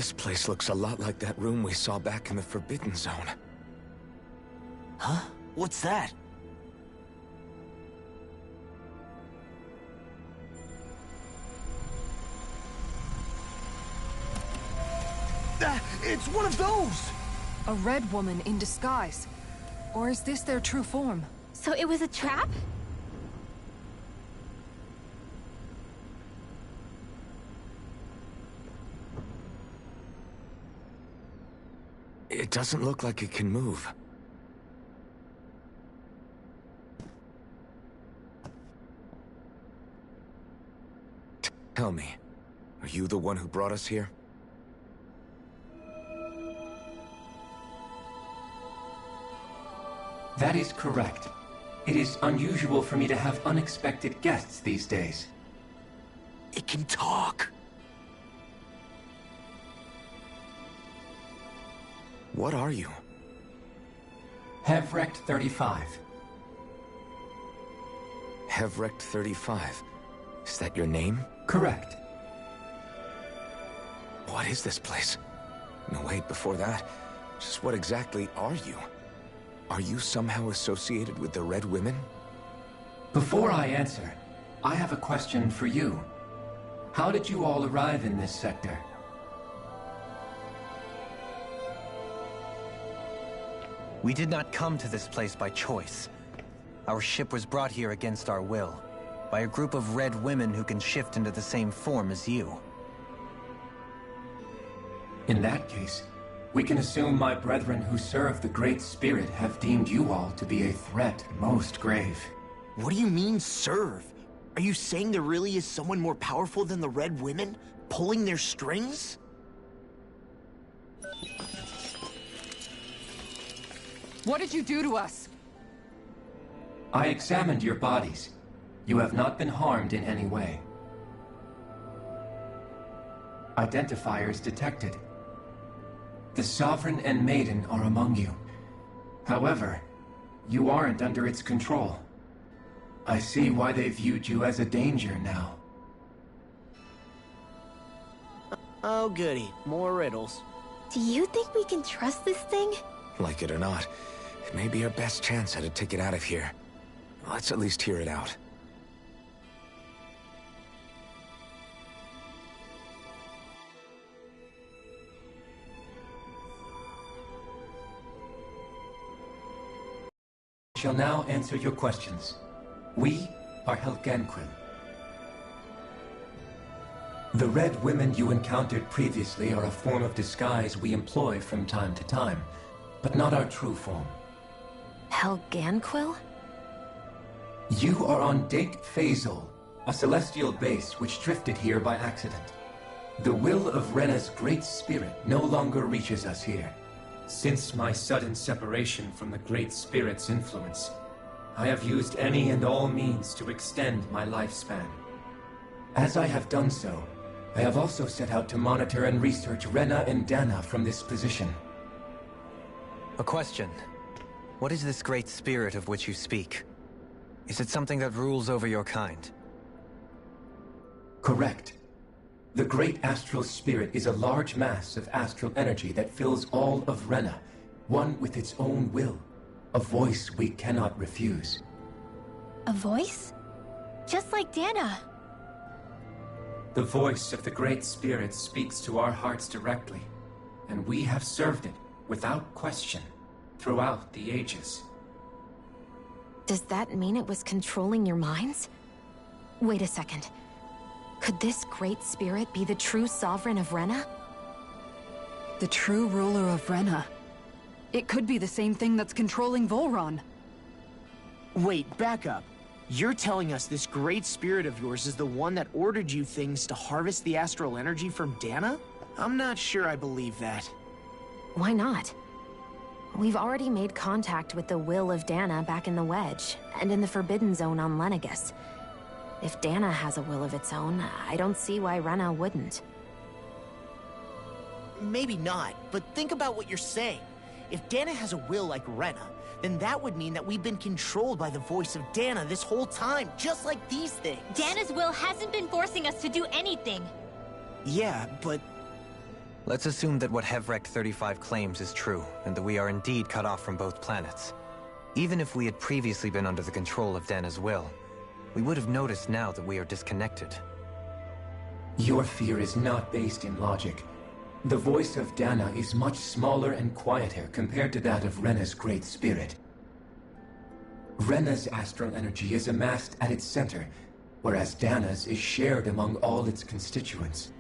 This place looks a lot like that room we saw back in the Forbidden Zone. Huh? What's that? It's one of those! A red woman in disguise. Or is this their true form? So it was a trap? It doesn't look like it can move. Tell me, are you the one who brought us here? That is correct. It is unusual for me to have unexpected guests these days. It can talk. What are you? Hevrect 35. Hevrect 35. Is that your name? Correct. What is this place? No, wait, before that, just what exactly are you? Are you somehow associated with the Red Women? Before I answer, I have a question for you. How did you all arrive in this sector? We did not come to this place by choice. Our ship was brought here against our will, by a group of red women who can shift into the same form as you. In that case, we can assume my brethren who serve the Great Spirit have deemed you all to be a threat most grave. What do you mean, serve? Are you saying there really is someone more powerful than the Red Women, pulling their strings? What did you do to us? I examined your bodies. You have not been harmed in any way. Identifiers detected. The Sovereign and Maiden are among you. However, you aren't under its control. I see why they viewed you as a danger now. Oh goody, more riddles. Do you think we can trust this thing? Like it or not, it may be our best chance at a ticket out of here. Let's at least hear it out. Shall now answer your questions. We are Helgenquil. The Red Women you encountered previously are a form of disguise we employ from time to time, but not our true form. Helgenquil? You are on Dake Phasol, a celestial base which drifted here by accident. The will of Rena's Great Spirit no longer reaches us here. Since my sudden separation from the Great Spirit's influence, I have used any and all means to extend my lifespan. As I have done so, I have also set out to monitor and research Rena and Dana from this position. A question. What is this Great Spirit of which you speak? Is it something that rules over your kind? Correct. The Great Astral Spirit is a large mass of astral energy that fills all of Rena, one with its own will, a voice we cannot refuse. A voice? Just like Dana. The voice of the Great Spirit speaks to our hearts directly, and we have served it without question throughout the ages. Does that mean it was controlling your minds? Wait a second. Could this Great Spirit be the true Sovereign of Rena? The true ruler of Rena. It could be the same thing that's controlling Volron. Wait, back up. You're telling us this Great Spirit of yours is the one that ordered you things to harvest the astral energy from Dana? I'm not sure I believe that. Why not? We've already made contact with the will of Dana back in the Wedge, and in the Forbidden Zone on Lenegus. If Dana has a will of its own, I don't see why Rena wouldn't. Maybe not, but think about what you're saying. If Dana has a will like Rena, then that would mean that we've been controlled by the voice of Dana this whole time, just like these things. Dana's will hasn't been forcing us to do anything. Yeah, but Let's assume that what Hevrecht 35 claims is true, and that we are indeed cut off from both planets. Even if we had previously been under the control of Dana's will, we would have noticed now that we are disconnected. Your fear is not based in logic. The voice of Dana is much smaller and quieter compared to that of Rena's Great Spirit. Rena's astral energy is amassed at its center, whereas Dana's is shared among all its constituents.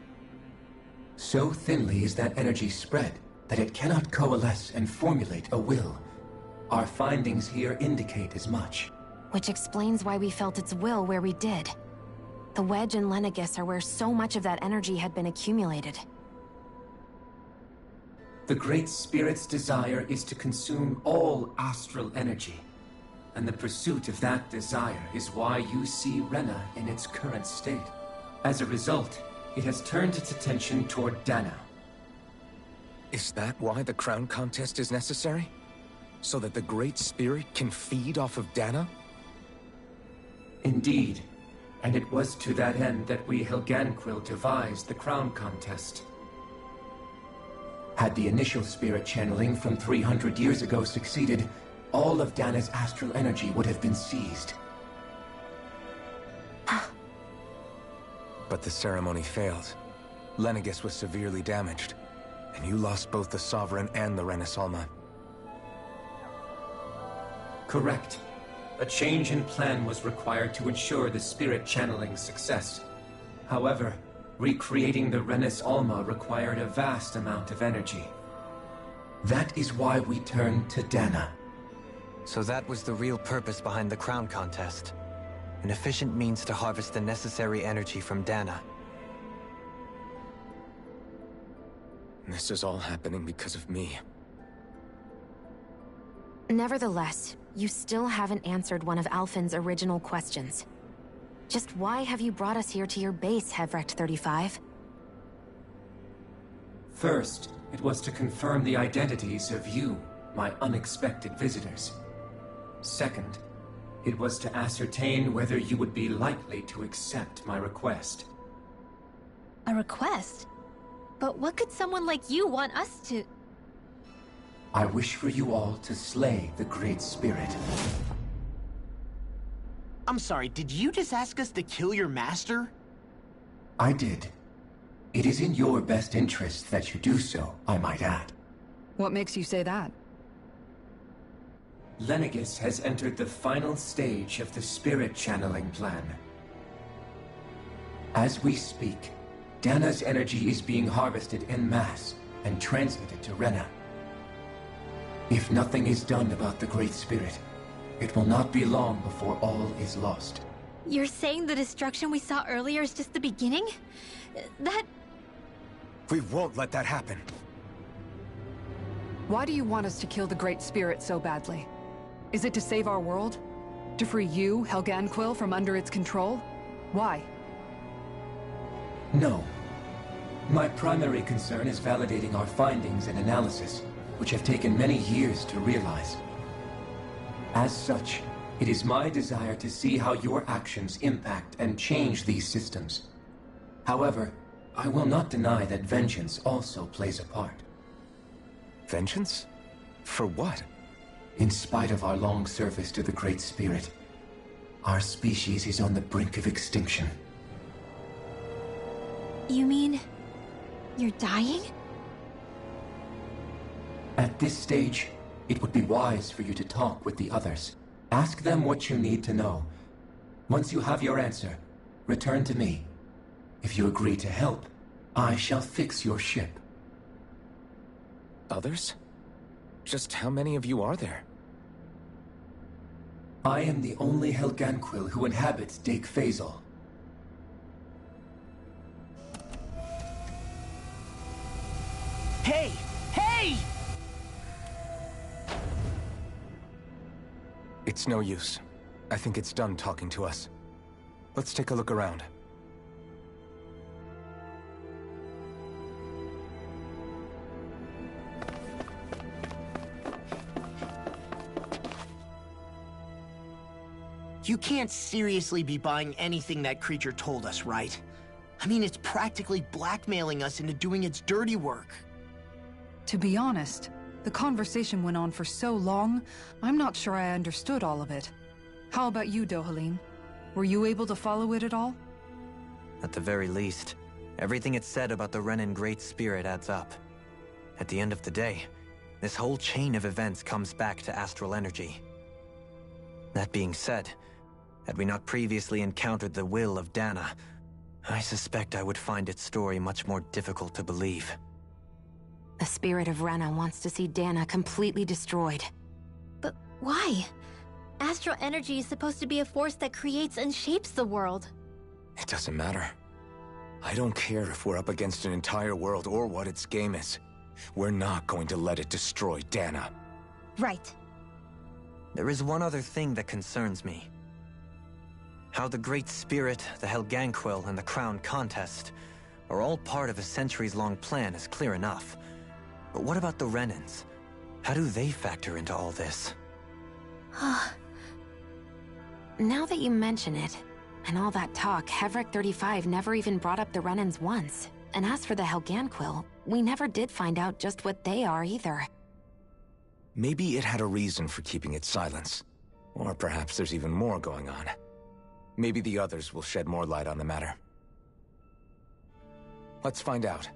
So thinly is that energy spread that it cannot coalesce and formulate a will. Our findings here indicate as much. Which explains why we felt its will where we did. The Wedge and Lenegis are where so much of that energy had been accumulated. The Great Spirit's desire is to consume all astral energy. And the pursuit of that desire is why you see Rena in its current state. As a result, it has turned its attention toward Dana. Is that why the crown contest is necessary? So that the Great Spirit can feed off of Dana? Indeed. And it was to that end that we Helganquil devised the crown contest. Had the initial spirit channeling from 300 years ago succeeded, all of Dana's astral energy would have been seized. But the ceremony failed. Lenegis was severely damaged, and you lost both the Sovereign and the Renasalma. Correct. A change in plan was required to ensure the spirit channeling's success. However, recreating the Renis Alma required a vast amount of energy. That is why we turned to Dana. So that was the real purpose behind the crown contest. An efficient means to harvest the necessary energy from Dana. This is all happening because of me. Nevertheless, you still haven't answered one of Alphen's original questions. Just why have you brought us here to your base, Hevrecht 35? First, it was to confirm the identities of you, my unexpected visitors. Second, it was to ascertain whether you would be likely to accept my request. A request? But what could someone like you want us to... I wish for you all to slay the Great Spirit. I'm sorry, did you just ask us to kill your master? I did. It is in your best interest that you do so, I might add. What makes you say that? Lenegis has entered the final stage of the spirit channeling plan. As we speak, Dana's energy is being harvested en masse and transmitted to Rena. If nothing is done about the Great Spirit, it will not be long before all is lost. You're saying the destruction we saw earlier is just the beginning? That... We won't let that happen. Why do you want us to kill the Great Spirit so badly? Is it to save our world? To free you, Helganquil, from under its control? Why? No. My primary concern is validating our findings and analysis, which have taken many years to realize. As such, it is my desire to see how your actions impact and change these systems. However, I will not deny that vengeance also plays a part. Vengeance? For what? In spite of our long service to the Great Spirit, our species is on the brink of extinction. You mean... you're dying? At this stage, it would be wise for you to talk with the others. Ask them what you need to know. Once you have your answer, return to me. If you agree to help, I shall fix your ship. Others? Just how many of you are there? I am the only Helganquil who inhabits Dake Faisal. Hey! Hey! It's no use. I think it's done talking to us. Let's take a look around. You can't seriously be buying anything that creature told us, right? I mean, it's practically blackmailing us into doing its dirty work. To be honest, the conversation went on for so long, I'm not sure I understood all of it. How about you, Dohalim? Were you able to follow it at all? At the very least, everything it said about the Renan Great Spirit adds up. At the end of the day, this whole chain of events comes back to astral energy. That being said, had we not previously encountered the will of Dana, I suspect I would find its story much more difficult to believe. The spirit of Rena wants to see Dana completely destroyed. But why? Astral energy is supposed to be a force that creates and shapes the world. It doesn't matter. I don't care if we're up against an entire world or what its game is. We're not going to let it destroy Dana. Right. There is one other thing that concerns me. How the Great Spirit, the Helganquil, and the Crown Contest are all part of a centuries-long plan is clear enough. But what about the Renans? How do they factor into all this? Now that you mention it, and all that talk, Hevric 35 never even brought up the Renans once. And as for the Helganquil, we never did find out just what they are either. Maybe it had a reason for keeping its silence. Or perhaps there's even more going on. Maybe the others will shed more light on the matter. Let's find out.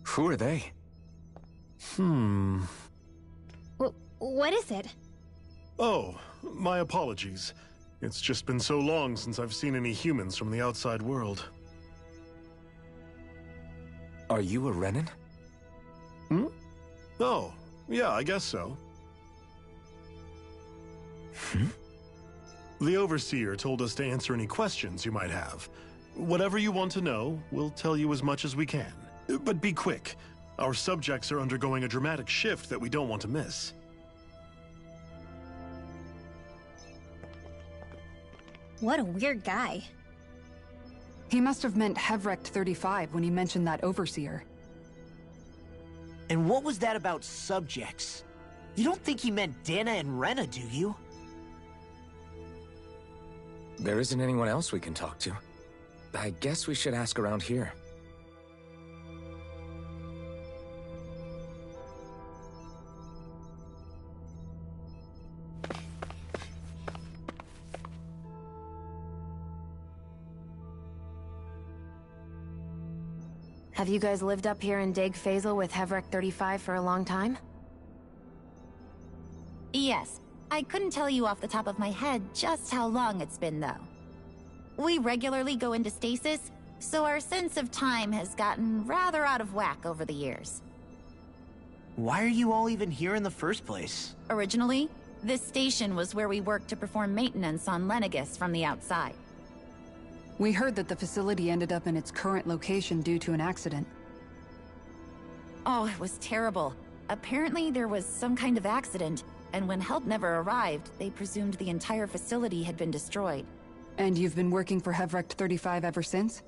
Who are they? What is it? Oh, my apologies. It's just been so long since I've seen any humans from the outside world. Are you a Renan? Oh, yeah, I guess so. The Overseer told us to answer any questions you might have. Whatever you want to know, we'll tell you as much as we can. But be quick. Our subjects are undergoing a dramatic shift that we don't want to miss. What a weird guy. He must have meant Hevric 35 when he mentioned that Overseer. And what was that about subjects? You don't think he meant Dana and Rena, do you? There isn't anyone else we can talk to. I guess we should ask around here. Have you guys lived up here in Deg Faisal with Hevric 35 for a long time? Yes. I couldn't tell you off the top of my head just how long it's been, though. We regularly go into stasis, so our sense of time has gotten rather out of whack over the years. Why are you all even here in the first place? Originally, this station was where we worked to perform maintenance on Lenegis from the outside. We heard that the facility ended up in its current location due to an accident. Oh, it was terrible. Apparently there was some kind of accident, and when help never arrived, they presumed the entire facility had been destroyed. And you've been working for Hevrecht 35 ever since?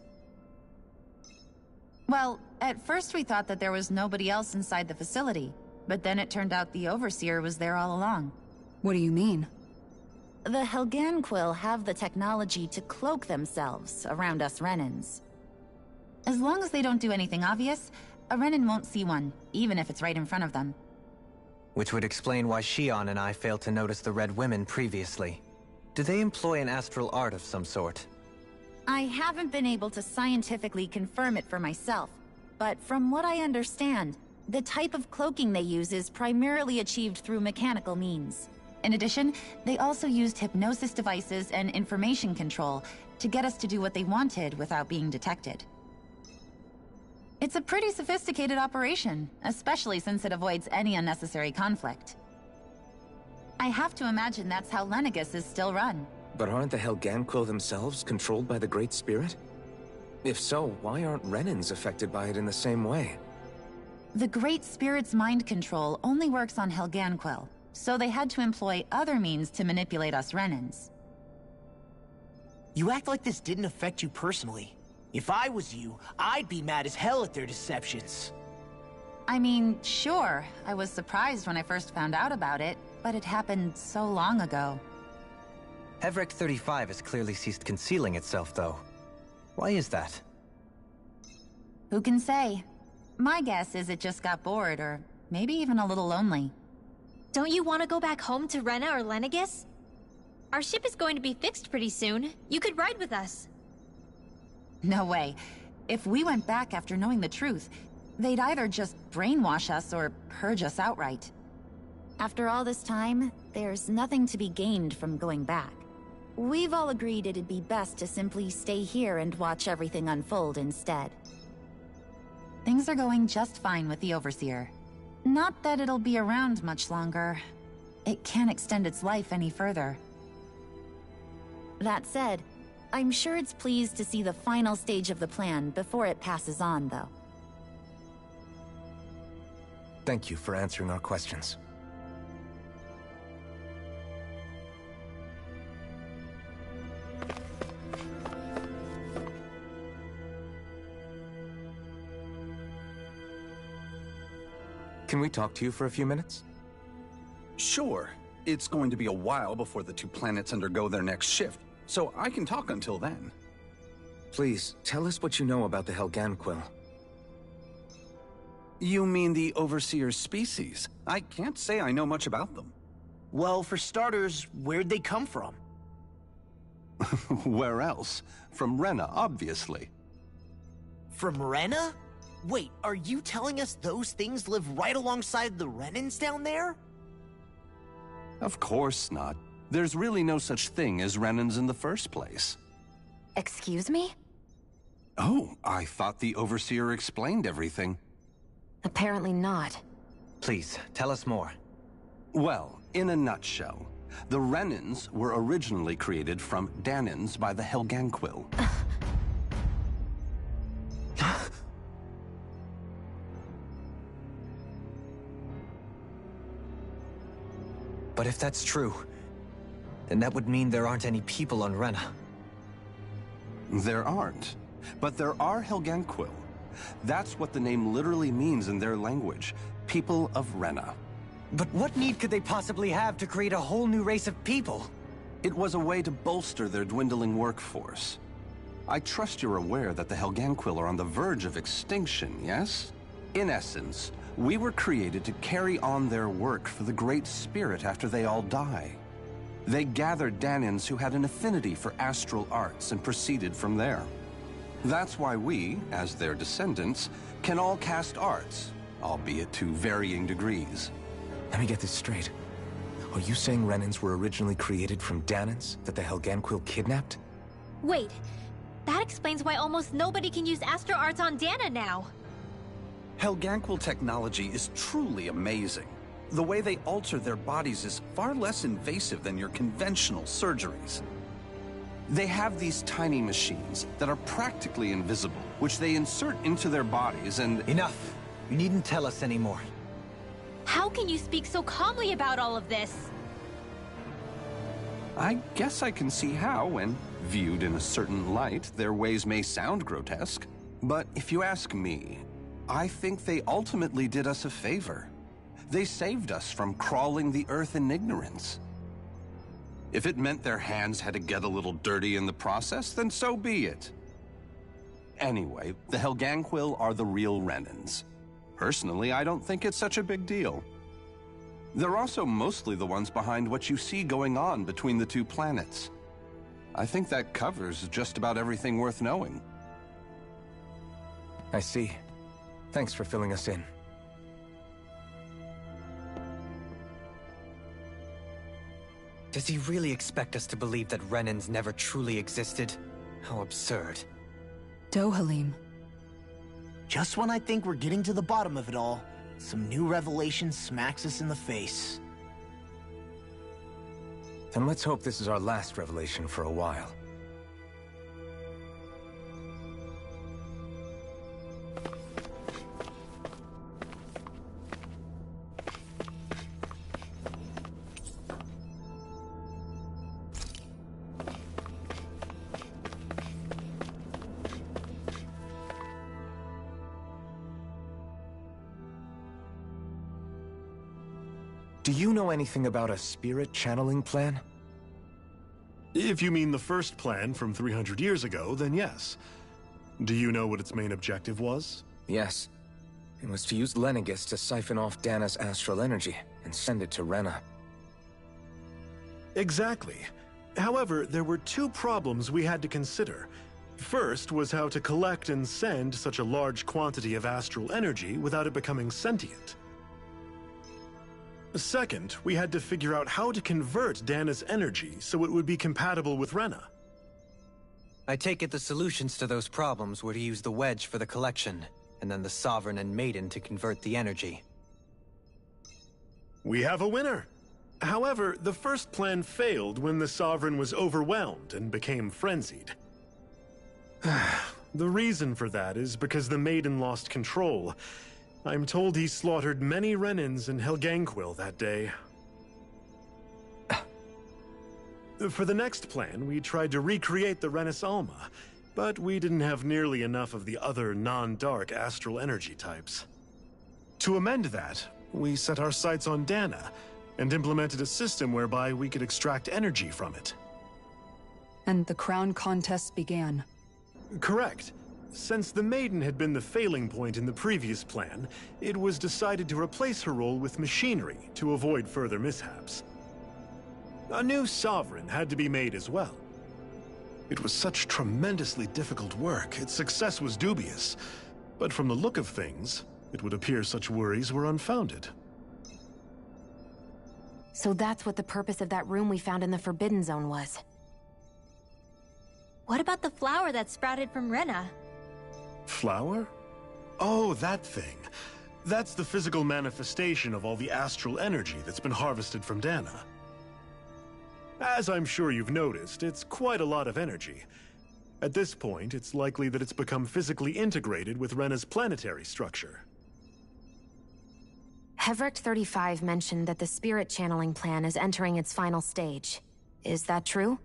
Well, at first we thought that there was nobody else inside the facility, but then it turned out the Overseer was there all along. What do you mean? The Helganquil have the technology to cloak themselves around us Renans. As long as they don't do anything obvious, a Renan won't see one, even if it's right in front of them. Which would explain why Shion and I failed to notice the Red Women previously. Do they employ an astral art of some sort? I haven't been able to scientifically confirm it for myself, but from what I understand, the type of cloaking they use is primarily achieved through mechanical means. In addition, they also used hypnosis devices and information control to get us to do what they wanted without being detected. It's a pretty sophisticated operation, especially since it avoids any unnecessary conflict. I have to imagine that's how Lenegis is still run. But aren't the Helganquil themselves controlled by the Great Spirit? If so, why aren't Renans affected by it in the same way? The Great Spirit's mind control only works on Helganquil, so they had to employ other means to manipulate us Renans. You act like this didn't affect you personally. If I was you, I'd be mad as hell at their deceptions. I mean, sure, I was surprised when I first found out about it, but it happened so long ago. Hevrecht 35 has clearly ceased concealing itself, though. Why is that? Who can say? My guess is it just got bored, or maybe even a little lonely. Don't you want to go back home to Rena or Lenegis? Our ship is going to be fixed pretty soon. You could ride with us. No way. If we went back after knowing the truth, they'd either just brainwash us or purge us outright. After all this time, there's nothing to be gained from going back. We've all agreed it'd be best to simply stay here and watch everything unfold instead. Things are going just fine with the Overseer. Not that it'll be around much longer. It can't extend its life any further. That said, I'm sure it's pleased to see the final stage of the plan before it passes on, though. Thank you for answering our questions. Can we talk to you for a few minutes? Sure. It's going to be a while before the two planets undergo their next shift, so I can talk until then. Please, tell us what you know about the Helganquil. You mean the Overseer's species? I can't say I know much about them. Well, for starters, where'd they come from? Where else? From Rena, obviously. From Rena? Wait, are you telling us those things live right alongside the Renans down there? Of course not. There's really no such thing as Renans in the first place. Excuse me? Oh, I thought the Overseer explained everything. Apparently not. Please, tell us more. Well, in a nutshell, the Renans were originally created from Danans by the Helganquil. But if that's true, then that would mean there aren't any people on Rena. There aren't. But there are Helganquil. That's what the name literally means in their language. People of Rena. But what need could they possibly have to create a whole new race of people? It was a way to bolster their dwindling workforce. I trust you're aware that the Helganquil are on the verge of extinction, yes? In essence, we were created to carry on their work for the Great Spirit after they all die. They gathered Danans who had an affinity for astral arts and proceeded from there. That's why we, as their descendants, can all cast arts, albeit to varying degrees. Let me get this straight. Are you saying Renans were originally created from Danans that the Helganquil kidnapped? Wait, that explains why almost nobody can use Astro Arts on Dana now. Helganquil technology is truly amazing. The way they alter their bodies is far less invasive than your conventional surgeries. They have these tiny machines that are practically invisible, which they insert into their bodies and— Enough! You needn't tell us anymore. How can you speak so calmly about all of this? I guess I can see how when Viewed in a certain light, their ways may sound grotesque. But if you ask me, I think they ultimately did us a favor. They saved us from crawling the earth in ignorance. If it meant their hands had to get a little dirty in the process, then so be it. Anyway, the Helganquil are the real Renans. Personally, I don't think it's such a big deal. They're also mostly the ones behind what you see going on between the two planets. I think that covers just about everything worth knowing. I see. Thanks for filling us in. Does he really expect us to believe that Renans never truly existed? How absurd. Dohalim. Just when I think we're getting to the bottom of it all, some new revelation smacks us in the face. Then let's hope this is our last revelation for a while. Do you know anything about a spirit channeling plan? If you mean the first plan from 300 years ago, then yes. Do you know what its main objective was? Yes. It was to use Lenegis to siphon off Dana's astral energy and send it to Rena. Exactly. However, there were two problems we had to consider. First was how to collect and send such a large quantity of astral energy without it becoming sentient. Second, we had to figure out how to convert Dana's energy so it would be compatible with Rena. I take it the solutions to those problems were to use the wedge for the collection, and then the Sovereign and Maiden to convert the energy. We have a winner! However, the first plan failed when the Sovereign was overwhelmed and became frenzied. The reason for that is because the Maiden lost control. I'm told he slaughtered many Renans in Helganquil that day. For the next plan, we tried to recreate the Renis Alma, but we didn't have nearly enough of the other non-dark astral energy types. To amend that, we set our sights on Dana, and implemented a system whereby we could extract energy from it. And the crown contest began. Correct. Since the Maiden had been the failing point in the previous plan, it was decided to replace her role with machinery to avoid further mishaps. A new Sovereign had to be made as well. It was such tremendously difficult work, its success was dubious. But from the look of things, it would appear such worries were unfounded. So that's what the purpose of that room we found in the Forbidden Zone was. What about the flower that sprouted from Rena? Flower? Oh, that thing. That's the physical manifestation of all the astral energy that's been harvested from Dana. As I'm sure you've noticed, it's quite a lot of energy. At this point, it's likely that it's become physically integrated with Rena's planetary structure. Hevrecht 35 mentioned that the spirit channeling plan is entering its final stage. Is that true?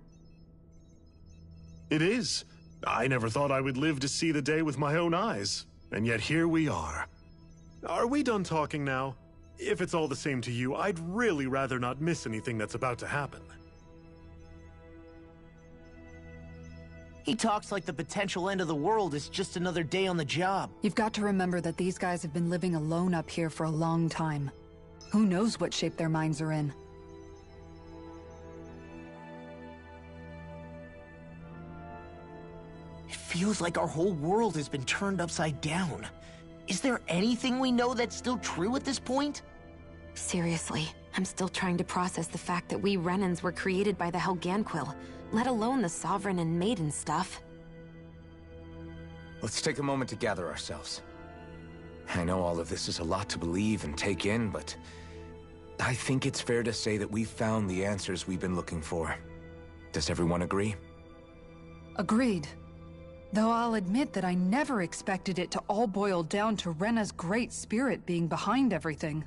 It is. I never thought I would live to see the day with my own eyes, and yet here we are. Are we done talking now? If it's all the same to you, I'd really rather not miss anything that's about to happen. He talks like the potential end of the world is just another day on the job. You've got to remember that these guys have been living alone up here for a long time. Who knows what shape their minds are in? It feels like our whole world has been turned upside down. Is there anything we know that's still true at this point? Seriously, I'm still trying to process the fact that we Renans were created by the Helganquil, let alone the Sovereign and Maiden stuff. Let's take a moment to gather ourselves. I know all of this is a lot to believe and take in, but I think it's fair to say that we've found the answers we've been looking for. Does everyone agree? Agreed. Though I'll admit that I never expected it to all boil down to Rena's great spirit being behind everything.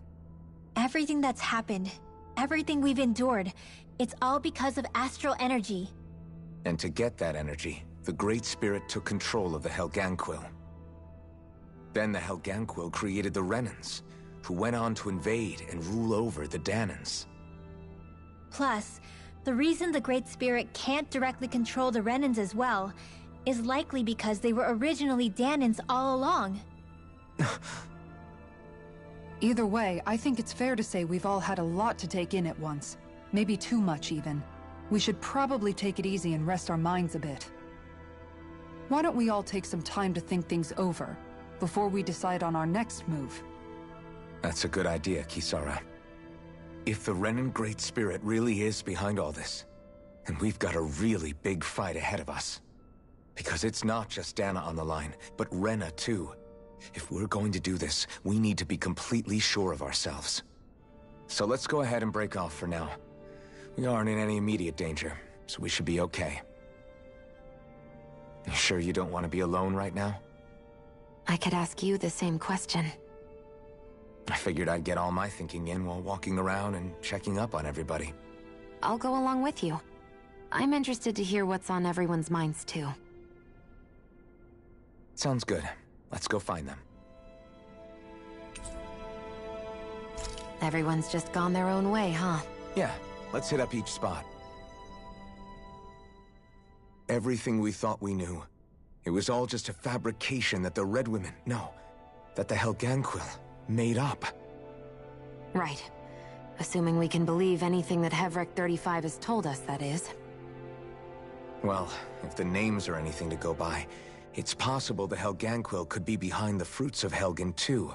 Everything that's happened, everything we've endured, it's all because of astral energy. And to get that energy, the Great Spirit took control of the Helganquil. Then the Helganquil created the Renans, who went on to invade and rule over the Dahnans. Plus, the reason the Great Spirit can't directly control the Renans as well is likely because they were originally Dahnans all along. Either way, I think it's fair to say we've all had a lot to take in at once. Maybe too much, even. We should probably take it easy and rest our minds a bit. Why don't we all take some time to think things over, before we decide on our next move? That's a good idea, Kisara. If the Renan Great Spirit really is behind all this, then we've got a really big fight ahead of us. Because it's not just Dana on the line, but Rena too. If we're going to do this, we need to be completely sure of ourselves. So let's go ahead and break off for now. We aren't in any immediate danger, so we should be okay. You sure you don't want to be alone right now? I could ask you the same question. I figured I'd get all my thinking in while walking around and checking up on everybody. I'll go along with you. I'm interested to hear what's on everyone's minds too. Sounds good. Let's go find them. Everyone's just gone their own way, huh? Yeah, let's hit up each spot. Everything we thought we knew, it was all just a fabrication that the Red Women, no, that the Helganquil made up. Right. Assuming we can believe anything that Hevrek 35 has told us, that is. Well, if the names are anything to go by, it's possible the Helganquil could be behind the fruits of Helgen too.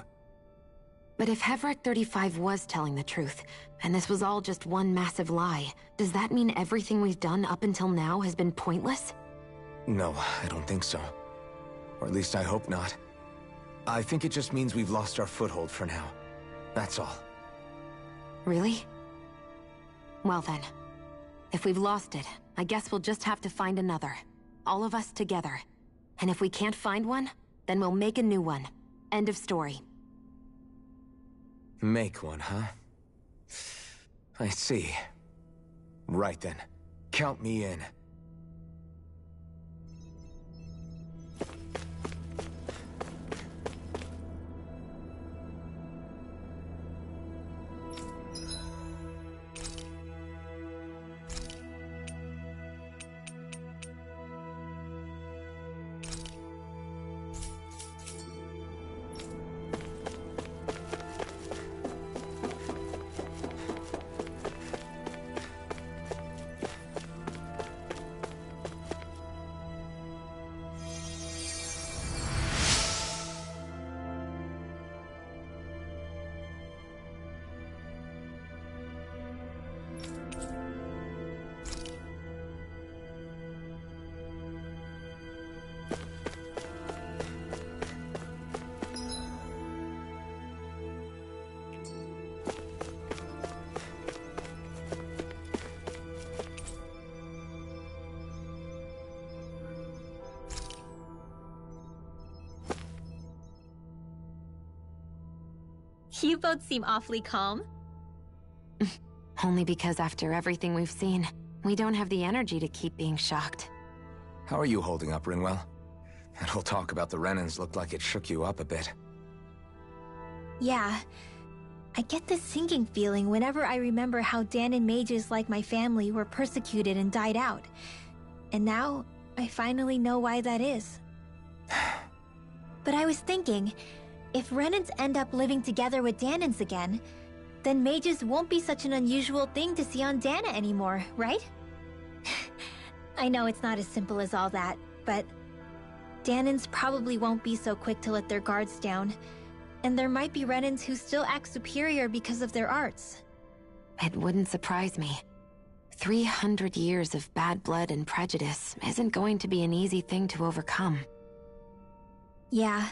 But if Hevrek 35 was telling the truth, and this was all just one massive lie, does that mean everything we've done up until now has been pointless? No, I don't think so. Or at least I hope not. I think it just means we've lost our foothold for now. That's all. Really? Well then, if we've lost it, I guess we'll just have to find another. All of us together. And if we can't find one, then we'll make a new one. End of story. Make one, huh? I see. Right then. Count me in. You both seem awfully calm. Only because after everything we've seen, we don't have the energy to keep being shocked. How are you holding up, Rinwell? That whole talk about the Renans looked like it shook you up a bit. Yeah. I get this sinking feeling whenever I remember how Dahnan mages like my family were persecuted and died out. And now, I finally know why that is. But I was thinking, if Renans end up living together with Dahnans again, then mages won't be such an unusual thing to see on Dana anymore, right? I know it's not as simple as all that, but Dahnans probably won't be so quick to let their guards down, and there might be Renans who still act superior because of their arts. It wouldn't surprise me. 300 years of bad blood and prejudice isn't going to be an easy thing to overcome. Yeah.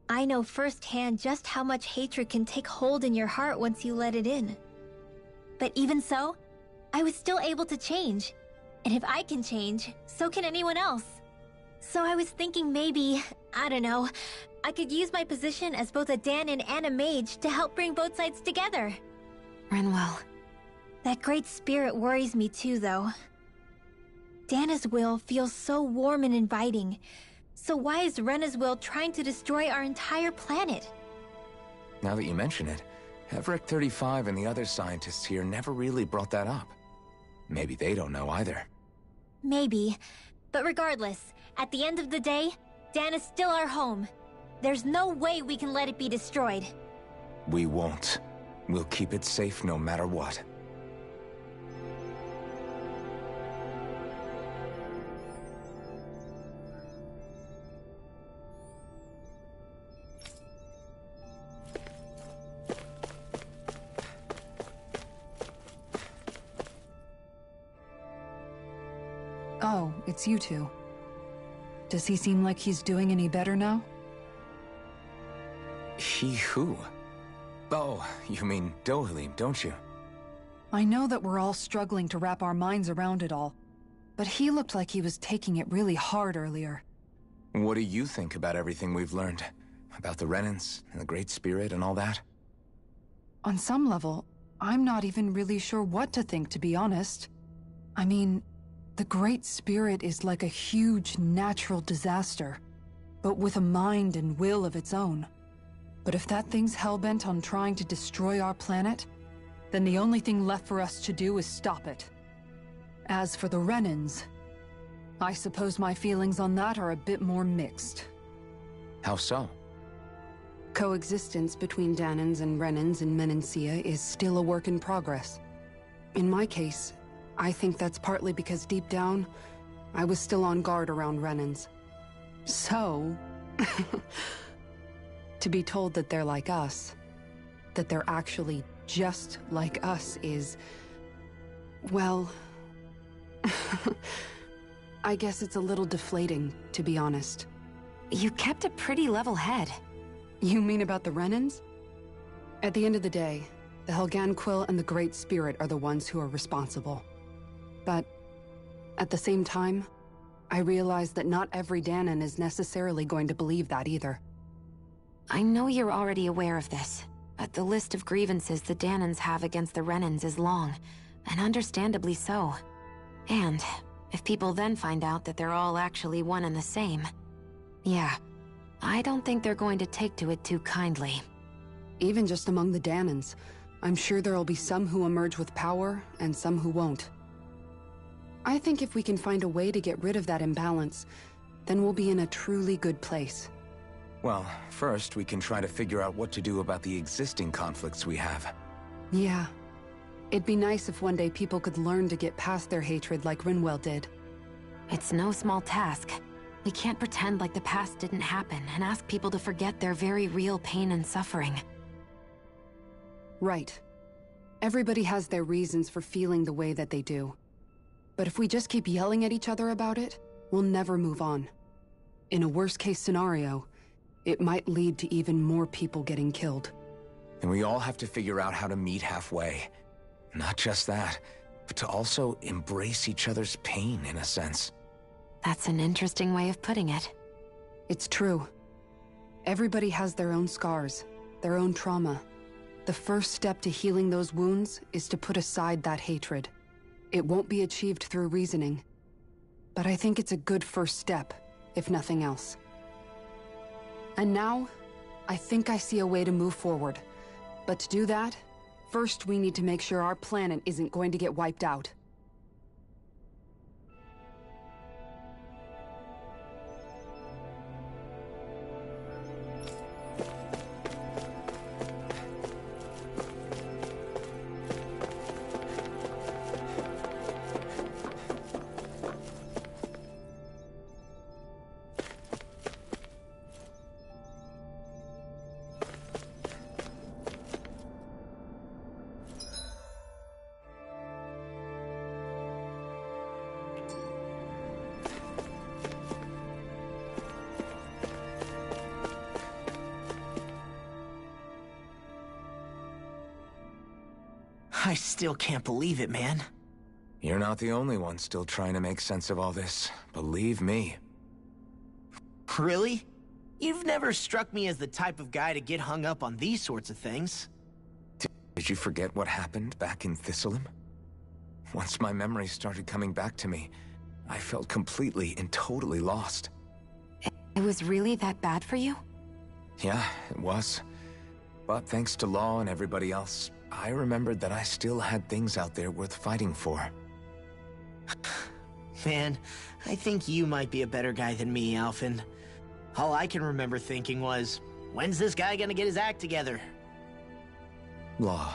I know firsthand just how much hatred can take hold in your heart once you let it in. But even so, I was still able to change. And if I can change, so can anyone else. So I was thinking maybe, I don't know, I could use my position as both a Dahnan and a mage to help bring both sides together. Rinwell. That great spirit worries me too, though. Dana's will feels so warm and inviting. So why is Rena's will trying to destroy our entire planet? Now that you mention it, Everett 35 and the other scientists here never really brought that up. Maybe they don't know either. Maybe. But regardless, at the end of the day, Dana's still our home. There's no way we can let it be destroyed. We won't. We'll keep it safe no matter what. Oh, it's you two. Does he seem like he's doing any better now? He who? Oh, you mean Dohalim, don't you? I know that we're all struggling to wrap our minds around it all, but he looked like he was taking it really hard earlier. What do you think about everything we've learned? About the Renans, and the Great Spirit, and all that? On some level, I'm not even really sure what to think, to be honest. I mean, the Great Spirit is like a huge natural disaster, but with a mind and will of its own. But if that thing's hellbent on trying to destroy our planet, then the only thing left for us to do is stop it. As for the Renans, I suppose my feelings on that are a bit more mixed. How so? Coexistence between Danans and Renans in Menancia is still a work in progress. In my case, I think that's partly because deep down, I was still on guard around Renans. So, to be told that they're like us, that they're actually just like us is, well, I guess it's a little deflating, to be honest. You kept a pretty level head. You mean about the Renans? At the end of the day, the Helganquil and the Great Spirit are the ones who are responsible. But at the same time, I realize that not every Danan is necessarily going to believe that either. I know you're already aware of this, but the list of grievances the Danans have against the Renans is long, and understandably so. And if people then find out that they're all actually one and the same, yeah, I don't think they're going to take to it too kindly. Even just among the Danans, I'm sure there'll be some who emerge with power and some who won't. I think if we can find a way to get rid of that imbalance, then we'll be in a truly good place. Well, first we can try to figure out what to do about the existing conflicts we have. Yeah. It'd be nice if one day people could learn to get past their hatred like Rinwell did. It's no small task. We can't pretend like the past didn't happen and ask people to forget their very real pain and suffering. Right. Everybody has their reasons for feeling the way that they do. But if we just keep yelling at each other about it, we'll never move on. In a worst-case scenario, it might lead to even more people getting killed. And we all have to figure out how to meet halfway. Not just that, but to also embrace each other's pain, in a sense. That's an interesting way of putting it. It's true. Everybody has their own scars, their own trauma. The first step to healing those wounds is to put aside that hatred. It won't be achieved through reasoning. But I think it's a good first step, if nothing else. And now, I think I see a way to move forward. But to do that, first we need to make sure our planet isn't going to get wiped out. I still can't believe it, man. You're not the only one still trying to make sense of all this. Believe me. Really? You've never struck me as the type of guy to get hung up on these sorts of things. Did you forget what happened back in Thistleum? Once my memories started coming back to me, I felt completely and totally lost. It was really that bad for you? Yeah, it was. But thanks to Law and everybody else, I remembered that I still had things out there worth fighting for. Man, I think you might be a better guy than me, Alphen. All I can remember thinking was, when's this guy gonna get his act together? Law.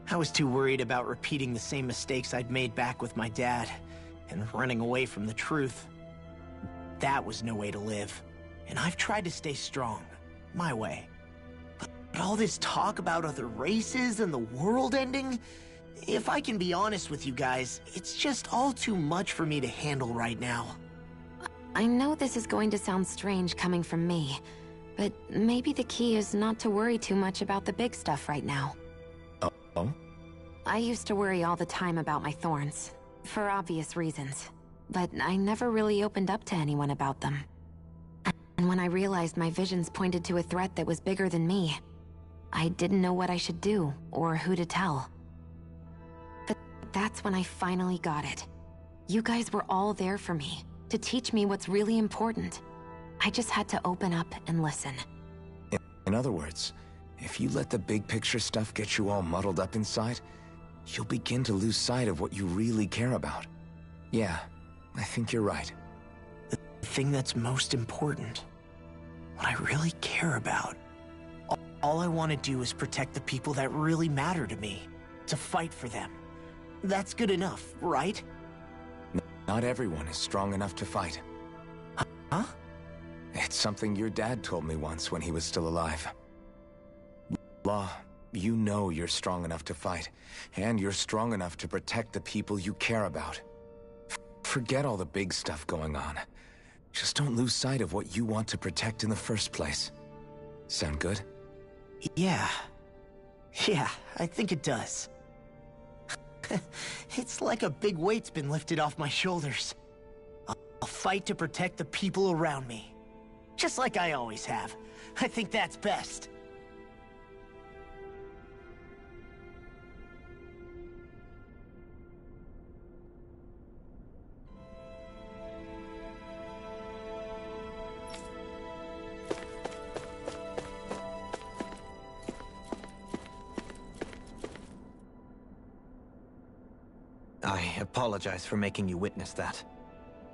I was too worried about repeating the same mistakes I'd made back with my dad, and running away from the truth. That was no way to live, and I've tried to stay strong, my way. But all this talk about other races and the world ending, if I can be honest with you guys, it's just all too much for me to handle right now. I know this is going to sound strange coming from me, but maybe the key is not to worry too much about the big stuff right now. Oh? I used to worry all the time about my thorns, for obvious reasons, but I never really opened up to anyone about them. And when I realized my visions pointed to a threat that was bigger than me, I didn't know what I should do or who to tell. But that's when I finally got it. You guys were all there for me, to teach me what's really important. I just had to open up and listen. In other words, if you let the big picture stuff get you all muddled up inside, you'll begin to lose sight of what you really care about. Yeah, I think you're right. The thing that's most important, what I really care about. All I want to do is protect the people that really matter to me, to fight for them. That's good enough, right? Not everyone is strong enough to fight. Huh? It's something your dad told me once when he was still alive. Law, you know you're strong enough to fight, and you're strong enough to protect the people you care about. Forget all the big stuff going on. Just don't lose sight of what you want to protect in the first place. Sound good? Yeah. Yeah, I think it does. It's like a big weight's been lifted off my shoulders. I'll fight to protect the people around me. Just like I always have. I think that's best. I apologize for making you witness that.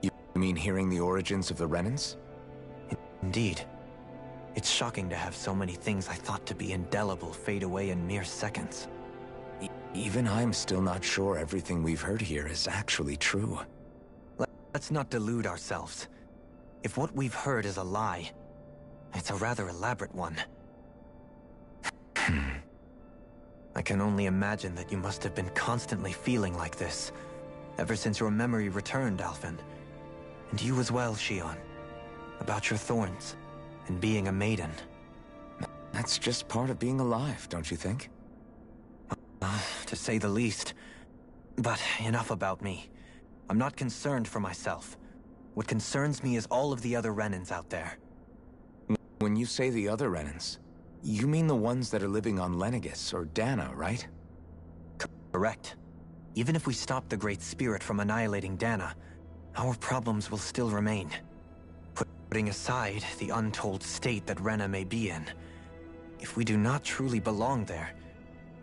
You mean hearing the origins of the Renans? Indeed. It's shocking to have so many things I thought to be indelible fade away in mere seconds. Even I'm still not sure everything we've heard here is actually true. Let's not delude ourselves. If what we've heard is a lie, it's a rather elaborate one. I can only imagine that you must have been constantly feeling like this, ever since your memory returned, Alphen. And you as well, Shionne. About your thorns, and being a maiden. That's just part of being alive, don't you think? To say the least. But enough about me. I'm not concerned for myself. What concerns me is all of the other Renans out there. When you say the other Renans, you mean the ones that are living on Lenegis or Dana, right? Correct. Even if we stop the Great Spirit from annihilating Dana, our problems will still remain. Putting aside the untold state that Rena may be in, if we do not truly belong there,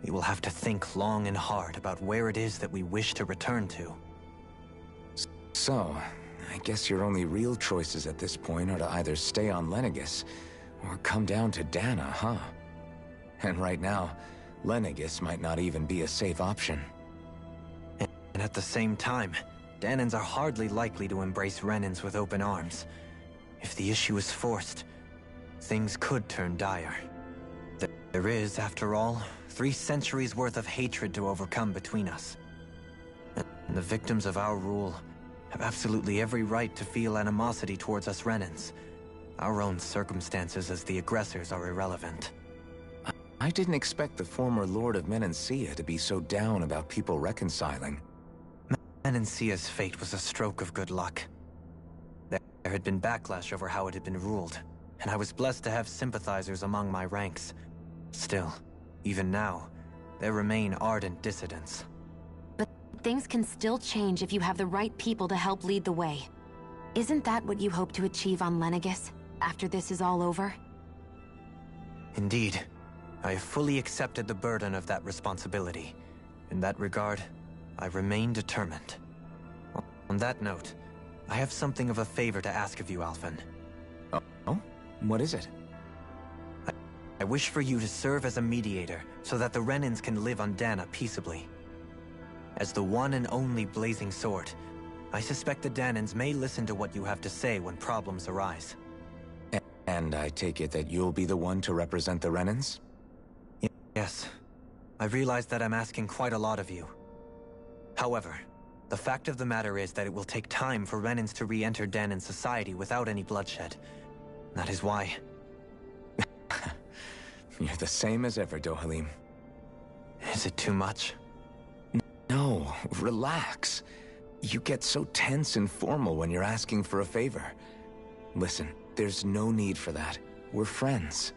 we will have to think long and hard about where it is that we wish to return to. So, I guess your only real choices at this point are to either stay on Lenegis or come down to Dana, huh? And right now, Lenegis might not even be a safe option. And at the same time, Danans are hardly likely to embrace Renans with open arms. If the issue is forced, things could turn dire. There is, after all, 3 centuries worth of hatred to overcome between us. And the victims of our rule have absolutely every right to feel animosity towards us Renans. Our own circumstances as the aggressors are irrelevant. I didn't expect the former Lord of Menancia to be so down about people reconciling. Menancia's fate was a stroke of good luck. There had been backlash over how it had been ruled, and I was blessed to have sympathizers among my ranks. Still, even now, there remain ardent dissidents. But things can still change if you have the right people to help lead the way. Isn't that what you hope to achieve on Lenegis, after this is all over? Indeed. I have fully accepted the burden of that responsibility. In that regard, I remain determined. On that note, I have something of a favor to ask of you, Alphen. Oh? What is it? I wish for you to serve as a mediator, so that the Renans can live on Dana peaceably. As the one and only Blazing Sword, I suspect the Danans may listen to what you have to say when problems arise. And I take it that you'll be the one to represent the Renans? Yes. I realize that I'm asking quite a lot of you. However, the fact of the matter is that it will take time for Renans to re-enter Danan society without any bloodshed. That is why... You're the same as ever, Dohalim. Is it too much? No, relax. You get so tense and formal when you're asking for a favor. Listen, there's no need for that. We're friends.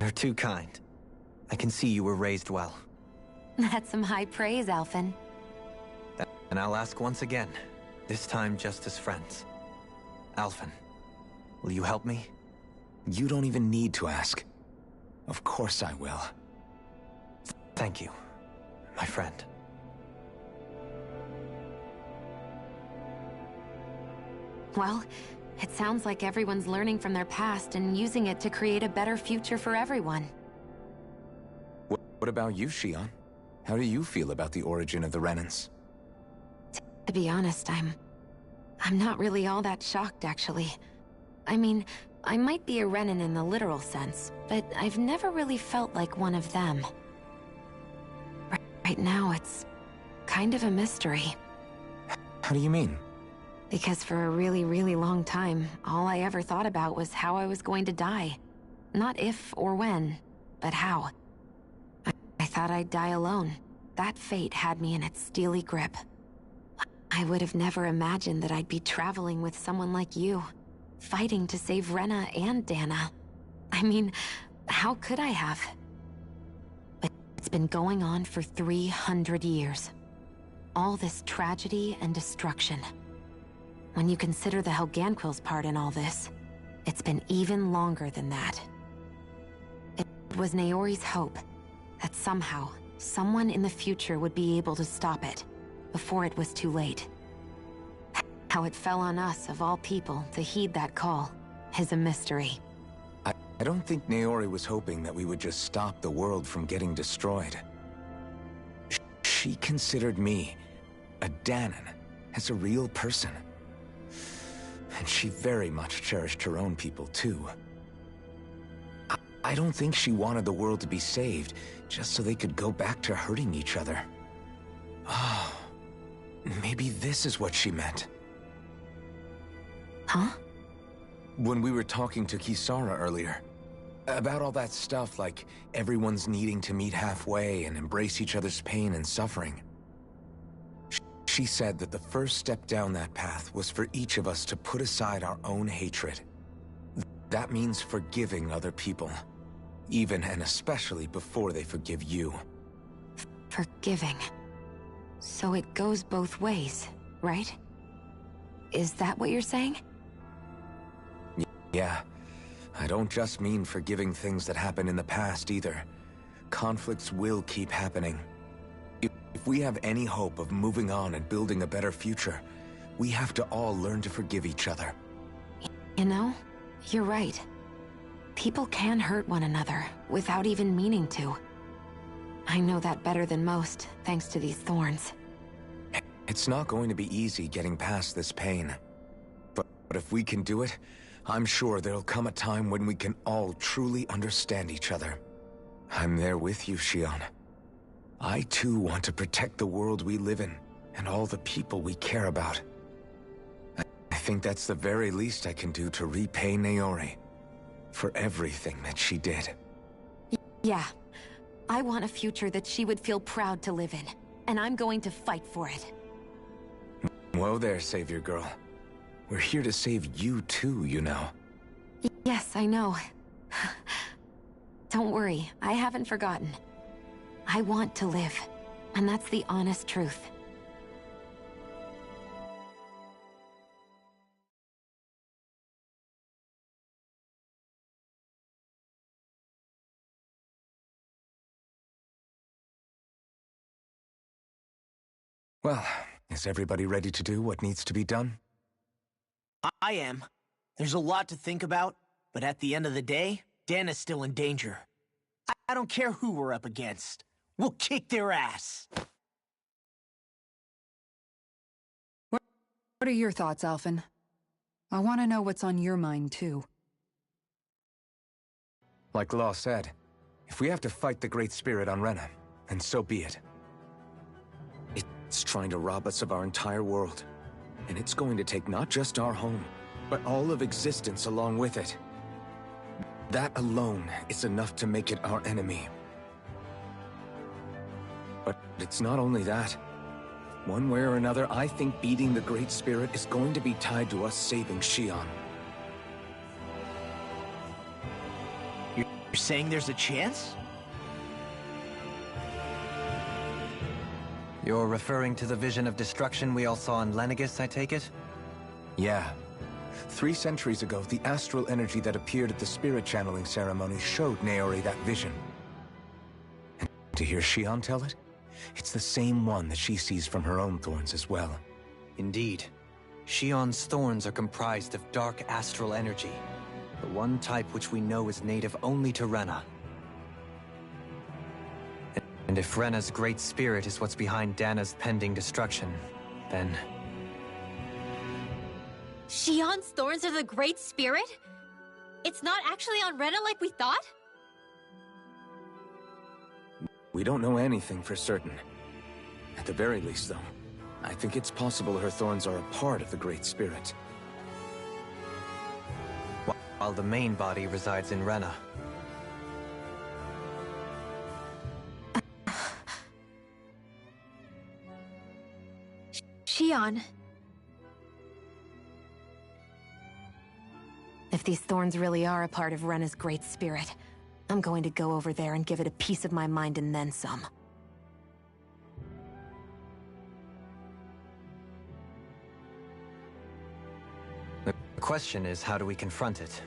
You're too kind. I can see you were raised well. That's some high praise, Alphen. And I'll ask once again, this time just as friends. Alphen, will you help me? You don't even need to ask. Of course I will. Thank you, my friend. Well, it sounds like everyone's learning from their past and using it to create a better future for everyone. What about you, Shionne? How do you feel about the origin of the Renans? To be honest, I'm not really all that shocked, actually. I mean, I might be a Renan in the literal sense, but I've never really felt like one of them. Right now, it's kind of a mystery. How do you mean? Because for a really, really long time, all I ever thought about was how I was going to die. Not if or when, but how. I thought I'd die alone. That fate had me in its steely grip. I would have never imagined that I'd be traveling with someone like you, fighting to save Rena and Dana. I mean, how could I have? But it's been going on for 300 years. All this tragedy and destruction. When you consider the Helganquil's part in all this, it's been even longer than that. It was Naori's hope that somehow, someone in the future would be able to stop it, before it was too late. How it fell on us, of all people, to heed that call, is a mystery. I don't think Naori was hoping that we would just stop the world from getting destroyed. She considered me, a Danan, as a real person. And she very much cherished her own people, too. I don't think she wanted the world to be saved, just so they could go back to hurting each other. Oh, maybe this is what she meant. Huh? When we were talking to Kisara earlier, about all that stuff like everyone's needing to meet halfway and embrace each other's pain and suffering. She said that the first step down that path was for each of us to put aside our own hatred. That means forgiving other people, even and especially before they forgive you. Forgiving. So it goes both ways, right? Is that what you're saying? Yeah. I don't just mean forgiving things that happened in the past either. Conflicts will keep happening. If we have any hope of moving on and building a better future, we have to all learn to forgive each other. You know, you're right. People can hurt one another without even meaning to. I know that better than most, thanks to these thorns. It's not going to be easy getting past this pain. But if we can do it, I'm sure there'll come a time when we can all truly understand each other. I'm there with you, Shionne. I too want to protect the world we live in, and all the people we care about. I think that's the very least I can do to repay Naori for everything that she did. Yeah. I want a future that she would feel proud to live in, and I'm going to fight for it. Whoa there, Savior Girl. We're here to save you too, you know. Yes, I know. Don't worry, I haven't forgotten. I want to live, and that's the honest truth. Well, is everybody ready to do what needs to be done? I am. There's a lot to think about, but at the end of the day, Dana's still in danger. I don't care who we're up against. We'll kick their ass. What are your thoughts, Alphen? I want to know what's on your mind, too. Like Law said, if we have to fight the Great Spirit on Rena, then so be it. It's trying to rob us of our entire world. And it's going to take not just our home, but all of existence along with it. That alone is enough to make it our enemy. But it's not only that. One way or another, I think beating the Great Spirit is going to be tied to us saving Xion. You're saying there's a chance? You're referring to the vision of destruction we all saw in Lenegis, I take it? Yeah. 3 centuries ago, the astral energy that appeared at the spirit channeling ceremony showed Naori that vision. And to hear Xion tell it, it's the same one that she sees from her own thorns as well. Indeed. Xion's thorns are comprised of dark astral energy, the one type which we know is native only to Rena. And if Rena's great spirit is what's behind Dana's pending destruction, then... Xion's thorns are the Great Spirit? It's not actually on Rena like we thought? We don't know anything for certain. At the very least, though, I think it's possible her thorns are a part of the Great Spirit. While the main body resides in Rena. Xion. If these thorns really are a part of Rena's great spirit, I'm going to go over there and give it a piece of my mind and then some. The question is, how do we confront it?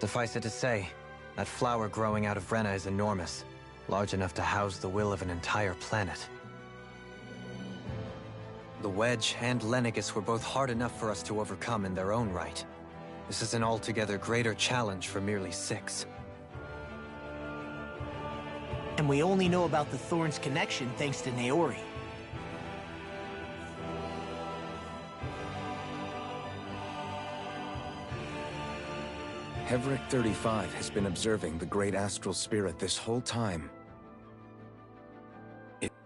Suffice it to say, that flower growing out of Rena is enormous, large enough to house the will of an entire planet. The Wedge and Lenegis were both hard enough for us to overcome in their own right. This is an altogether greater challenge for merely 6. And we only know about the Thorns' connection thanks to Naori. Hevric 35 has been observing the Great Astral Spirit this whole time.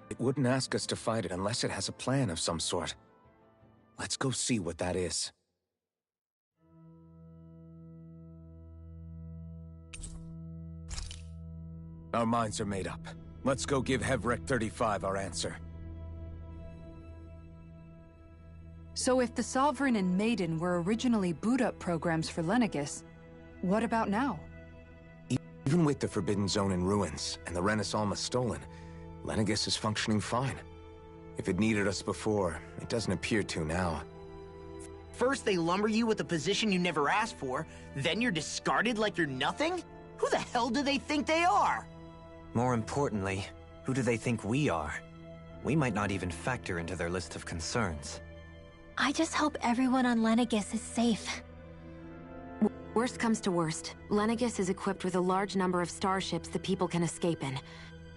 It wouldn't ask us to fight it unless it has a plan of some sort. Let's go see what that is. Our minds are made up. Let's go give Hevric 35 our answer. So if the Sovereign and Maiden were originally boot-up programs for Lenegis, what about now? Even with the Forbidden Zone in ruins and the Renis Alma stolen, Lenegis is functioning fine. If it needed us before, it doesn't appear to now. First they lumber you with a position you never asked for, then you're discarded like you're nothing? Who the hell do they think they are? More importantly, who do they think we are? We might not even factor into their list of concerns. I just hope everyone on Lenegis is safe. Worst comes to worst, Lenegis is equipped with a large number of starships that people can escape in.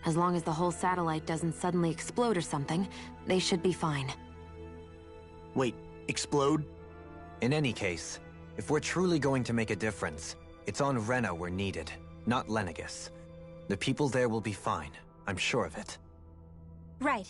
As long as the whole satellite doesn't suddenly explode or something, they should be fine. Wait, explode? In any case, if we're truly going to make a difference, it's on Rena we're needed, not Lenegis. The people there will be fine, I'm sure of it. Right.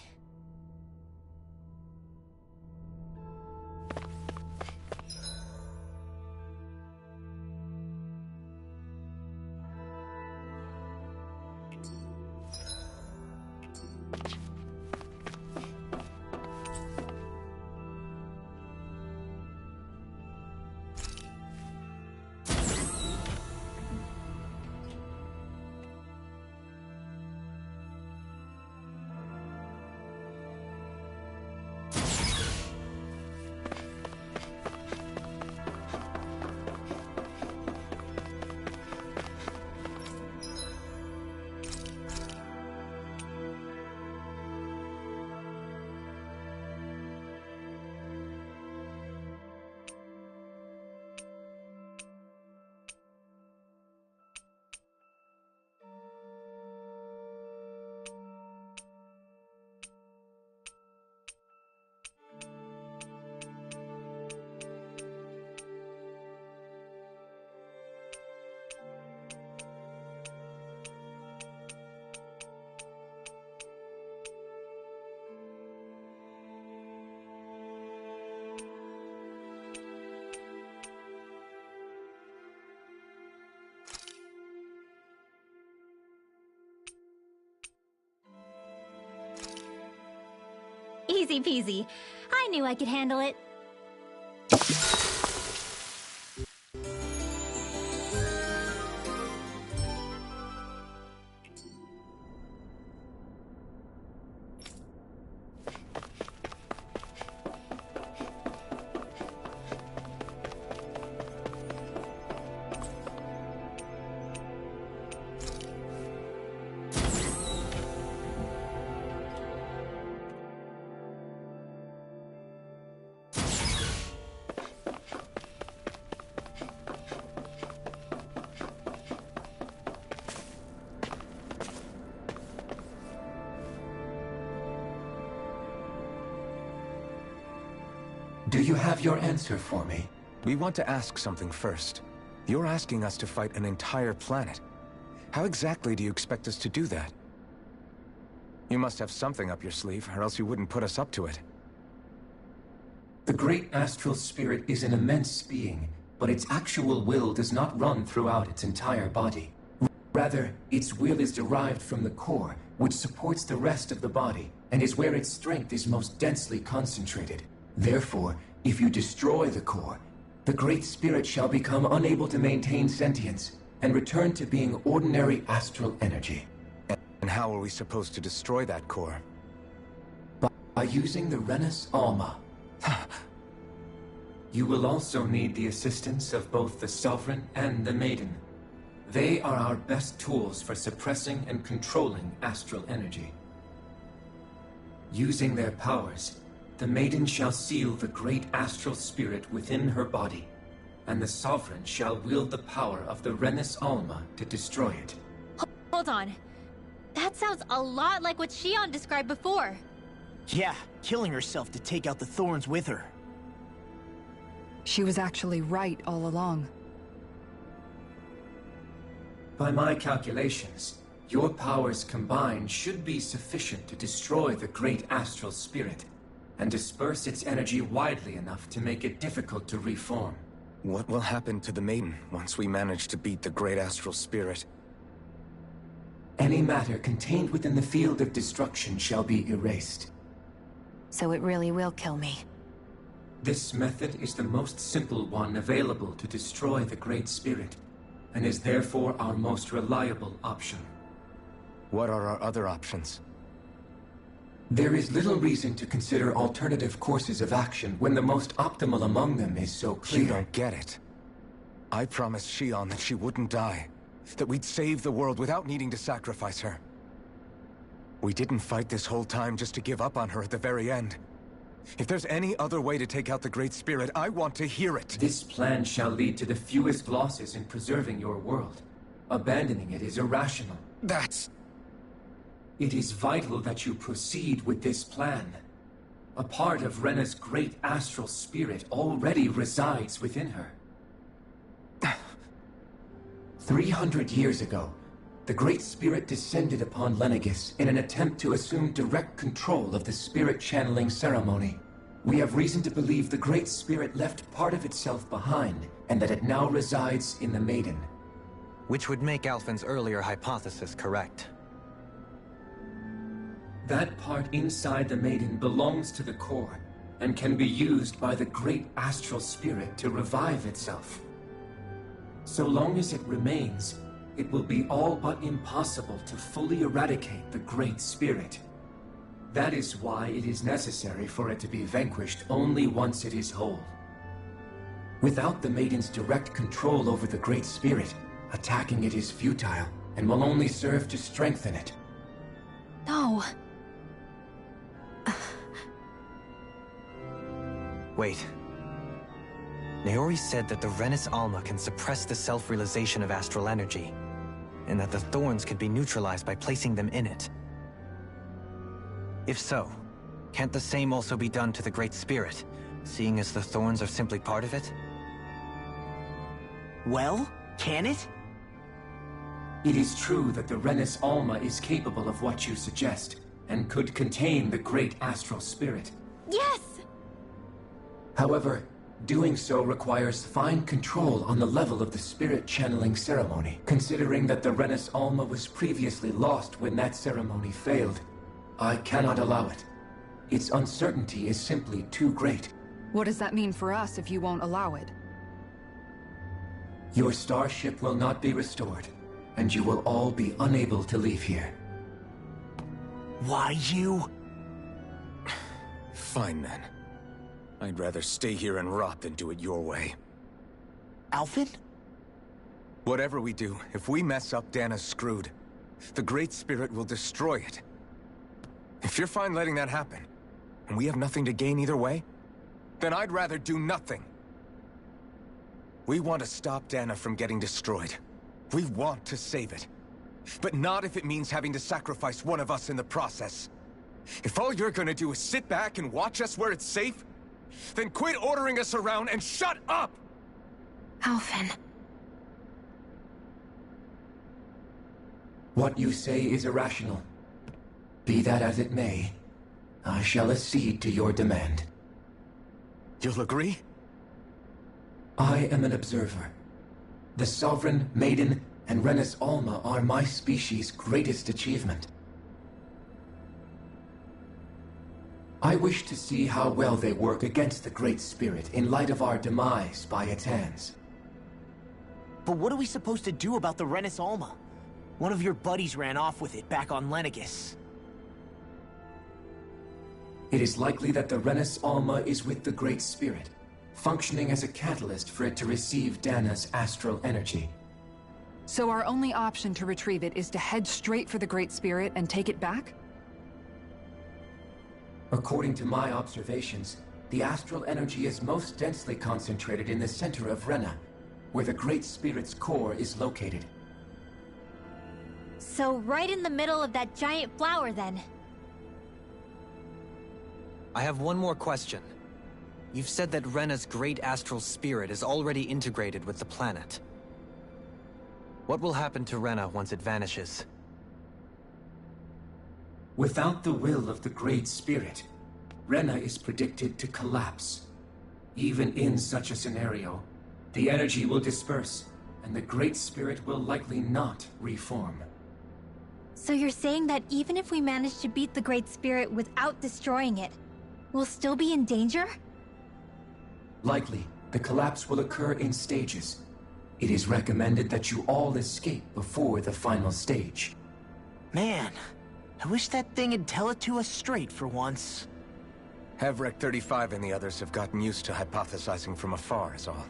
Easy peasy. I knew I could handle it. Do you have your answer for me? We want to ask something first. You're asking us to fight an entire planet. How exactly do you expect us to do that? You must have something up your sleeve, or else you wouldn't put us up to it. The great astral spirit is an immense being, but its actual will does not run throughout its entire body. Rather, its will is derived from the core, which supports the rest of the body, and is where its strength is most densely concentrated. Therefore, if you destroy the core, the Great Spirit shall become unable to maintain sentience, and return to being ordinary astral energy. And how are we supposed to destroy that core? By using the Renus Alma. You will also need the assistance of both the Sovereign and the Maiden. They are our best tools for suppressing and controlling astral energy. Using their powers, the Maiden shall seal the great astral spirit within her body, and the Sovereign shall wield the power of the Renus Alma to destroy it. Hold on. That sounds a lot like what Shion described before. Yeah, killing herself to take out the thorns with her. She was actually right all along. By my calculations, your powers combined should be sufficient to destroy the great astral spirit, and disperse its energy widely enough to make it difficult to reform. What will happen to the Maiden once we manage to beat the great astral spirit? Any matter contained within the field of destruction shall be erased. So it really will kill me. This method is the most simple one available to destroy the Great Spirit, and is therefore our most reliable option. What are our other options? There is little reason to consider alternative courses of action when the most optimal among them is so clear. You don't get it. I promised Shion that she wouldn't die, that we'd save the world without needing to sacrifice her. We didn't fight this whole time just to give up on her at the very end. If there's any other way to take out the Great Spirit, I want to hear it. This plan shall lead to the fewest losses in preserving your world. Abandoning it is irrational. It is vital that you proceed with this plan. A part of Rena's great astral spirit already resides within her. 300 years ago, the Great Spirit descended upon Lenegis in an attempt to assume direct control of the spirit channeling ceremony. We have reason to believe the Great Spirit left part of itself behind, and that it now resides in the Maiden. Which would make Alphen's earlier hypothesis correct. That part inside the Maiden belongs to the core, and can be used by the great astral spirit to revive itself. So long as it remains, it will be all but impossible to fully eradicate the Great Spirit. That is why it is necessary for it to be vanquished only once it is whole. Without the Maiden's direct control over the Great Spirit, attacking it is futile, and will only serve to strengthen it. No. Wait. Naori said that the Renus Alma can suppress the self-realization of astral energy, and that the thorns could be neutralized by placing them in it. If so, can't the same also be done to the Great Spirit, seeing as the thorns are simply part of it? Well, can it? It is true that the Renus Alma is capable of what you suggest, and could contain the great astral spirit. Yes! However, doing so requires fine control on the level of the spirit channeling ceremony. Considering that the Renus Alma was previously lost when that ceremony failed, I cannot allow it. its uncertainty is simply too great. What does that mean for us if you won't allow it? Your starship will not be restored, and you will all be unable to leave here. Why you? Fine then. I'd rather stay here and rot than do it your way. Alphen? Whatever we do, if we mess up, Dana's screwed. The Great Spirit will destroy it. If you're fine letting that happen, and we have nothing to gain either way, then I'd rather do nothing. We want to stop Dana from getting destroyed. We want to save it. But not if it means having to sacrifice one of us in the process. If all you're gonna do is sit back and watch us where it's safe, then quit ordering us around and shut up! Alphen. What you say is irrational. Be that as it may, I shall accede to your demand. You'll agree? I am an observer. The Sovereign, Maiden, and Renis Alma are my species' greatest achievement. I wish to see how well they work against the Great Spirit in light of our demise by its hands. But what are we supposed to do about the Renis Alma? One of your buddies ran off with it back on Lenegis. It is likely that the Renis Alma is with the Great Spirit, functioning as a catalyst for it to receive Dana's astral energy. So our only option to retrieve it is to head straight for the Great Spirit and take it back? According to my observations, the astral energy is most densely concentrated in the center of Rena, where the Great Spirit's core is located. So right in the middle of that giant flower, then. I have one more question. You've said that Rena's great astral spirit is already integrated with the planet. What will happen to Rena once it vanishes? Without the will of the Great Spirit, Rena is predicted to collapse. Even in such a scenario, the energy will disperse, and the Great Spirit will likely not reform. So you're saying that even if we manage to beat the Great Spirit without destroying it, we'll still be in danger? Likely, the collapse will occur in stages. It is recommended that you all escape before the final stage. Man, I wish that thing would tell it to us straight for once. Hevrek 35 and the others have gotten used to hypothesizing from afar, is all.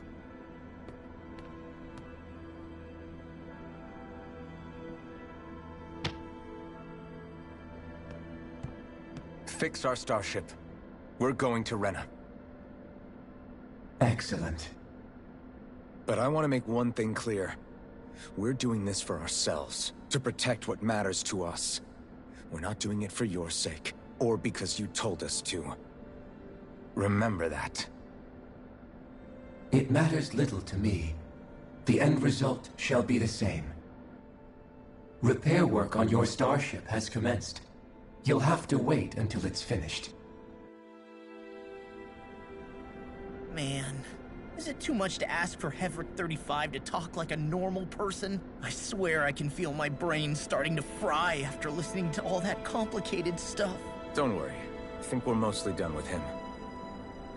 Fix our starship. We're going to Rena. Excellent. But I want to make one thing clear. We're doing this for ourselves, to protect what matters to us. We're not doing it for your sake, or because you told us to. Remember that. It matters little to me. The end result shall be the same. Repair work on your starship has commenced. You'll have to wait until it's finished. Man, is it too much to ask for Hevrek 35 to talk like a normal person? I swear I can feel my brain starting to fry after listening to all that complicated stuff. Don't worry. I think we're mostly done with him.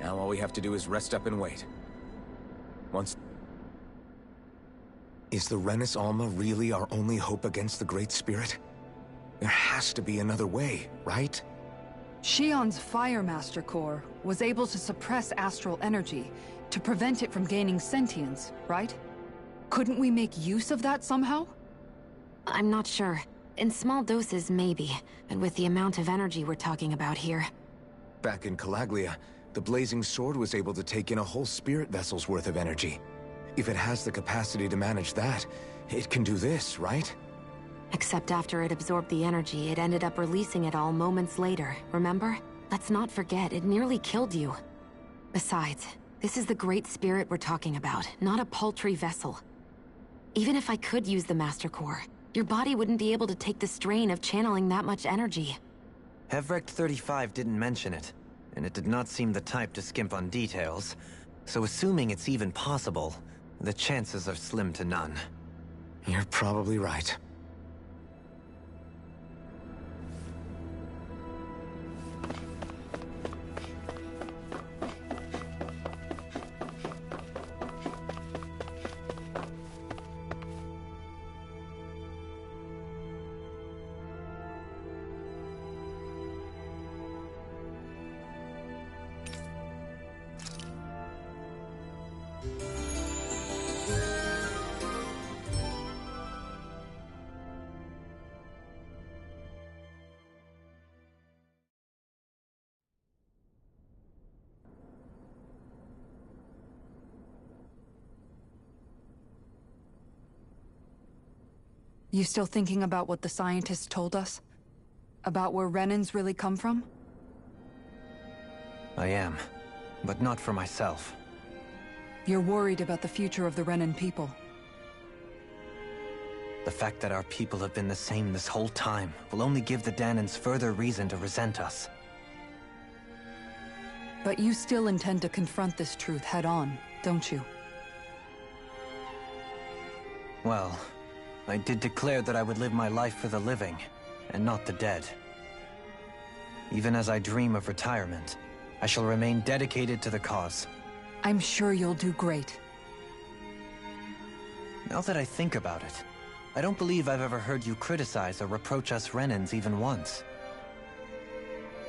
Now all we have to do is rest up and wait. Once... Is the Renis Alma really our only hope against the Great Spirit? There has to be another way, right? Shion's Fire Master Core was able to suppress astral energy to prevent it from gaining sentience, right? Couldn't we make use of that somehow? I'm not sure. In small doses, maybe. But with the amount of energy we're talking about here... Back in Calaglia, the Blazing Sword was able to take in a whole spirit vessel's worth of energy. If it has the capacity to manage that, it can do this, right? Except after it absorbed the energy, it ended up releasing it all moments later, remember? Let's not forget, it nearly killed you. Besides, this is the Great Spirit we're talking about, not a paltry vessel. Even if I could use the Master Core, your body wouldn't be able to take the strain of channeling that much energy. Hevrek 35 didn't mention it, and it did not seem the type to skimp on details. So assuming it's even possible, the chances are slim to none. You're probably right. You still thinking about what the scientists told us? About where Renans really come from? I am, but not for myself. You're worried about the future of the Renan people. The fact that our people have been the same this whole time will only give the Dahnans further reason to resent us. But you still intend to confront this truth head-on, don't you? Well, I did declare that I would live my life for the living, and not the dead. Even as I dream of retirement, I shall remain dedicated to the cause. I'm sure you'll do great. Now that I think about it, I don't believe I've ever heard you criticize or reproach us Renans even once.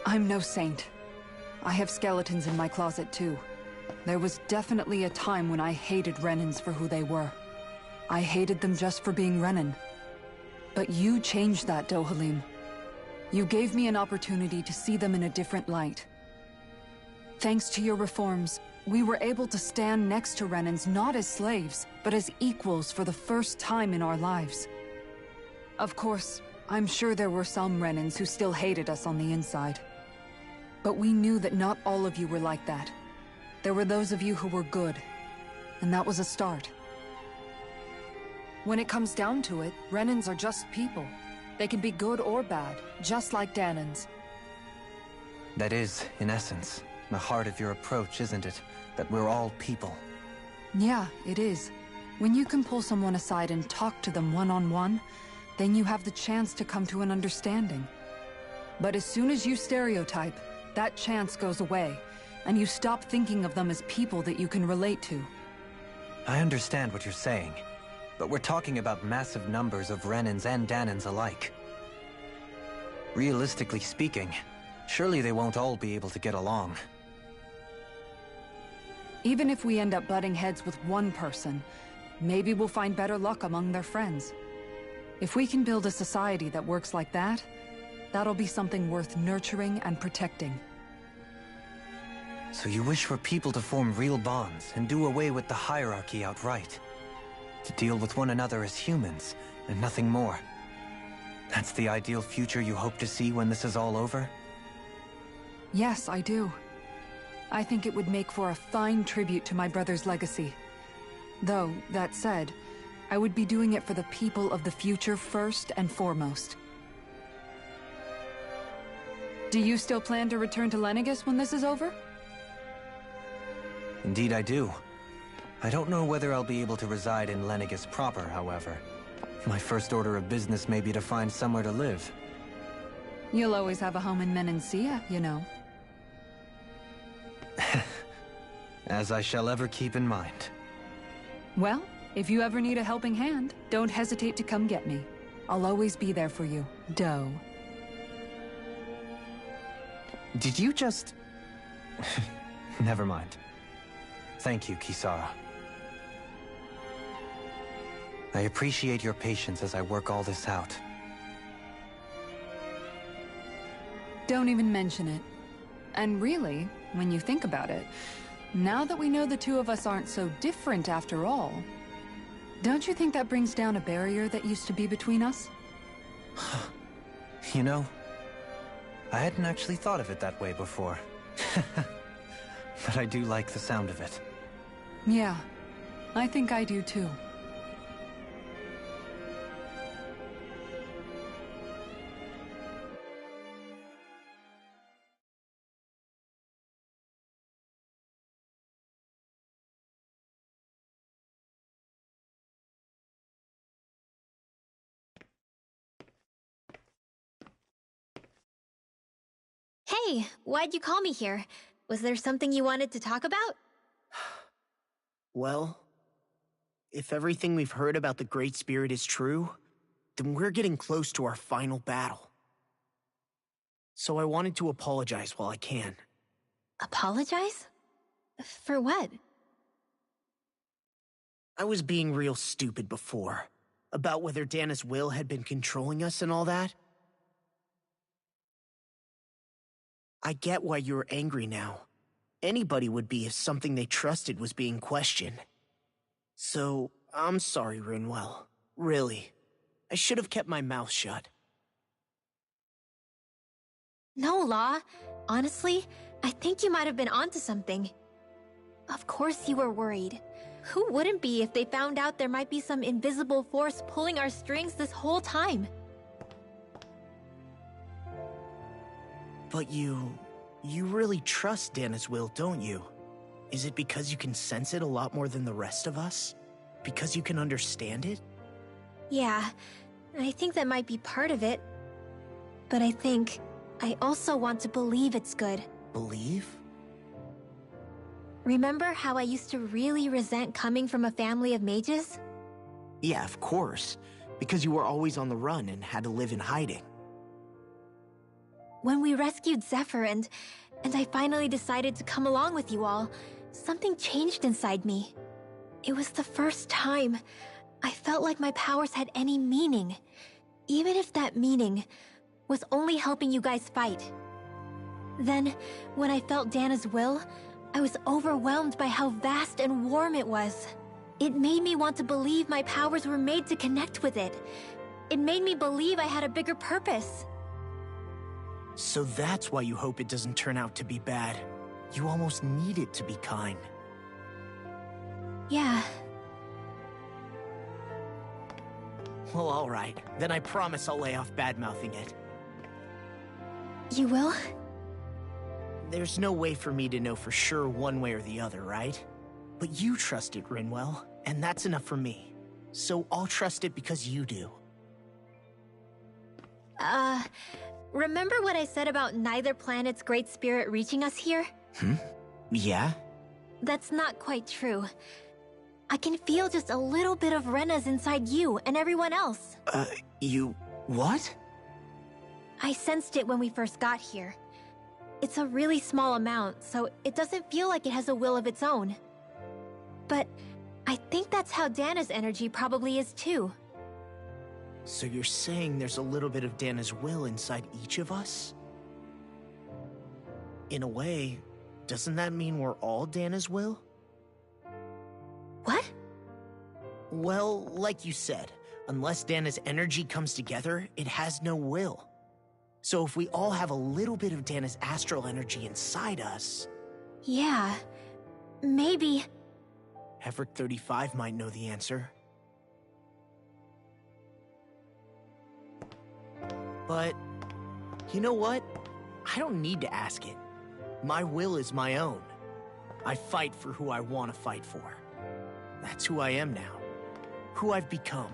I'm no saint. I have skeletons in my closet too. There was definitely a time when I hated Renans for who they were. I hated them just for being Renan. But you changed that, Dohalim. You gave me an opportunity to see them in a different light. Thanks to your reforms, we were able to stand next to Renans not as slaves, but as equals for the first time in our lives. Of course, I'm sure there were some Renans who still hated us on the inside. But we knew that not all of you were like that. There were those of you who were good, and that was a start. When it comes down to it, Renans are just people. They can be good or bad, just like Dahnans. That is, in essence, the heart of your approach, isn't it? That we're all people. Yeah, it is. When you can pull someone aside and talk to them one-on-one, then you have the chance to come to an understanding. But as soon as you stereotype, that chance goes away, and you stop thinking of them as people that you can relate to. I understand what you're saying, but we're talking about massive numbers of Renans and Dahnans alike. Realistically speaking, surely they won't all be able to get along. Even if we end up butting heads with one person, maybe we'll find better luck among their friends. If we can build a society that works like that, that'll be something worth nurturing and protecting. So you wish for people to form real bonds and do away with the hierarchy outright? To deal with one another as humans, and nothing more? That's the ideal future you hope to see when this is all over? Yes, I do. I think it would make for a fine tribute to my brother's legacy. Though, that said, I would be doing it for the people of the future first and foremost. Do you still plan to return to Lenegis when this is over? Indeed I do. I don't know whether I'll be able to reside in Lenegis proper, however. My first order of business may be to find somewhere to live. You'll always have a home in Menancia, you know. As I shall ever keep in mind. Well, if you ever need a helping hand, don't hesitate to come get me. I'll always be there for you, Doe. Did you just... Never mind. Thank you, Kisara. I appreciate your patience as I work all this out. Don't even mention it. And really, when you think about it, now that we know the two of us aren't so different after all, don't you think that brings down a barrier that used to be between us? You know, I hadn't actually thought of it that way before. But I do like the sound of it. Yeah, I think I do too. Hey, why'd you call me here? Was there something you wanted to talk about? Well, if everything we've heard about the Great Spirit is true, then we're getting close to our final battle. So I wanted to apologize while I can. Apologize? For what? I was being real stupid before, about whether Dana's will had been controlling us and all that. I get why you're angry now. Anybody would be if something they trusted was being questioned. So, I'm sorry, Rinwell. Really. I should have kept my mouth shut. No, Law. Honestly, I think you might have been onto something. Of course you were worried. Who wouldn't be if they found out there might be some invisible force pulling our strings this whole time? But you really trust Dana's will, don't you? Is it because you can sense it a lot more than the rest of us? Because you can understand it? Yeah, I think that might be part of it. But I also want to believe it's good. Believe? Remember how I used to really resent coming from a family of mages? Yeah, of course. Because you were always on the run and had to live in hiding. When we rescued Zephyr and I finally decided to come along with you all, something changed inside me. It was the first time I felt like my powers had any meaning, even if that meaning was only helping you guys fight. Then, when I felt Dana's will, I was overwhelmed by how vast and warm it was. It made me want to believe my powers were made to connect with it. It made me believe I had a bigger purpose. So that's why you hope it doesn't turn out to be bad. You almost need it to be kind. Yeah. Well, alright. Then I promise I'll lay off bad-mouthing it. You will? There's no way for me to know for sure one way or the other, right? But you trust it, Rinwell, and that's enough for me. So I'll trust it because you do. Remember what I said about neither planet's great spirit reaching us here? Yeah? That's not quite true. I can feel just a little bit of Rena's inside you and everyone else. You... what? I sensed it when we first got here. It's a really small amount, so it doesn't feel like it has a will of its own. But I think that's how Dana's energy probably is too. So you're saying there's a little bit of Dana's will inside each of us? In a way, doesn't that mean we're all Dana's will? What? Well, like you said, unless Dana's energy comes together, it has no will. So if we all have a little bit of Dana's astral energy inside us... Yeah, maybe... Heverick 35 might know the answer. But, you know what? I don't need to ask it. My will is my own. I fight for who I want to fight for. That's who I am now. Who I've become.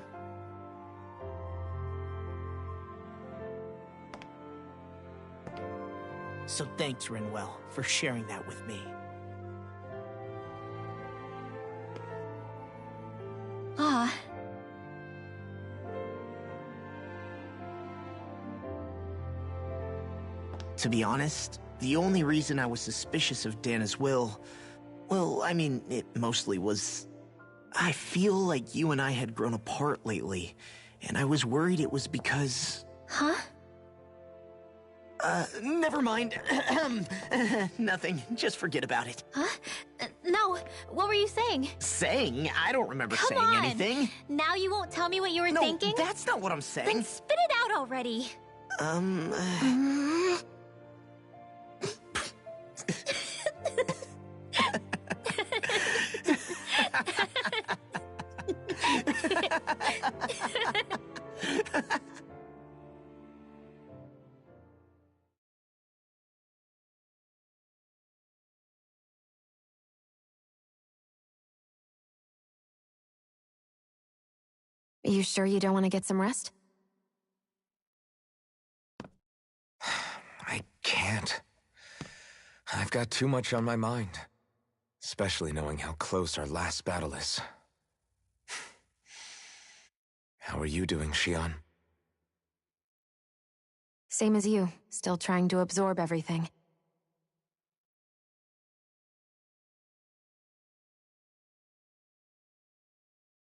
So thanks, Rinwell, for sharing that with me. Ah. To be honest, the only reason I was suspicious of Dana's will... well, I mean, it mostly was... I feel like you and I had grown apart lately, and I was worried it was because... Huh? Never mind. Nothing. Just forget about it. Huh? No, what were you saying? Saying? I don't remember Come saying on. anything. Now you won't tell me what you were thinking? No, that's not what I'm saying. Then spit it out already. Are you sure you don't want to get some rest? I can't. I've got too much on my mind. Especially knowing how close our last battle is. How are you doing, Xion? Same as you, still trying to absorb everything.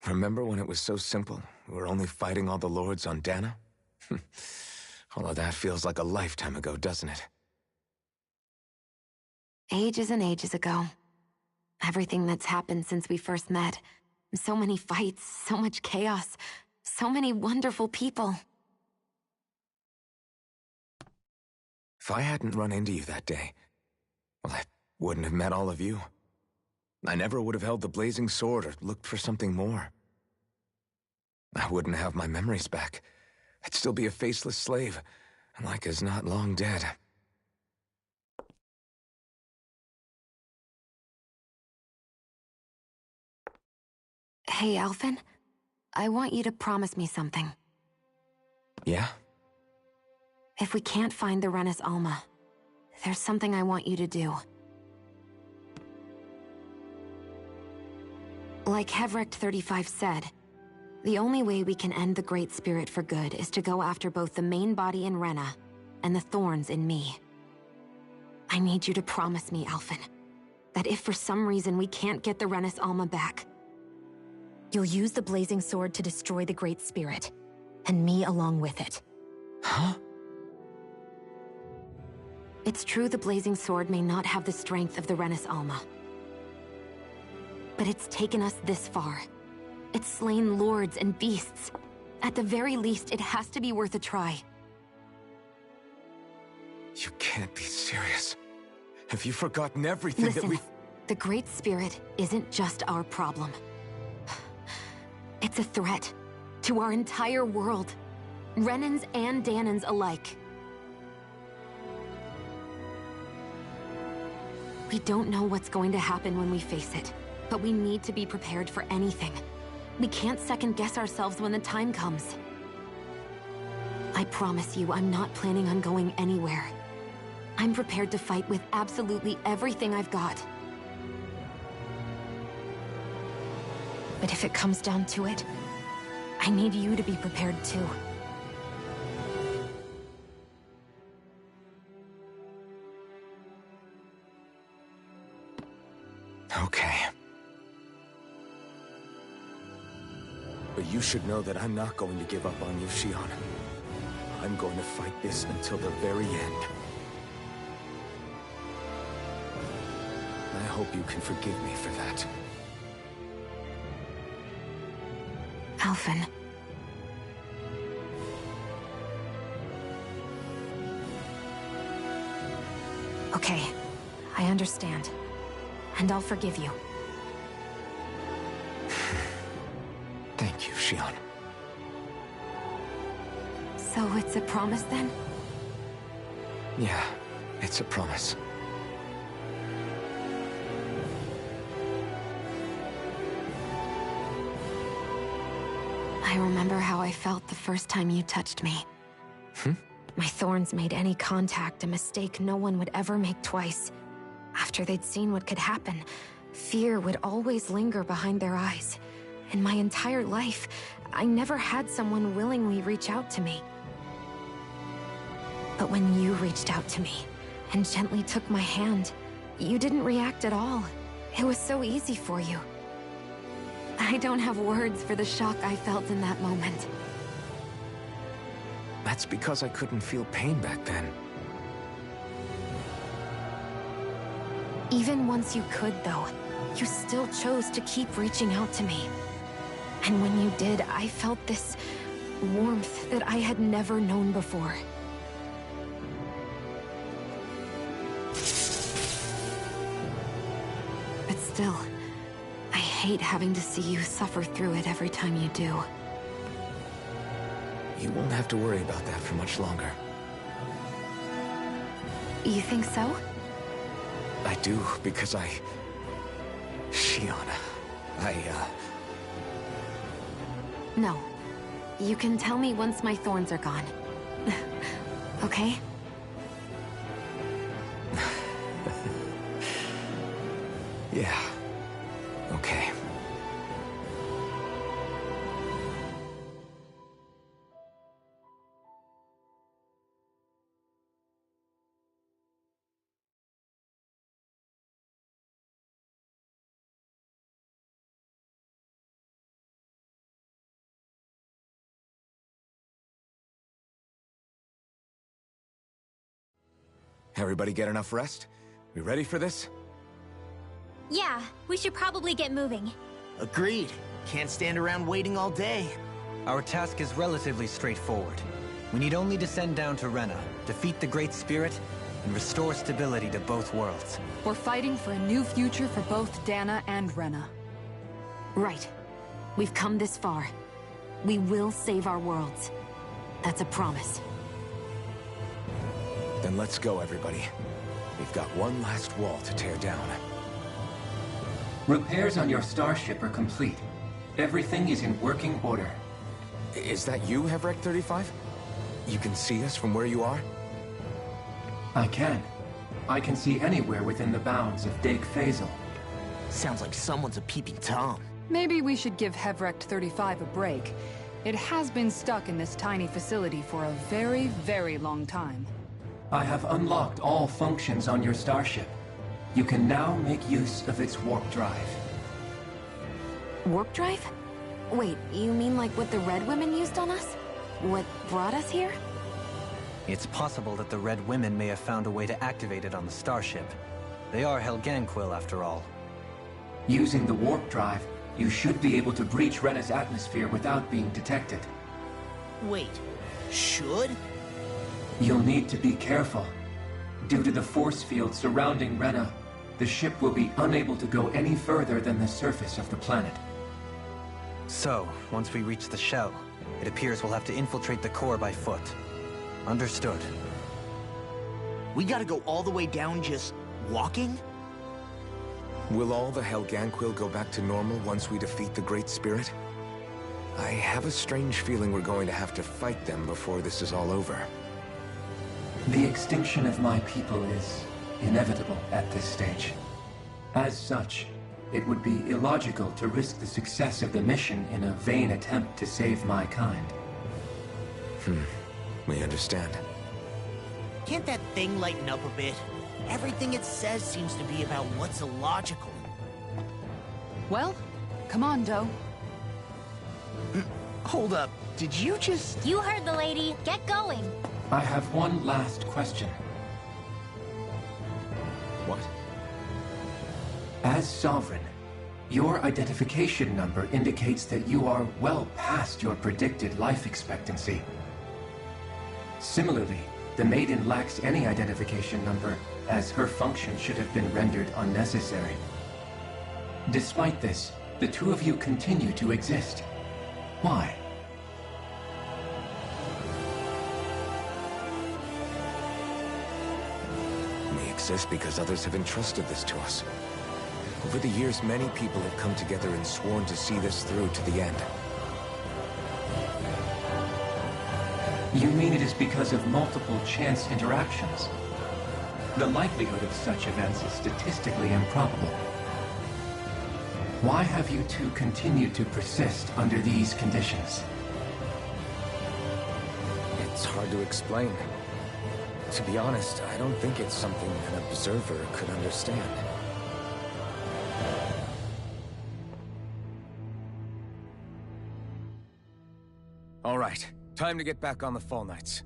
Remember when it was so simple? We were only fighting all the lords on Dana? All of that feels like a lifetime ago, doesn't it? Ages and ages ago. Everything that's happened since we first met. So many fights, so much chaos, So many wonderful people. If I hadn't run into you that day, well, I wouldn't have met all of you. I never would have held the blazing sword or looked for something more. I wouldn't have my memories back. I'd still be a faceless slave, like as not long dead. Hey, Alphen. I want you to promise me something. Yeah? If we can't find the Renis Alma, there's something I want you to do. Like Hevrecht 35 said, the only way we can end the Great Spirit for good is to go after both the main body in Rena and the thorns in me. I need you to promise me, Alphen, that if for some reason we can't get the Renis Alma back, you'll use the Blazing Sword to destroy the Great Spirit, and me along with it. Huh? It's true the Blazing Sword may not have the strength of the Renis Alma. But it's taken us this far. It's slain lords and beasts. At the very least, it has to be worth a try. You can't be serious. Have you forgotten everything Listen, that we've... the Great Spirit isn't just our problem. It's a threat to our entire world. Renans and Dahnans alike. We don't know what's going to happen when we face it, but we need to be prepared for anything. We can't second-guess ourselves when the time comes. I promise you, I'm not planning on going anywhere. I'm prepared to fight with absolutely everything I've got. But if it comes down to it, I need you to be prepared too. Okay. But you should know that I'm not going to give up on you, Shionne. I'm going to fight this until the very end. I hope you can forgive me for that. Alphen. Okay, I understand. And I'll forgive you. Thank you, Shionne. So it's a promise then? Yeah, it's a promise. I remember how I felt the first time you touched me. My thorns made any contact a mistake no one would ever make twice. After they'd seen what could happen, fear would always linger behind their eyes. In my entire life, I never had someone willingly reach out to me. But when you reached out to me and gently took my hand, you didn't react at all. It was so easy for you. I don't have words for the shock I felt in that moment. That's because I couldn't feel pain back then. Even once you could, though, you still chose to keep reaching out to me. And when you did, I felt this warmth that I had never known before. But still, I hate having to see you suffer through it every time you do. You won't have to worry about that for much longer. You think so? I do, because Shionne, No. You can tell me once my thorns are gone. Okay? Yeah. Okay. Everybody get enough rest? We ready for this? Yeah, we should probably get moving. Agreed. Can't stand around waiting all day. Our task is relatively straightforward. We need only descend down to Rena, defeat the Great Spirit, and restore stability to both worlds. We're fighting for a new future for both Dana and Rena. Right. We've come this far. We will save our worlds. That's a promise. Then let's go, everybody. We've got one last wall to tear down. Repairs on your starship are complete. Everything is in working order. Is that you, Hevrek 35? You can see us from where you are? I can. I can see anywhere within the bounds of Dake Faisal. Sounds like someone's a peeping Tom. Maybe we should give Hevrek 35 a break. It has been stuck in this tiny facility for a very, very long time. I have unlocked all functions on your starship. You can now make use of its warp drive. Warp drive? Wait, you mean like what the Red Women used on us? What brought us here? It's possible that the Red Women may have found a way to activate it on the starship. They are Helganquil, after all. Using the warp drive, you should be able to breach Rena's atmosphere without being detected. Wait, should? You'll need to be careful. Due to the force field surrounding Rena, the ship will be unable to go any further than the surface of the planet. So, once we reach the shell, it appears we'll have to infiltrate the core by foot. Understood. We gotta go all the way down just walking? Will all the Helganquil go back to normal once we defeat the Great Spirit? I have a strange feeling we're going to have to fight them before this is all over. The extinction of my people is inevitable at this stage. As such, it would be illogical to risk the success of the mission in a vain attempt to save my kind. We understand. Can't that thing lighten up a bit? Everything it says seems to be about what's illogical. Well, come on, Doe. Hold up, did you just... You heard the lady. Get going. I have one last question. What? As Sovereign, your identification number indicates that you are well past your predicted life expectancy. Similarly, the Maiden lacks any identification number, as her function should have been rendered unnecessary. Despite this, the two of you continue to exist. Why? We exist because others have entrusted this to us. Over the years, many people have come together and sworn to see this through to the end. You mean it is because of multiple chance interactions? The likelihood of such events is statistically improbable. Why have you two continued to persist under these conditions? It's hard to explain. To be honest, I don't think it's something an observer could understand. All right, time to get back on the Fall Knights.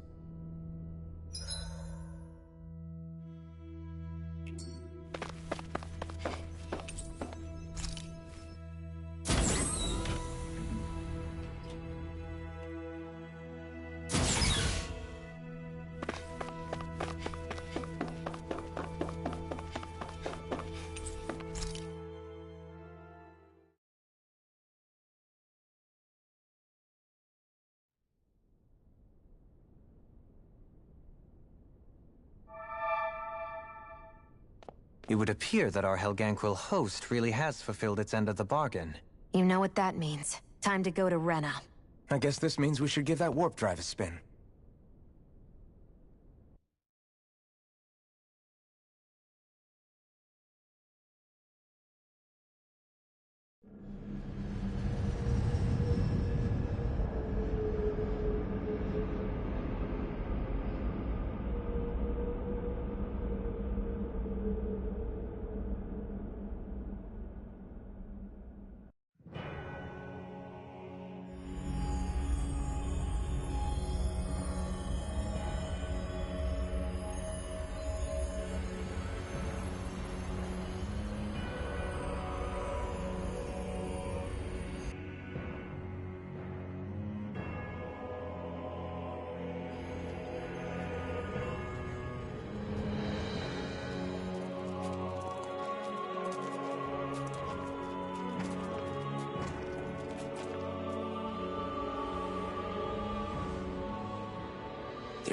It would appear that our Helganquil host really has fulfilled its end of the bargain. You know what that means. Time to go to Rena. I guess this means we should give that warp drive a spin.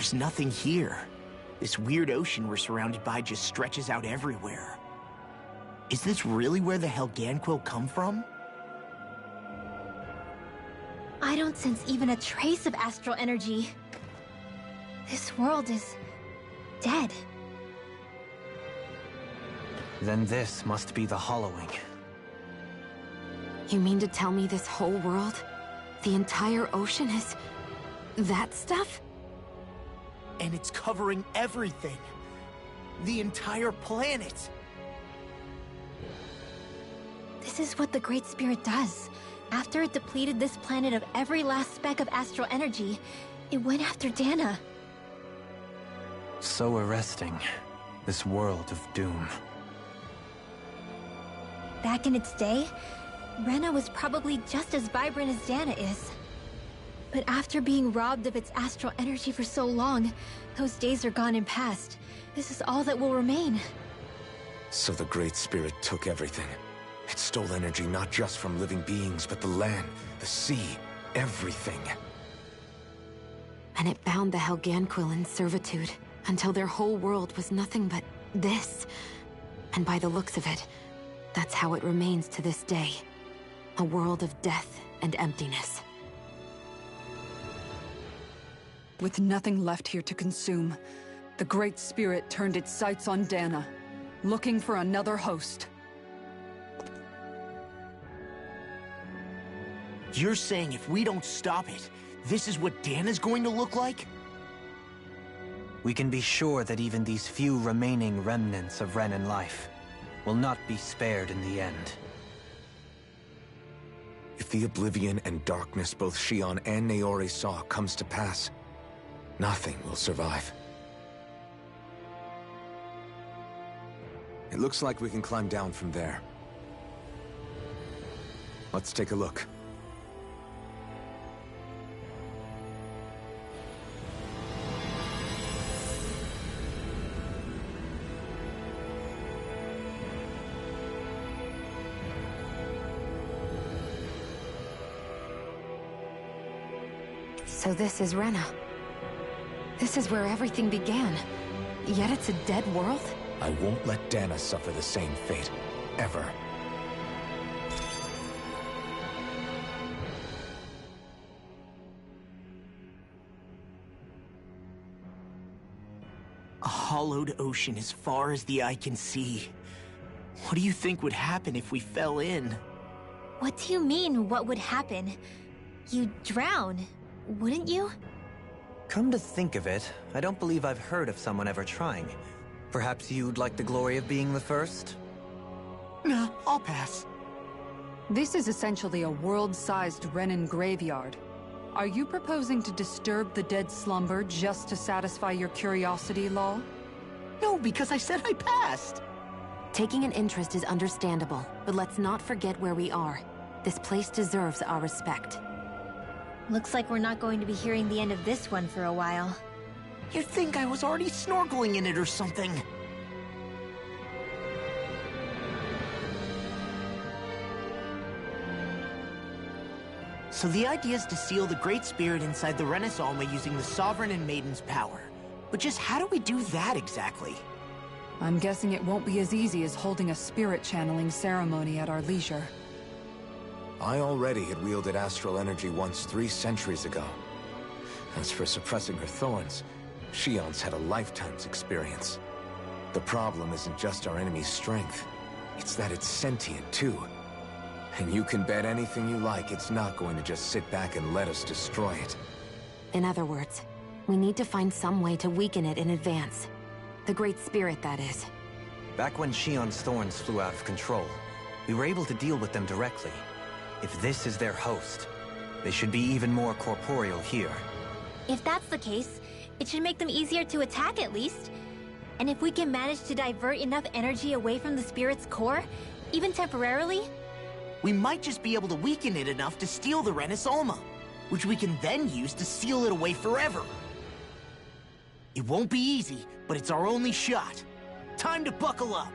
there's nothing here. This weird ocean we're surrounded by just stretches out everywhere. Is this really where the Helganquil come from? I don't sense even a trace of astral energy. This world is dead. Then this must be the Hollowing. You mean to tell me this whole world, the entire ocean is that stuff? And it's covering everything. The entire planet. This is what the Great Spirit does. After it depleted this planet of every last speck of astral energy, it went after Dana. So arresting. This world of doom. Back in its day, Rena was probably just as vibrant as Dana is. But after being robbed of its astral energy for so long, those days are gone and past. This is all that will remain. So the Great Spirit took everything. It stole energy not just from living beings, but the land, the sea, everything. And it bound the Helganquil in servitude, until their whole world was nothing but this. And by the looks of it, that's how it remains to this day. A world of death and emptiness. With nothing left here to consume, the Great Spirit turned its sights on Dana, looking for another host. You're saying if we don't stop it, this is what Dana's going to look like? We can be sure that even these few remaining remnants of Renan life will not be spared in the end. If the oblivion and darkness both Shion and Naori saw comes to pass, nothing will survive. It looks like we can climb down from there. Let's take a look. So this is Rena. This is where everything began. Yet it's a dead world? I won't let Dana suffer the same fate. Ever. A hollowed ocean as far as the eye can see. What do you think would happen if we fell in? What do you mean, what would happen? You'd drown, wouldn't you? Come to think of it, I don't believe I've heard of someone ever trying. Perhaps you'd like the glory of being the first? Nah, I'll pass. This is essentially a world-sized Renan graveyard. Are you proposing to disturb the dead slumber just to satisfy your curiosity, Lal? No, because I said I passed. Taking an interest is understandable, but let's not forget where we are. This place deserves our respect. Looks like we're not going to be hearing the end of this one for a while. You'd think I was already snorkeling in it or something. So the idea is to seal the Great Spirit inside the Renas Alma using the Sovereign and Maiden's power. But just how do we do that exactly? I'm guessing it won't be as easy as holding a spirit channeling ceremony at our leisure. I already had wielded astral energy once 3 centuries ago. As for suppressing her thorns, Shion's had a lifetime's experience. The problem isn't just our enemy's strength, it's that it's sentient too. And you can bet anything you like it's not going to just sit back and let us destroy it. In other words, we need to find some way to weaken it in advance. The Great Spirit, that is. Back when Shion's thorns flew out of control, we were able to deal with them directly. If this is their host, they should be even more corporeal here. If that's the case, it should make them easier to attack at least. And if we can manage to divert enough energy away from the spirit's core, even temporarily, we might just be able to weaken it enough to steal the Renas Alma, which we can then use to seal it away forever. It won't be easy, but it's our only shot. Time to buckle up.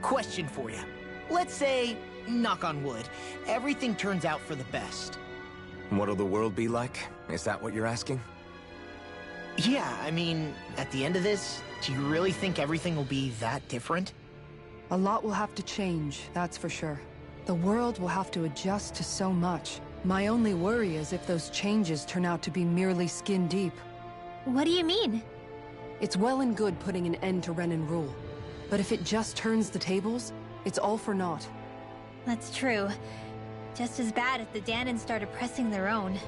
Question for you. Let's say knock on wood, everything turns out for the best. What'll the world be like? Is that what you're asking? Yeah, I mean, at the end of this, do you really think everything will be that different? A lot will have to change, that's for sure. The world will have to adjust to so much. My only worry is if those changes turn out to be merely skin deep. What do you mean? It's well and good putting an end to Renan rule. But if it just turns the tables, it's all for naught. That's true. Just as bad if the Dahnans started pressing their own.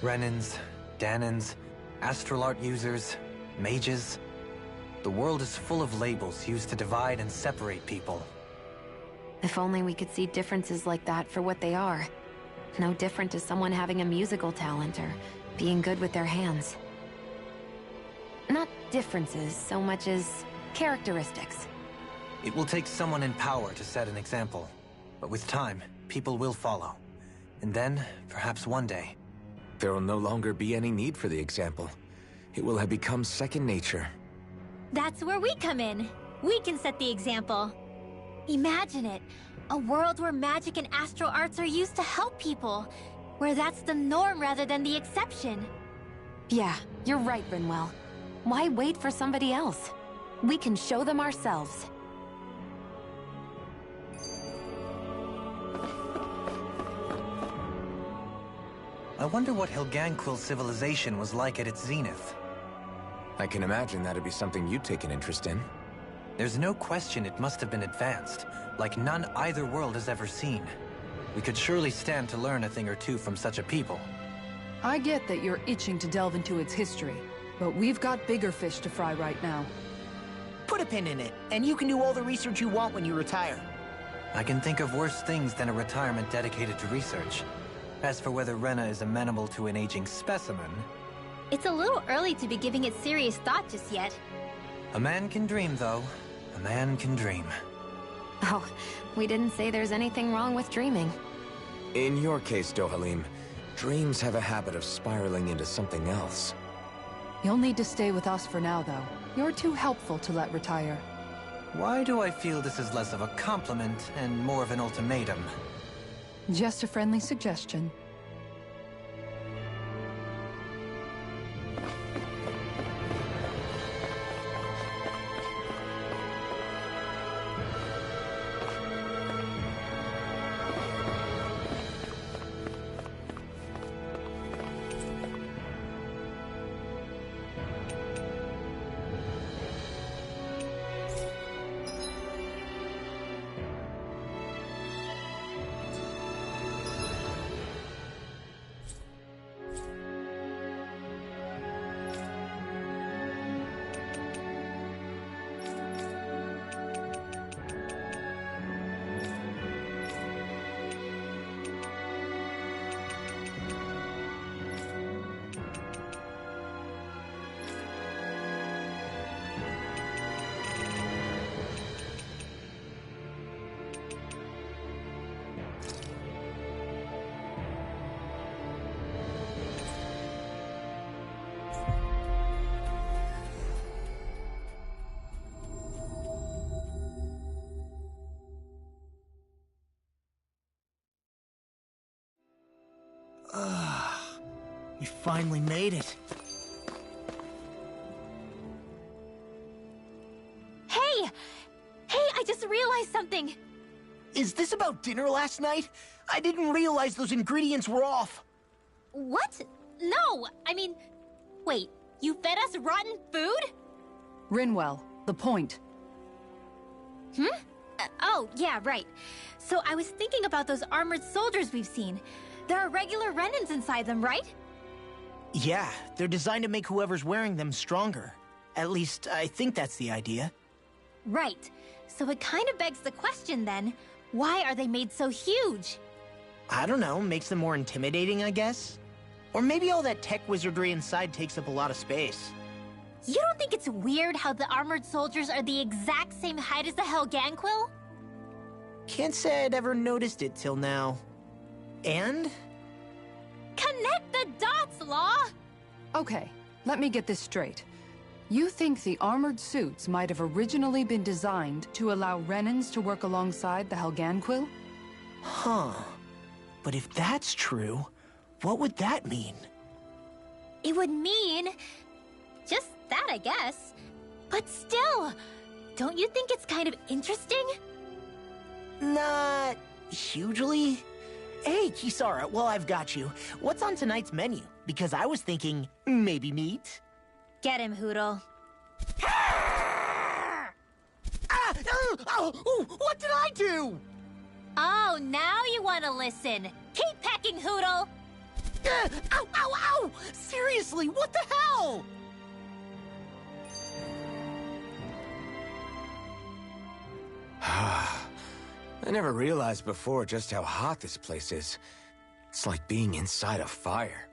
Renans, Dahnans, astral art users, mages. The world is full of labels used to divide and separate people. If only we could see differences like that for what they are. No different to someone having a musical talent or being good with their hands. Not differences so much as characteristics. It will take someone in power to set an example. But with time, people will follow. And then, perhaps one day... There will no longer be any need for the example. It will have become second nature. That's where we come in. We can set the example. Imagine it. A world where magic and astral arts are used to help people. Where that's the norm rather than the exception. Yeah, you're right, Rinwell. Why wait for somebody else? We can show them ourselves. I wonder what Helganquil civilization was like at its zenith. I can imagine that'd be something you'd take an interest in. There's no question it must have been advanced, like none either world has ever seen. We could surely stand to learn a thing or two from such a people. I get that you're itching to delve into its history, but we've got bigger fish to fry right now. Put a pin in it, and you can do all the research you want when you retire. I can think of worse things than a retirement dedicated to research. As for whether Rena is amenable to an aging specimen... It's a little early to be giving it serious thought just yet. A man can dream, though. A man can dream. Oh, we didn't say there's anything wrong with dreaming. In your case, Dohalim, dreams have a habit of spiraling into something else. You'll need to stay with us for now, though. You're too helpful to let retire. Why do I feel this is less of a compliment and more of an ultimatum? Just a friendly suggestion. We finally made it. Hey! Hey, I just realized something! Is this about dinner last night? I didn't realize those ingredients were off. What? No! I mean... Wait, you fed us rotten food? Rinwell, the point. Oh, yeah, right. So I was thinking about those armored soldiers we've seen. There are regular Renans inside them, right? Yeah, they're designed to make whoever's wearing them stronger. At least, I think that's the idea. Right. So it kind of begs the question then, why are they made so huge? I don't know, makes them more intimidating, I guess? Or maybe all that tech wizardry inside takes up a lot of space. You don't think it's weird how the armored soldiers are the exact same height as the Helganquil? Can't say I'd ever noticed it till now. And? Connect the dots, Law! Okay, let me get this straight. You think the armored suits might have originally been designed to allow Renans to work alongside the Helganquil? Huh. But if that's true, what would that mean? It would mean... just that, I guess. But still, don't you think it's kind of interesting? Not hugely. Hey, Kisara, well, I've got you. What's on tonight's menu? Because I was thinking maybe meat. Get him, Hootle. What did I do? Oh, now you want to listen. Keep pecking, Hootle! Ow! Seriously, what the hell? I never realized before just how hot this place is. It's like being inside a fire.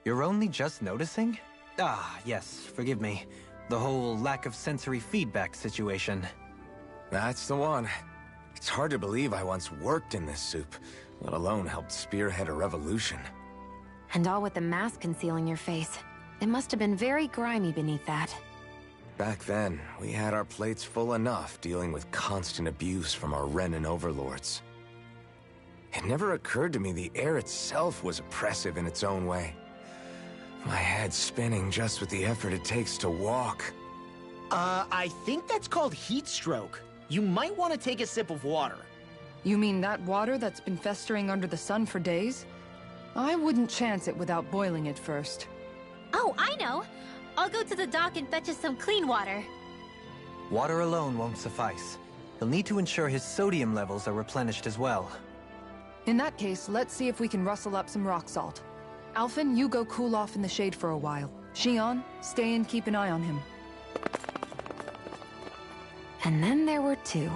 You're only just noticing? Ah, yes, forgive me. The whole lack of sensory feedback situation. That's the one. It's hard to believe I once worked in this soup, let alone helped spearhead a revolution. And all with the mask concealing your face. It must have been very grimy beneath that. Back then, we had our plates full enough dealing with constant abuse from our Renan overlords. It never occurred to me the air itself was oppressive in its own way. My head's spinning just with the effort it takes to walk. I think that's called heat stroke. You might want to take a sip of water. You mean that water that's been festering under the sun for days? I wouldn't chance it without boiling it first. Oh, I know! I'll go to the dock and fetch us some clean water. Water alone won't suffice. He'll need to ensure his sodium levels are replenished as well. In that case, let's see if we can rustle up some rock salt. Alphen, you go cool off in the shade for a while. Xion, stay and keep an eye on him. And then there were two.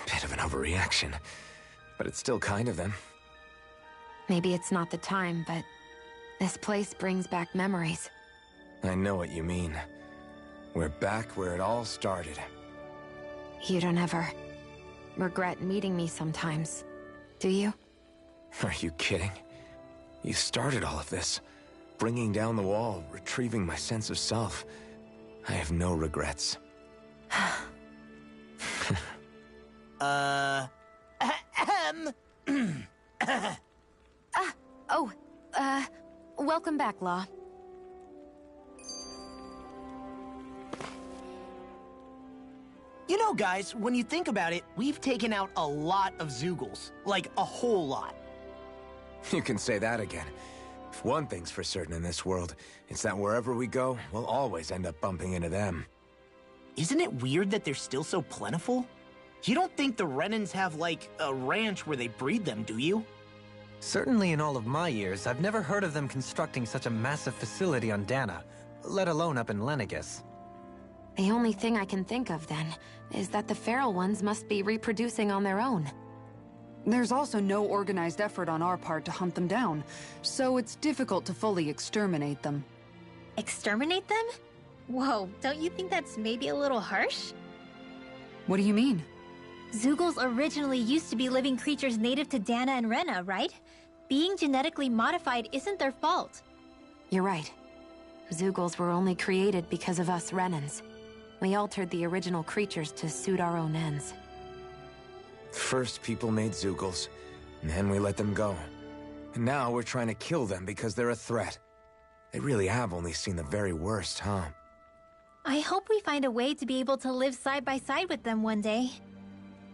Bit of an overreaction, but it's still kind of them. Maybe it's not the time, but this place brings back memories. I know what you mean. We're back where it all started. You don't ever regret meeting me sometimes, do you? Are you kidding? You started all of this. Bringing down the wall, retrieving my sense of self. I have no regrets. Welcome back, Law. You know, guys, when you think about it, we've taken out a lot of Zeugles. Like, a whole lot. You can say that again. If one thing's for certain in this world, it's that wherever we go, we'll always end up bumping into them. Isn't it weird that they're still so plentiful? You don't think the Renans have, like, a ranch where they breed them, do you? Certainly in all of my years, I've never heard of them constructing such a massive facility on Dana, let alone up in Lenegis. The only thing I can think of, then, is that the feral ones must be reproducing on their own. There's also no organized effort on our part to hunt them down, so it's difficult to fully exterminate them. Exterminate them? Whoa, don't you think that's maybe a little harsh? What do you mean? Zeugles originally used to be living creatures native to Dana and Rena, right? Being genetically modified isn't their fault. You're right. Zeugles were only created because of us Renans. We altered the original creatures to suit our own ends. First, people made Zeugles, and then we let them go. And now we're trying to kill them because they're a threat. They really have only seen the very worst, huh? I hope we find a way to be able to live side by side with them one day.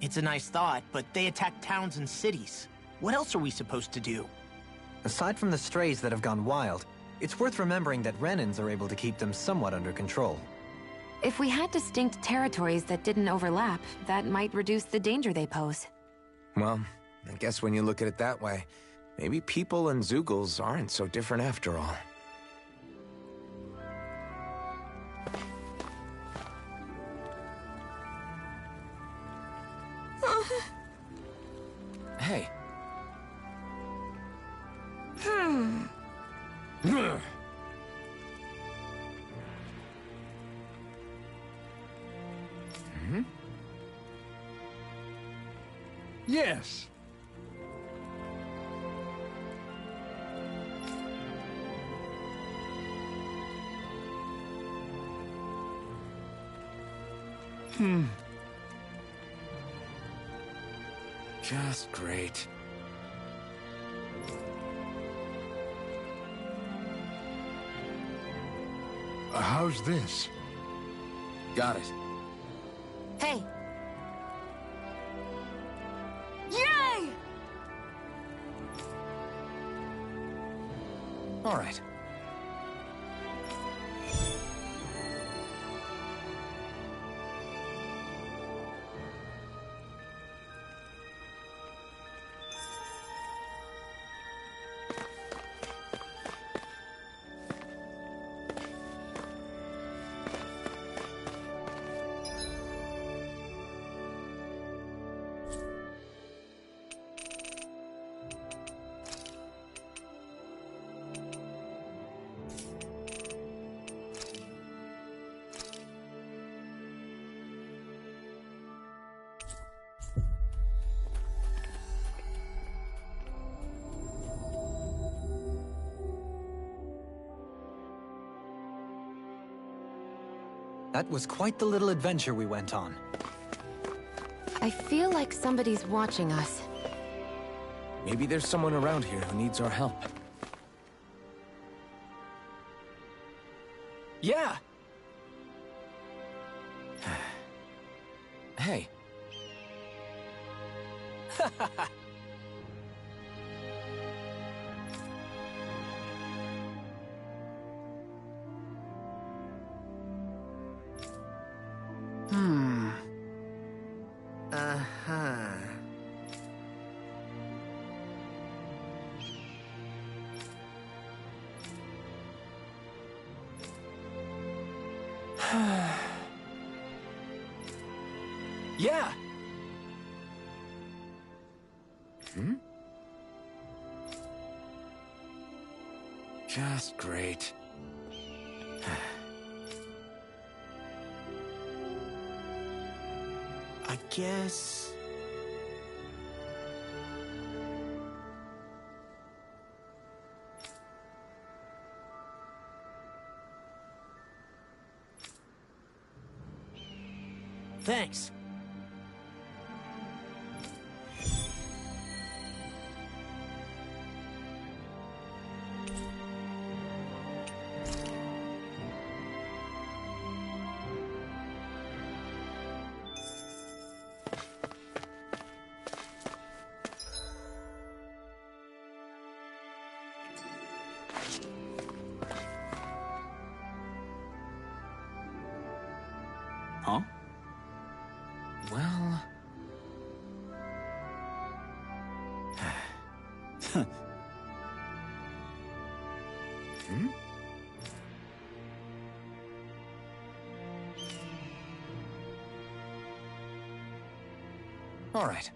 It's a nice thought, but they attack towns and cities. What else are we supposed to do? Aside from the strays that have gone wild, it's worth remembering that Renans are able to keep them somewhat under control. If we had distinct territories that didn't overlap, that might reduce the danger they pose. Well, I guess when you look at it that way, maybe people and Zeugles aren't so different after all. Hey. Yes. Just great. How's this? Got it. Hey! Yay! All right. That was quite the little adventure we went on. I feel like somebody's watching us. Maybe there's someone around here who needs our help. Yeah! Hey. Yeah! Just great. I guess... Thanks. Huh? Well... All right.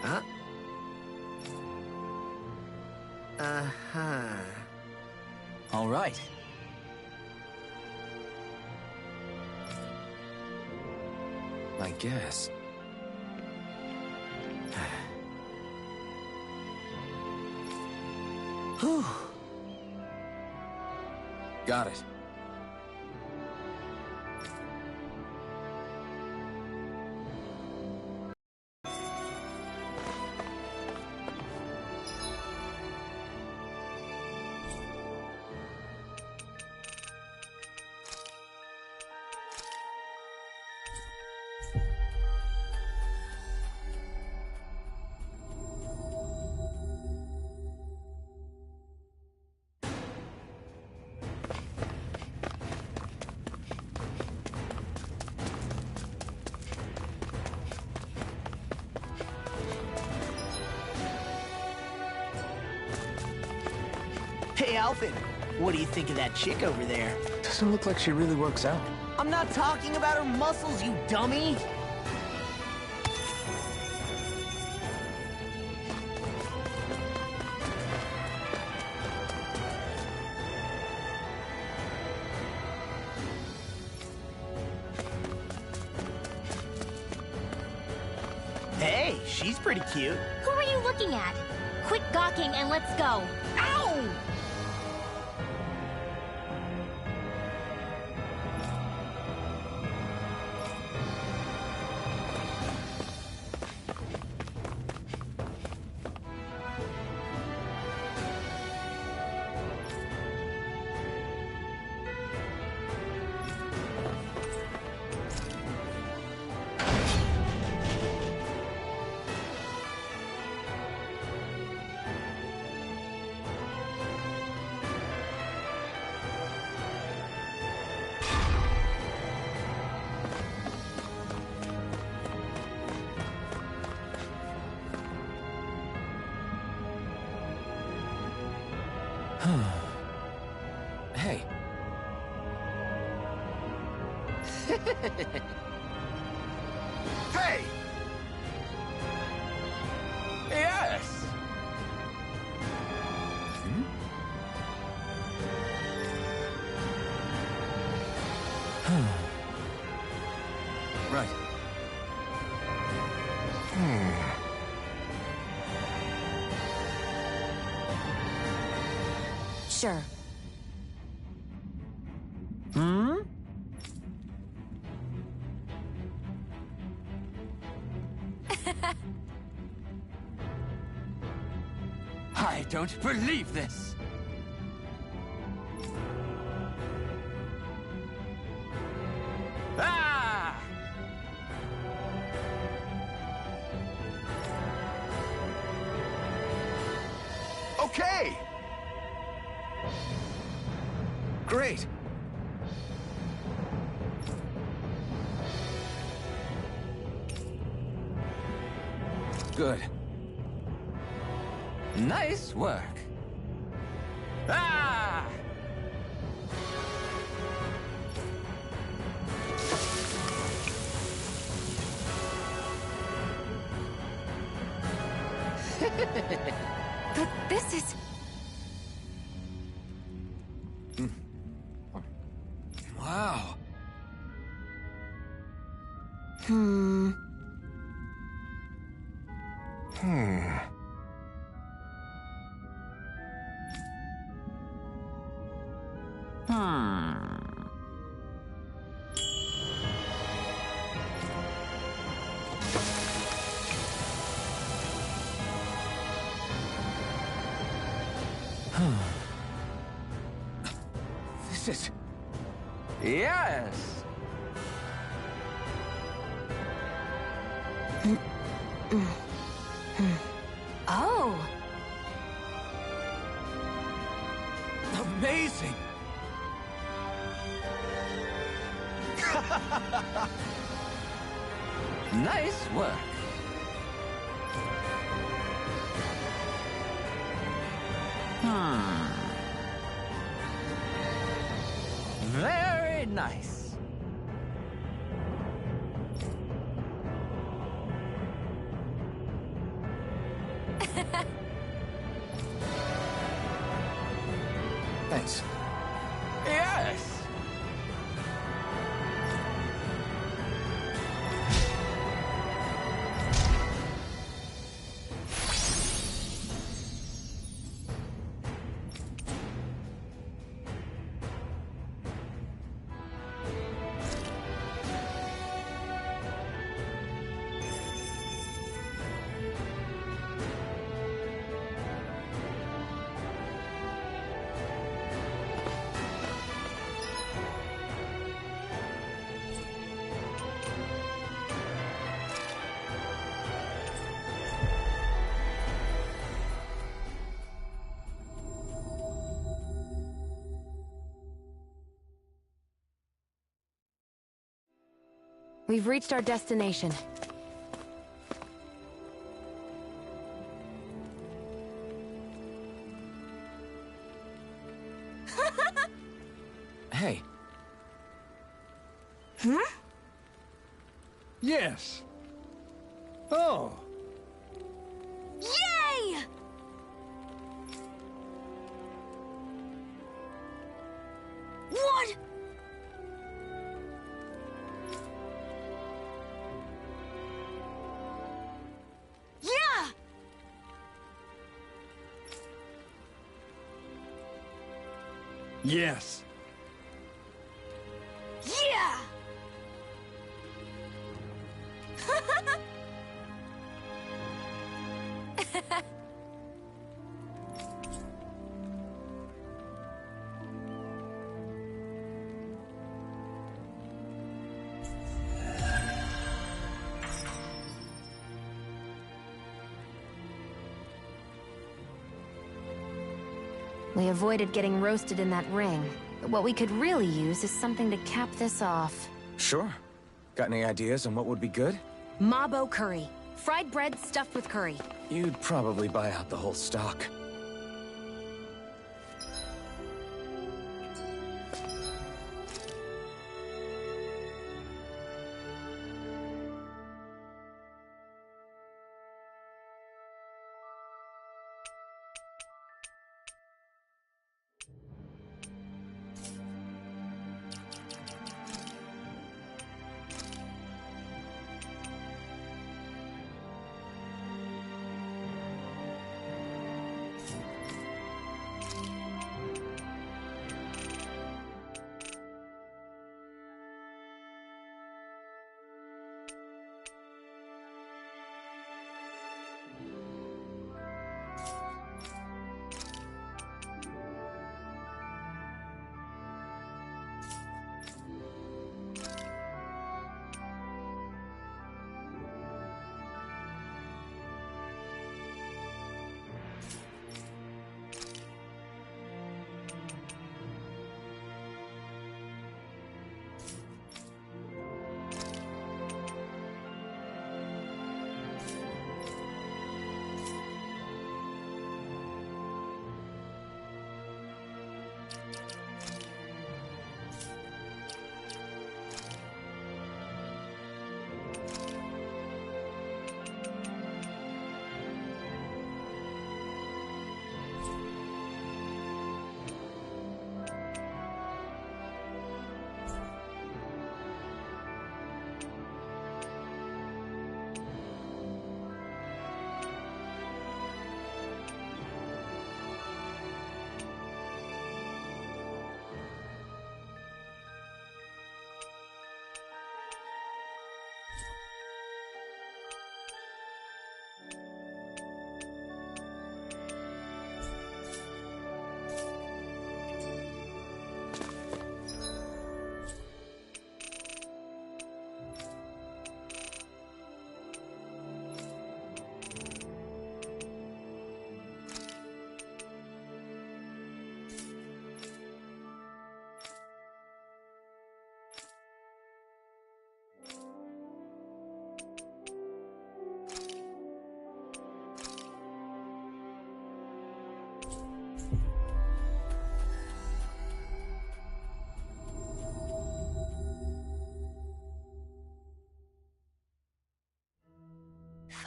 Huh? Uh-huh. All right. I guess. Whew. Got it. Hey, Alvin, what do you think of that chick over there? Doesn't look like she really works out. I'm not talking about her muscles, you dummy! Hey, she's pretty cute. Who are you looking at? Quit gawking and let's go. Ow! Hey. Hey! Yes! Right. Sure. I don't believe this! Ah! Okay! Great! Good. Nice work. Ah! But this is... Wow. This is... Yes! Oh! Amazing! Nice work. Very nice. Thanks. Yes! We've reached our destination. Hey. Yes. Oh. Yay! What? Yeah! Yes. Yeah! We avoided getting roasted in that ring, but what we could really use is something to cap this off. Sure. Got any ideas on what would be good? Mabo curry. Fried bread stuffed with curry. You'd probably buy out the whole stock.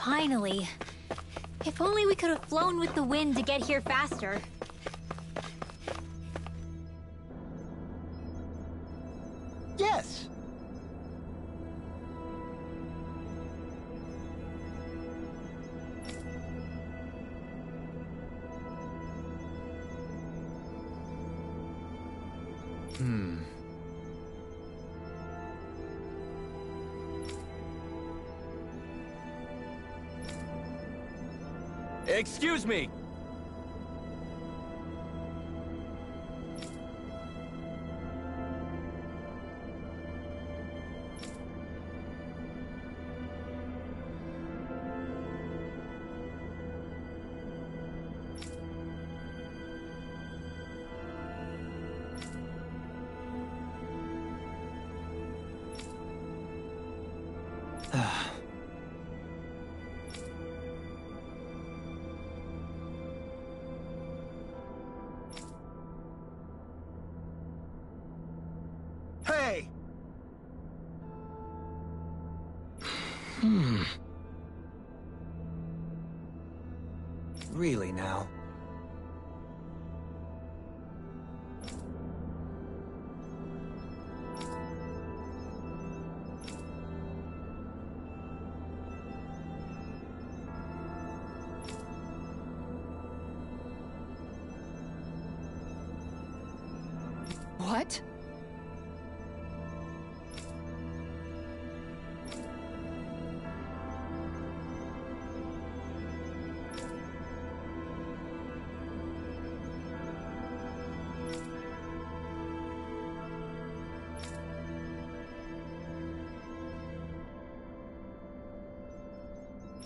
Finally. If only we could have flown with the wind to get here faster. Yes! Excuse me! Hey! Really now? What?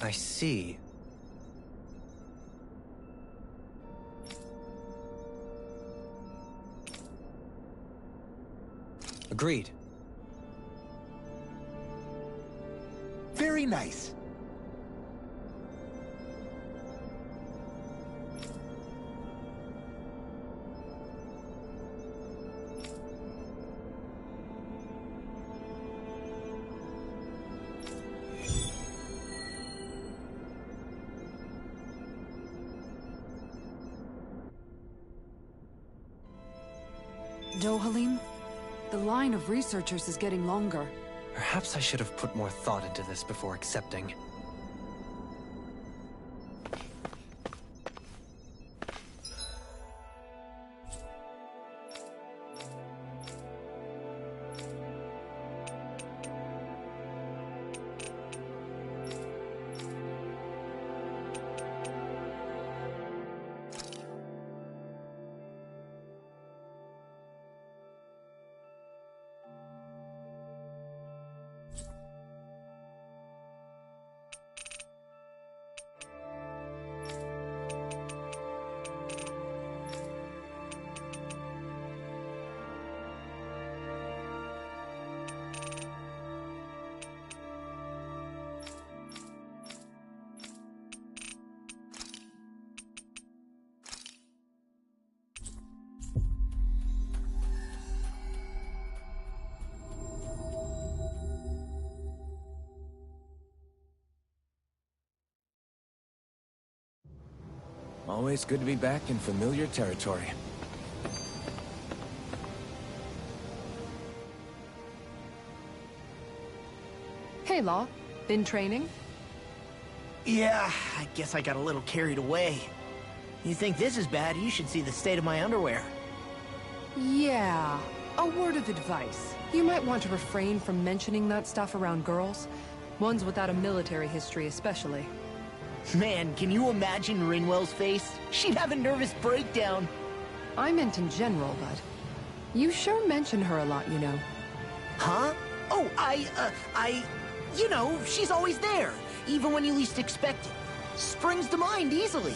I see. Agreed. Very nice. Dohalim, the line of researchers is getting longer. Perhaps I should have put more thought into this before accepting. Always good to be back in familiar territory. Hey, Law. Been training? Yeah, I guess I got a little carried away. You think this is bad, you should see the state of my underwear. Yeah. A word of advice. You might want to refrain from mentioning that stuff around girls. Ones without a military history especially. Man, can you imagine Rinwell's face? She'd have a nervous breakdown. I meant in general, but... You sure mention her a lot, you know. Huh? Oh, you know, she's always there, even when you least expect it. Springs to mind easily.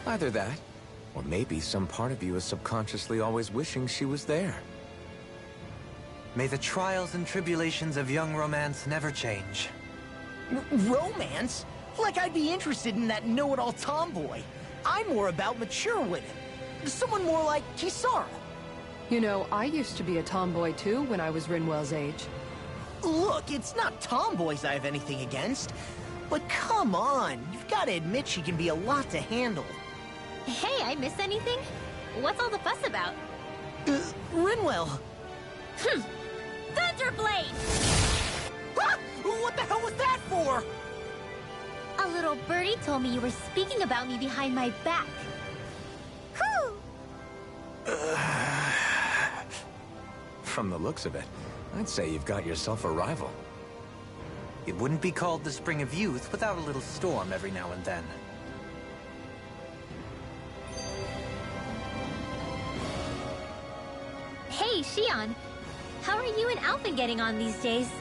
Either that, or maybe some part of you is subconsciously always wishing she was there. May the trials and tribulations of young romance never change. Romance? Like I'd be interested in that know-it-all tomboy. I'm more about mature women. Someone more like Kisara. You know, I used to be a tomboy too when I was Rinwell's age. Look, it's not tomboys I have anything against, But come on, you've got to admit she can be a lot to handle. Hey, I miss anything? What's all the fuss about? Rinwell! Thunderblade! Ah! What the hell was that for? A little birdie told me you were speaking about me behind my back. Whew! From the looks of it, I'd say you've got yourself a rival. It wouldn't be called the Spring of Youth without a little storm every now and then. Hey, Shion. How are you and Alphen getting on these days?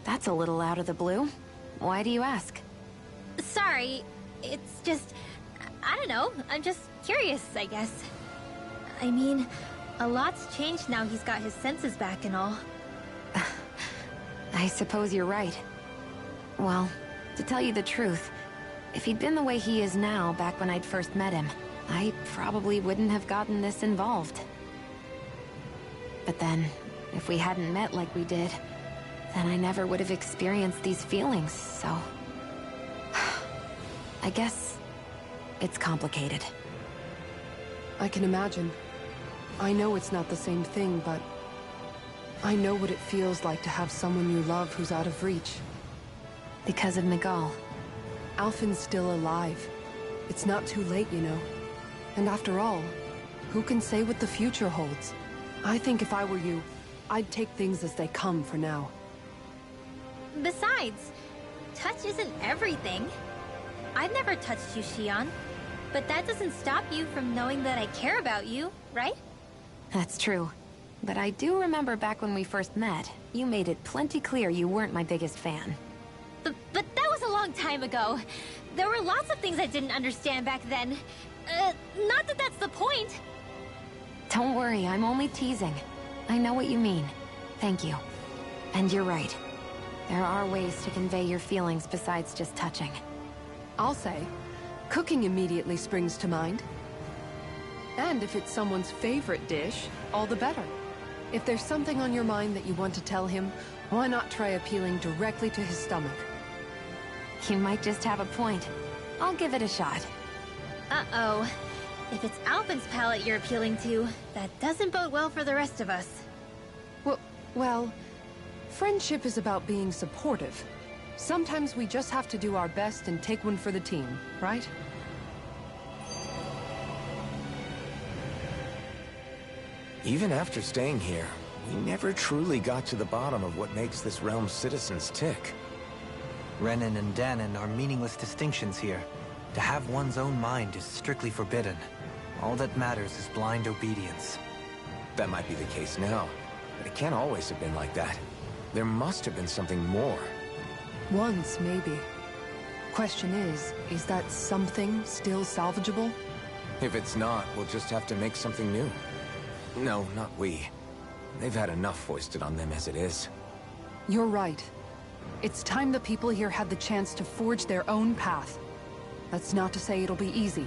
That's a little out of the blue. Why do you ask? Sorry, it's just... I don't know, I'm just curious, I guess. I mean, a lot's changed now he's got his senses back and all. I suppose you're right. Well, to tell you the truth, if he'd been the way he is now back when I'd first met him, I probably wouldn't have gotten this involved. But then, if we hadn't met like we did, then I never would have experienced these feelings, so... I guess... it's complicated. I can imagine. I know it's not the same thing, but... I know what it feels like to have someone you love who's out of reach. Because of Miguel. Alphen's still alive. It's not too late, you know. And after all, who can say what the future holds? I think if I were you, I'd take things as they come for now. Besides, touch isn't everything. I've never touched you, Shion. But that doesn't stop you from knowing that I care about you, right? That's true. But I do remember back when we first met, you made it plenty clear you weren't my biggest fan. But that was a long time ago. There were lots of things I didn't understand back then. Not that that's the point. Don't worry, I'm only teasing. I know what you mean. Thank you. And you're right. There are ways to convey your feelings besides just touching. I'll say, cooking immediately springs to mind. And if it's someone's favorite dish, all the better. If there's something on your mind that you want to tell him, why not try appealing directly to his stomach? You might just have a point. I'll give it a shot. Uh-oh. If it's Alphen's palate you're appealing to, that doesn't bode well for the rest of us. Well, friendship is about being supportive. Sometimes we just have to do our best and take one for the team, right? Even after staying here, we never truly got to the bottom of what makes this realm's citizens tick. Renan and Danon are meaningless distinctions here. To have one's own mind is strictly forbidden. All that matters is blind obedience. That might be the case now, but it can't always have been like that. There must have been something more. Once, maybe. Question is that something still salvageable? If it's not, we'll just have to make something new. No, not we. They've had enough foisted on them as it is. You're right. It's time the people here had the chance to forge their own path. That's not to say it'll be easy,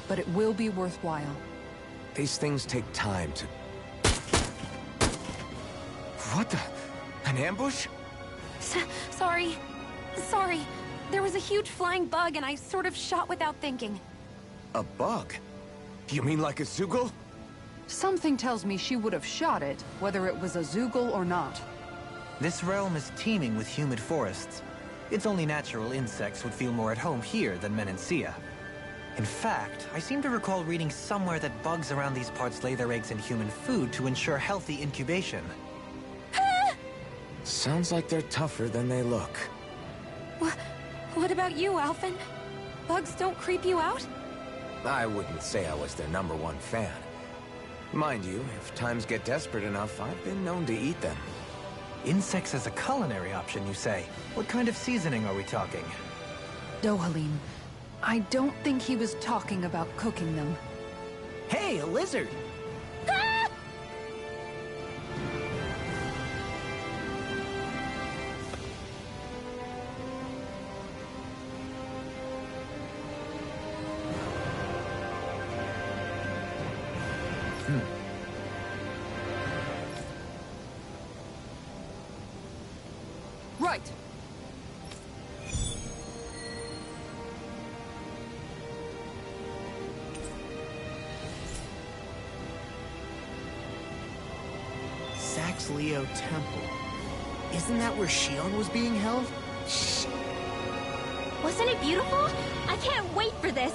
but it will be worthwhile. These things take time to... What the... An ambush? Sorry. Sorry. There was a huge flying bug and I sort of shot without thinking. A bug? You mean like a Zeugle? Something tells me she would have shot it, whether it was a Zeugle or not. This realm is teeming with humid forests. It's only natural insects would feel more at home here than Menancia. In fact, I seem to recall reading somewhere that bugs around these parts lay their eggs in human food to ensure healthy incubation. Sounds like they're tougher than they look. What about you, Alphen? Bugs don't creep you out? I wouldn't say I was their #1 fan. Mind you, if times get desperate enough, I've been known to eat them. Insects as a culinary option, you say? What kind of seasoning are we talking? Dohalim, I don't think he was talking about cooking them. Hey, a lizard! Right. Celestial Temple. Isn't that where Shion was being held? Shh. Wasn't it beautiful? I can't wait for this.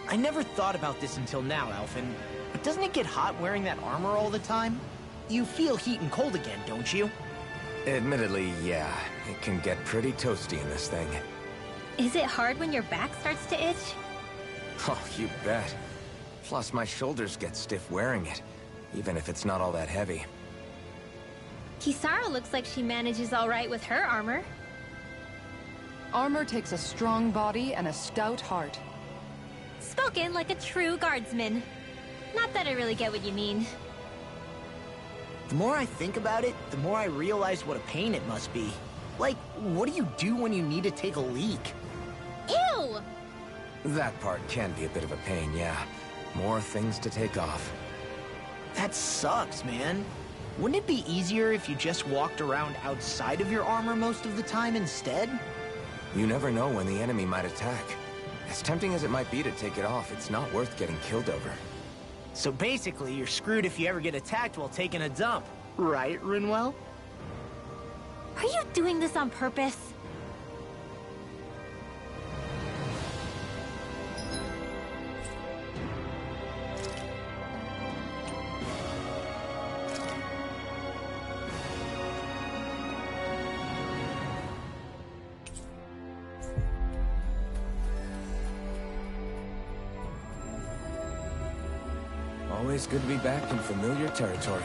I never thought about this until now, Elfin. But doesn't it get hot wearing that armor all the time? You feel heat and cold again, don't you? Admittedly, yeah. It can get pretty toasty in this thing. Is it hard when your back starts to itch? Oh, you bet. Plus, my shoulders get stiff wearing it, even if it's not all that heavy. Kisara looks like she manages all right with her armor. Armor takes a strong body and a stout heart. Spoken like a true guardsman. Not that I really get what you mean. The more I think about it, the more I realize what a pain it must be. Like, what do you do when you need to take a leak? Ew! That part can be a bit of a pain, yeah. More things to take off. That sucks, man. Wouldn't it be easier if you just walked around outside of your armor most of the time instead? You never know when the enemy might attack. As tempting as it might be to take it off, it's not worth getting killed over. So basically, you're screwed if you ever get attacked while taking a dump. Right, Rinwell? Are you doing this on purpose? Always good to be back in familiar territory.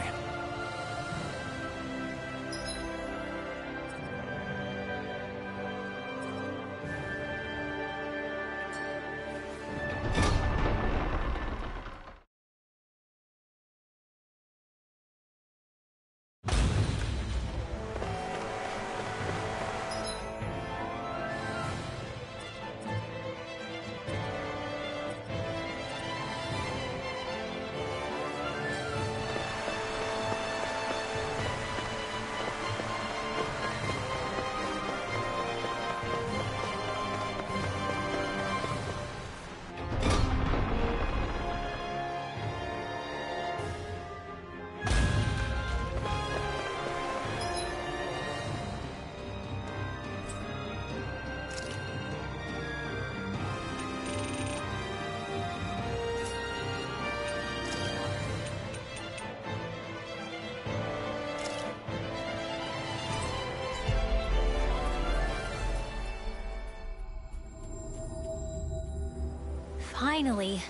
Finally.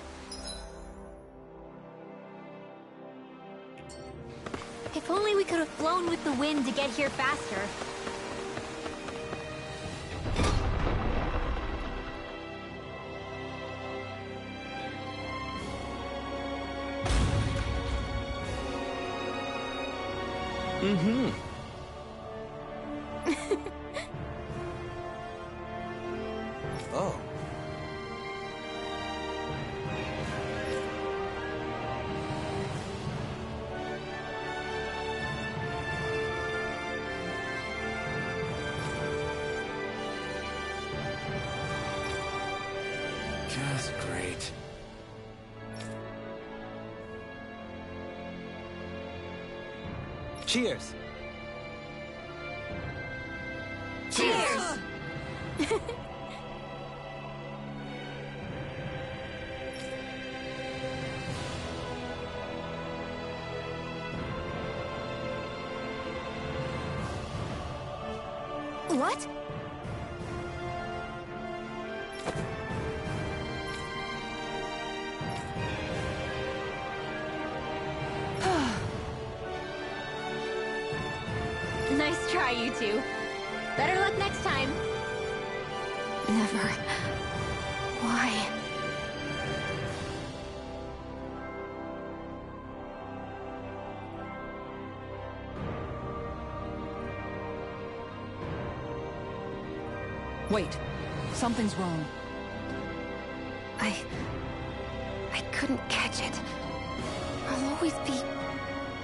If only we could have flown with the wind to get here faster. Mm-hmm. Oh. Just great. Cheers! Cheers! What? Nice try, you two. Better luck next time. Never. Why? Wait. Something's wrong. I couldn't catch it. I'll always be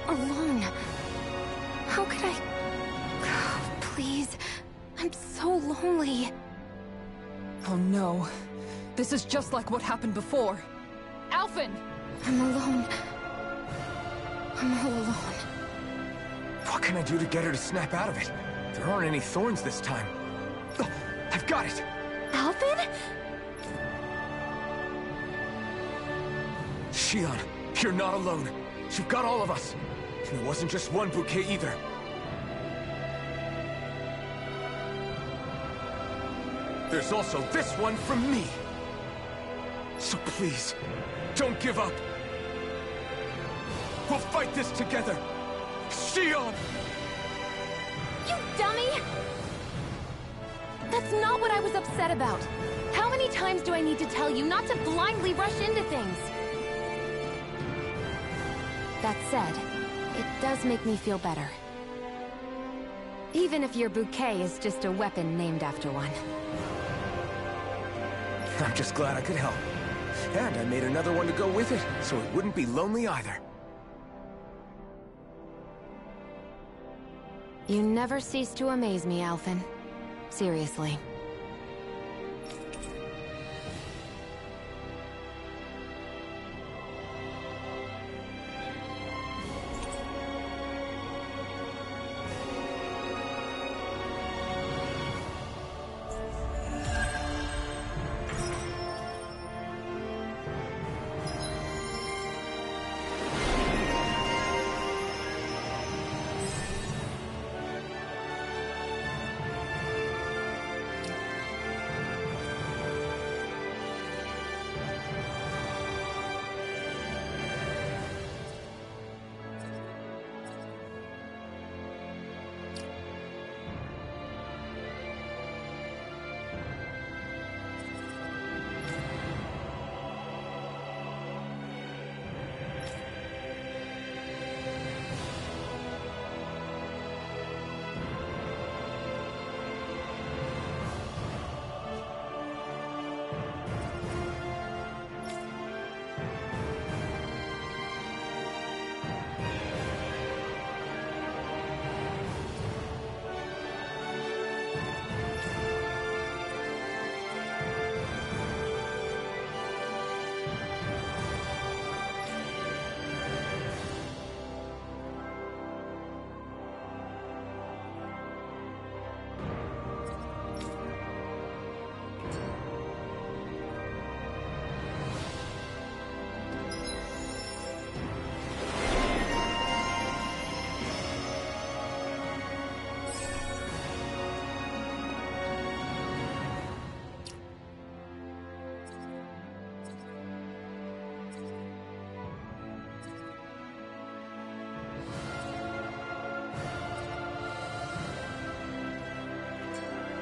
alone. How could I... Oh, please. I'm so lonely. Oh no. This is just like what happened before. Alphen! I'm alone. I'm all alone. What can I do to get her to snap out of it? There aren't any thorns this time. Oh, I've got it! Alphen? Shion, you're not alone. You've got all of us. And it wasn't just one bouquet either. There's also this one from me. So please, don't give up. We'll fight this together. Shion! You dummy! That's not what I was upset about. How many times do I need to tell you not to blindly rush into things? That said, it does make me feel better. Even if your bouquet is just a weapon named after one. I'm just glad I could help. And I made another one to go with it, so it wouldn't be lonely either. You never cease to amaze me, Alphen. Seriously.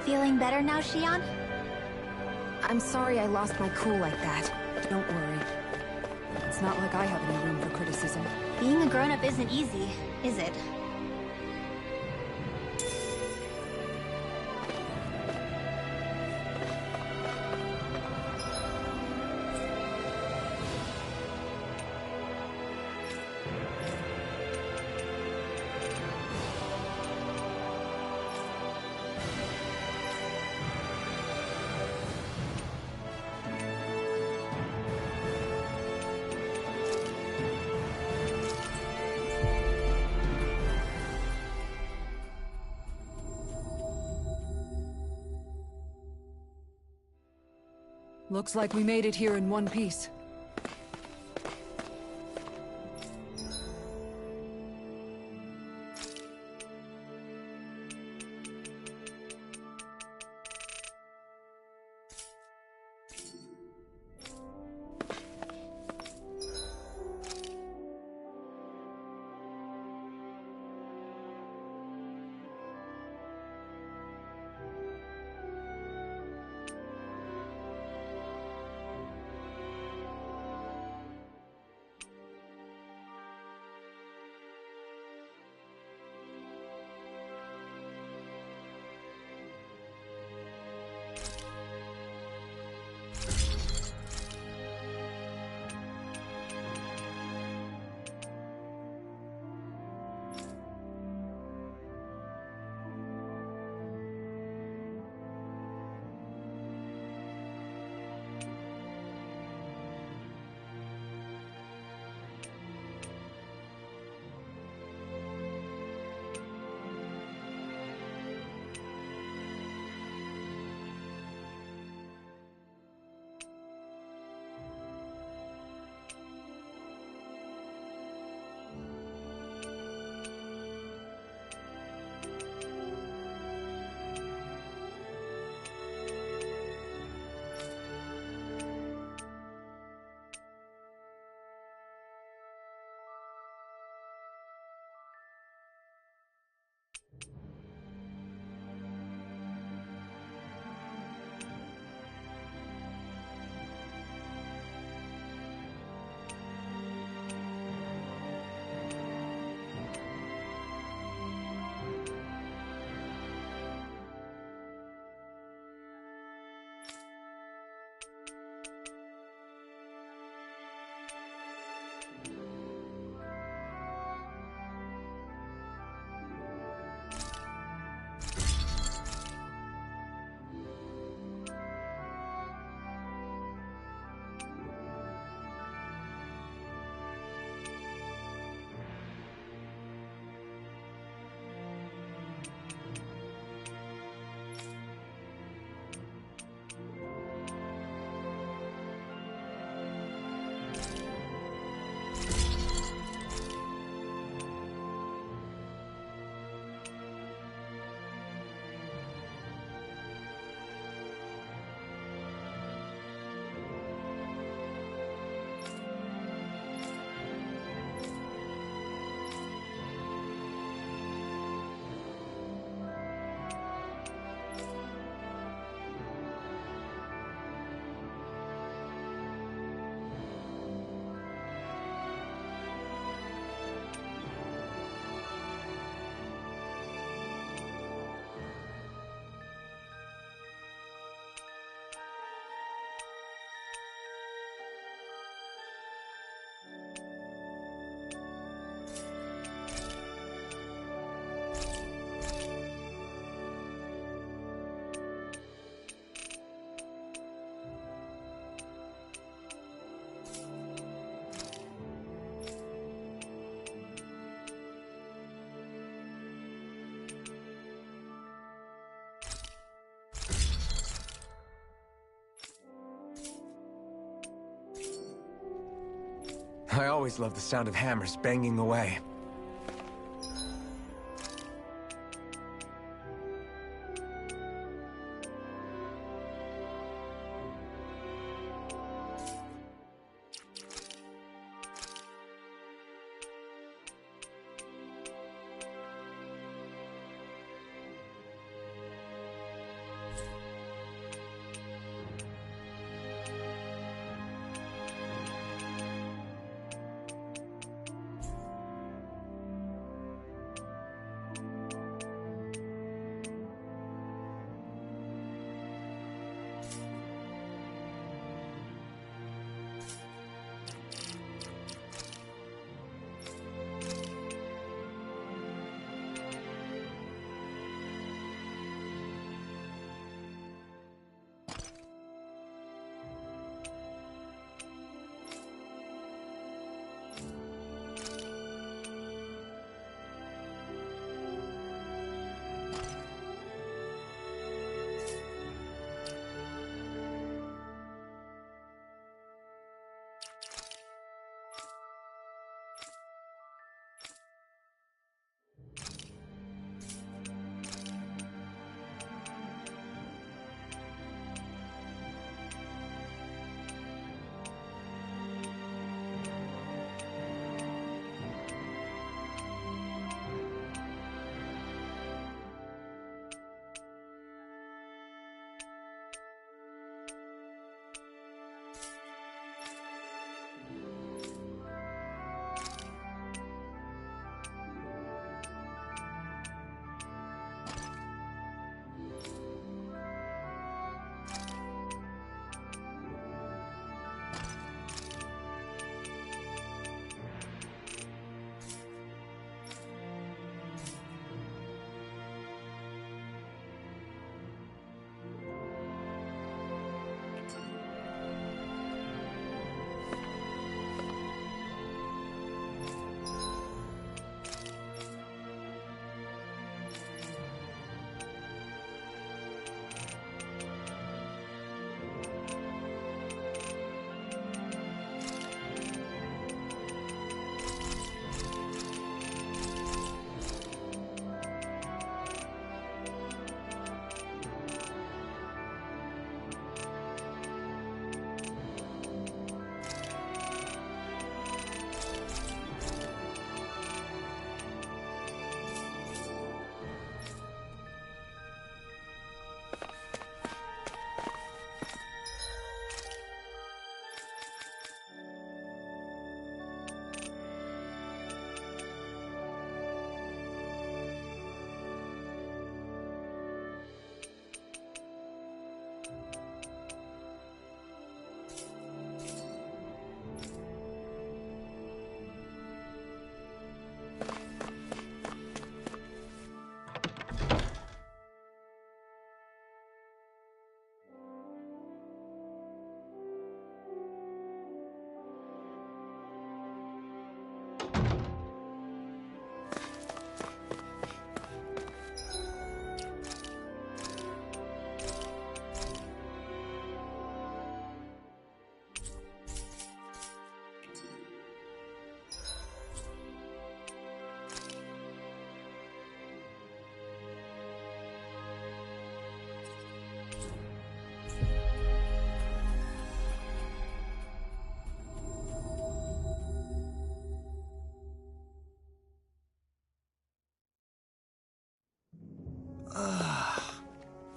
Feeling better now, Shion? I'm sorry I lost my cool like that. Don't worry. It's not like I have any room for criticism. Being a grown-up isn't easy, is it? Looks like we made it here in one piece. I always love the sound of hammers banging away.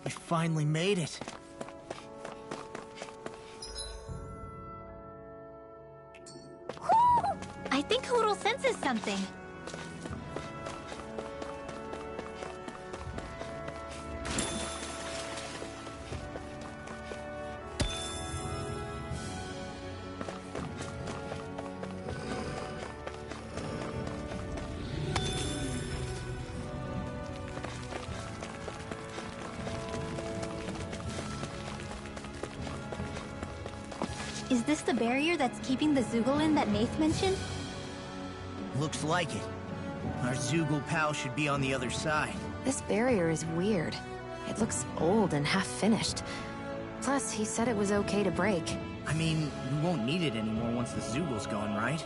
We finally made it. Whew! I think Hootle senses something. Is this the barrier that's keeping the Zoogle in that Nath mentioned? Looks like it. Our Zoogle pal should be on the other side. This barrier is weird. It looks old and half-finished. Plus, he said it was okay to break. I mean, we won't need it anymore once the Zoogle's gone, right?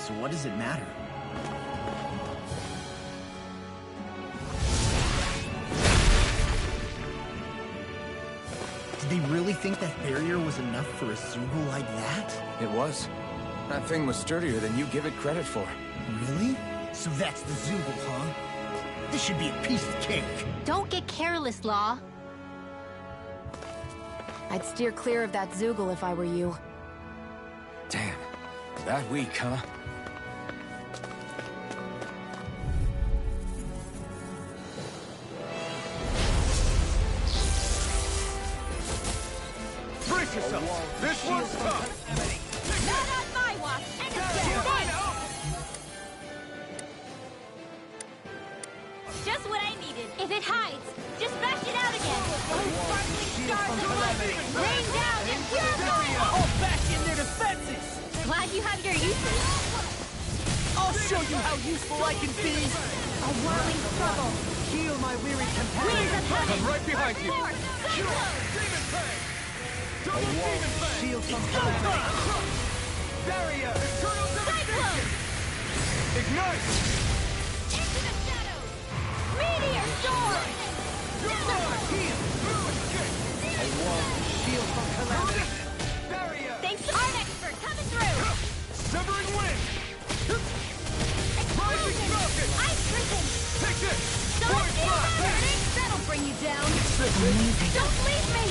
So what does it matter? Did they really think that barrier was enough for a Zoogle like that? It was. That thing was sturdier than you give it credit for. Really? So that's the Zoogle, huh? This should be a piece of cake. Don't get careless, Law. I'd steer clear of that Zoogle if I were you. Damn. That weak, huh? Brace yourself! This one's tough! Not on my watch! And it's just what I needed. If it hides, just bash it out again. Oh, sparkling stars of light! Rain down and purify! I'll bash in their defenses! Glad you have your uses. I'll show you how useful I can be! A whirling struggle. Heal my weary companion! Winds of heaven! I'm right behind you! Force! Cyclone! Demon Fang! Double Demon Fang! Shield from calamity! Barrier! Eternal devastation! Ignite! Into the shadows! Meteor storm! Heal! Escape! Shield from calamity! Barrier! Thanks to Art Expert coming through! Severing wind! Rising Falcon! Ice prison! Take this! Don't Void feel Blast! that! That'll bring you down! Amazing! Don't leave me!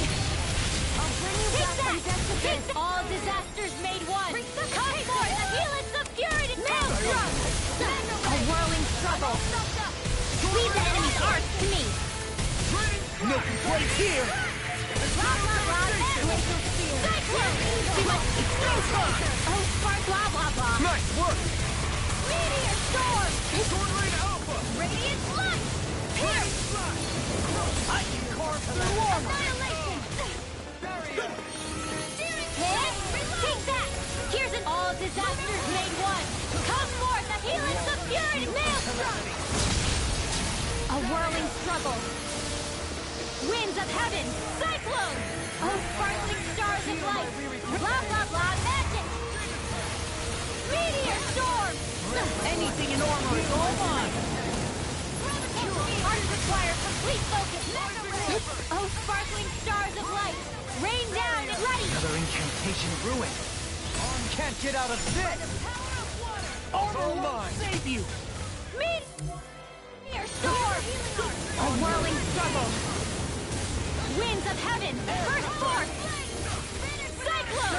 I'll bring you back from death to all disasters made one! Come forth! The helix of purity! Maelstrom! A whirling struggle! Leave the enemy's arts to me! No complaints here! Blah, blah, blah, glacial spear! Cyclone! Too much explosive! Oh, spark, blah, blah, blah! Nice work! Meteor storm! Sword Rain Alpha! Radiant light! Pierce! I can carve through armor! Annihilation! Barrier! Hit! Take that! Here's an all disasters made one! Come forth, the helix of purity! Maelstrom! A whirling struggle! Winds of heaven! Cyclone! Oh, sparkling stars of light! Blah, blah, blah, magic! Meteor storm! Anything in armor is all mine! Arts require complete focus! Oh, sparkling stars of light! Rain down and ready! Another incantation ruined! Arm can't get out of this! Armor won't save you! Meteor storm! A whirling struggle! Winds of heaven! First force! Cyclone!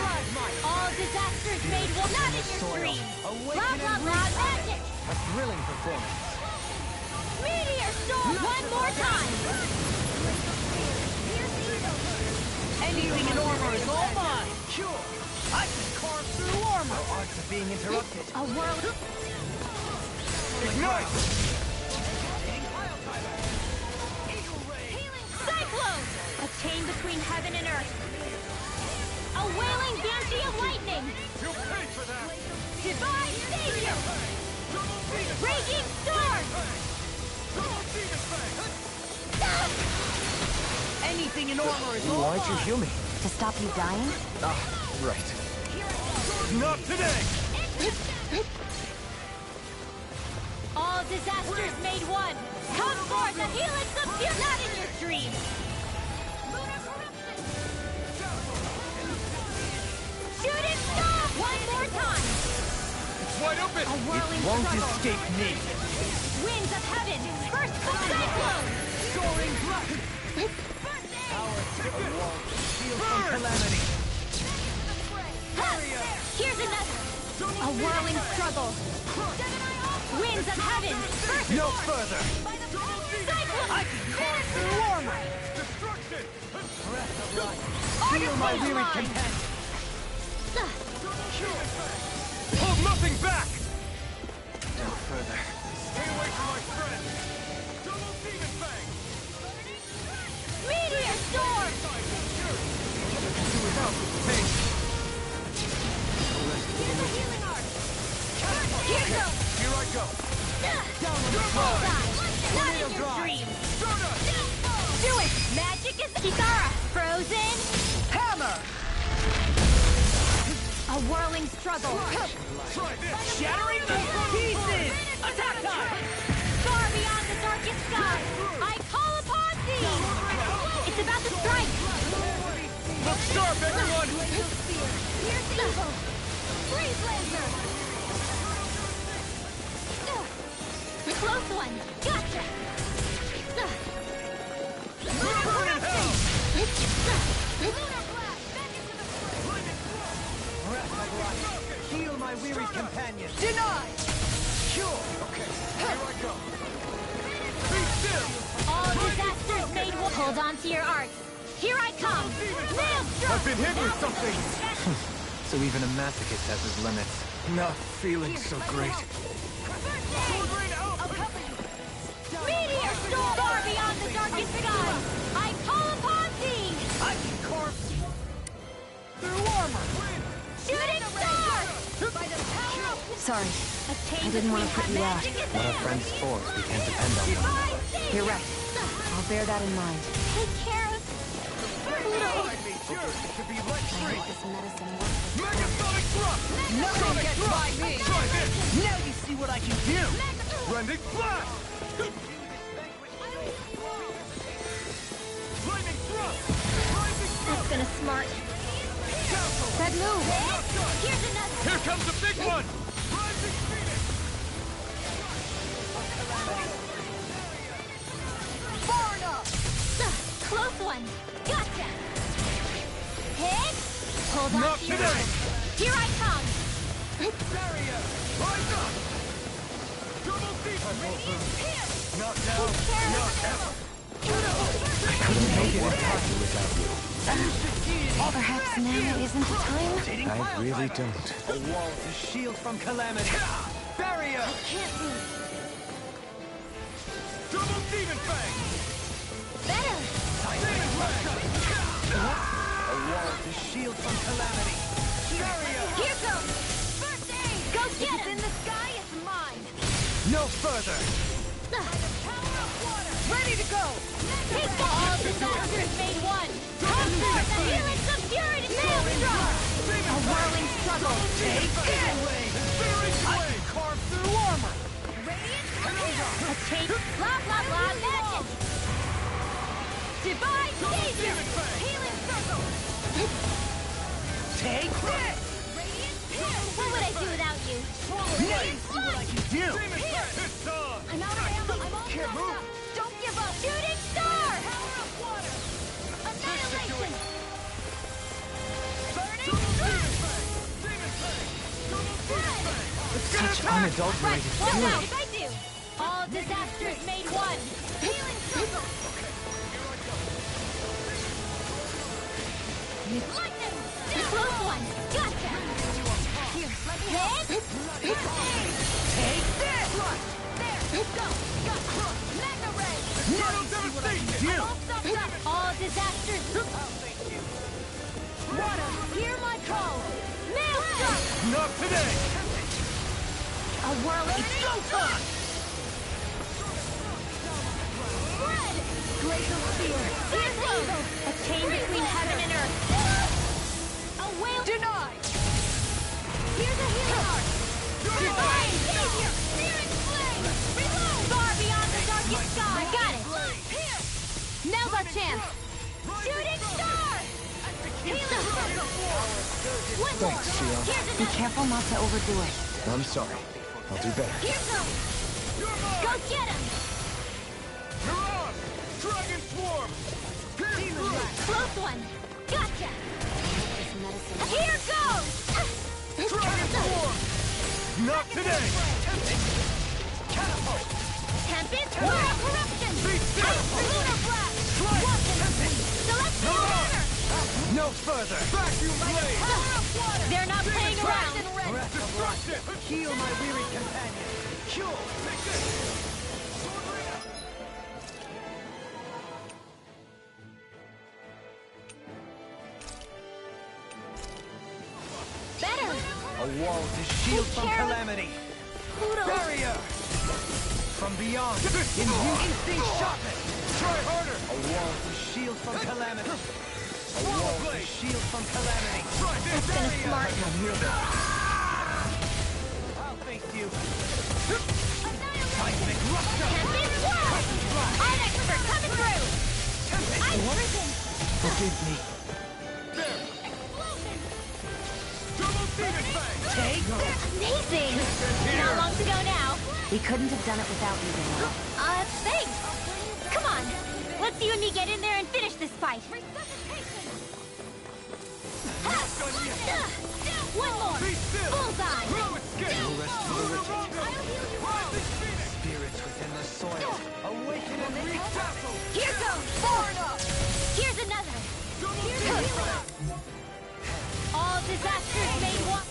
All disasters made one! Not in your dreams! Blah, blah, blah, magic! A thrilling performance! Meteor storm! One more time! Anything in armor is all mine! Sure! I can carve through armor! Our arts are being interrupted. A whirl... Ignite! Cyclone! A chain between heaven and earth. A wailing banshee of lightning! You'll pay for that! Divine savior! Raging storm! Double Demon Fang! Anything in armor is all Why'd you mine! heal me? To stop you dying? Ah, right. Not today! All disasters made one! Come forth, the helix of pure... Not in your dreams! Shooting star! One more time! It's wide open! A whirling Won't struggle! escape me! Winds of heaven! First cyclone! Soaring blood! Shield from calamity! Here's another! A whirling struggle! Winds of heaven! First No force! further! Cyclone! I can carve through armor! Destruction! Heal my Artificial weary line! companion! Hold nothing back! No further. Stay away from my friend! Double Demon Fang! Meteor storm! Here's a healing art! Here goes! Here I go! Bullseye! Not in your dreams! Do it! Magic is Kitara! Frozen! Hammer! A whirling struggle. Shattering to pieces! Attack time! Far beyond the darkest sky, I call upon thee! It's about to strike! Look sharp, everyone! Here's evil! Freeze laser! Close one! Gotcha! Burn in hell! Lunar blast! Heal my weary companion! Denied! Sure! Okay, here I go! Be still! All disasters made one. Hold on to your arts. Here I come! Maelstrom! I've been hit with something! So even a masochist has his limits. Not feeling so great. Meteor storm! Far beyond the darkest sky! I call upon thee! I can carve through armor! Shooting star! Sorry, I didn't want to put you out. What are friends for if we can't depend on them? You're right. I'll bear that in mind. Take care of Pluto! To be let I free! hope this medicine works. Megasonic thrust! Nothing gets by me! Try this! Now you see what I can do! Rending blast! Lightning thrust! Rising That's gonna smart. That move! Here's another! Here comes the big one! Rising Phoenix! Far enough! Close one! Gotcha! Hit! Hold on Not to your today! arms. Here I come! Barrier! Rise up! Double defense! Not now! Not ever! I couldn't make it impossible without you. Perhaps now isn't the time? I really don't. A wall to shield from calamity! Barrier! Can't move. Double demon fang! Better! Demon fang! A wall to shield from calamity! Barrier! Here goes! First aid! Go get him! In the sky, it's mine! No further! Ready to go! Take that! All disasters made one! Come forth, the helix of purity! Maelstrom! A whirling struggle! Take it! Very I can carve through armor! A chain! Blah, blah, blah, magic! Divine savior! Healing circle! Take this! What would I do without you? Now you see what I can do! It's on! I'm out of ammo! I'm all Can't knocked move. up! Don't give up! Shooting star! Power of water! Annihilation! Burning Such unadulterated What fury. else I do? All disasters made one! Healing circle! Lightning! Close one! Gotcha! Here, let me help! Take this! There! Go! Mega ray! Now you see what I can do! All stuffed up! All disasters! Water! Hear my call! Maelstrom! Not today! A whirling... It's go time! Red! Glacial spear! Here's evil! A chain between heaven and earth! A whale... Denied! Here's a healing art! Divine savior! Spirit flame! Reload! Far beyond the darkest sky! Got it! Here! Now's our chance! Shooting star! Healing circle! One more! Thanks, Gio. Here's Be another! careful not to overdo it. I'm sorry. I'll do better. Here goes! Go get him! You're on! Dragon swarm! Pierce through! Close one! Gotcha! This medicine. Here goes! Dragon swarm! Not today! Catapult! Tempest! War of corruption! Be still! Lunar blast! Welcome! Celestial banner! No further! Vacuum blade! They're not playing around! Destruction! Heal my weary companion! Cure! Take this! Better! A wall to shield from Take care of- calamity! Pluto! Barrier! From beyond! Instinct sharpened! Try harder! A wall to shield from calamity! Shield from calamity. That's gonna smart. I'll face you. Tempest Swirl! Art expert coming through! I'm freezing! Forgive me. Take amazing! Not long to go now. We couldn't have done it without you, Dana. Thanks! Come on! Let's you and me get in there and finish this fight! One more! Bullseye! No rest for the wicked. Spirits within the soil. Awaken and resettle. Here goes! Here's another! All disasters made one...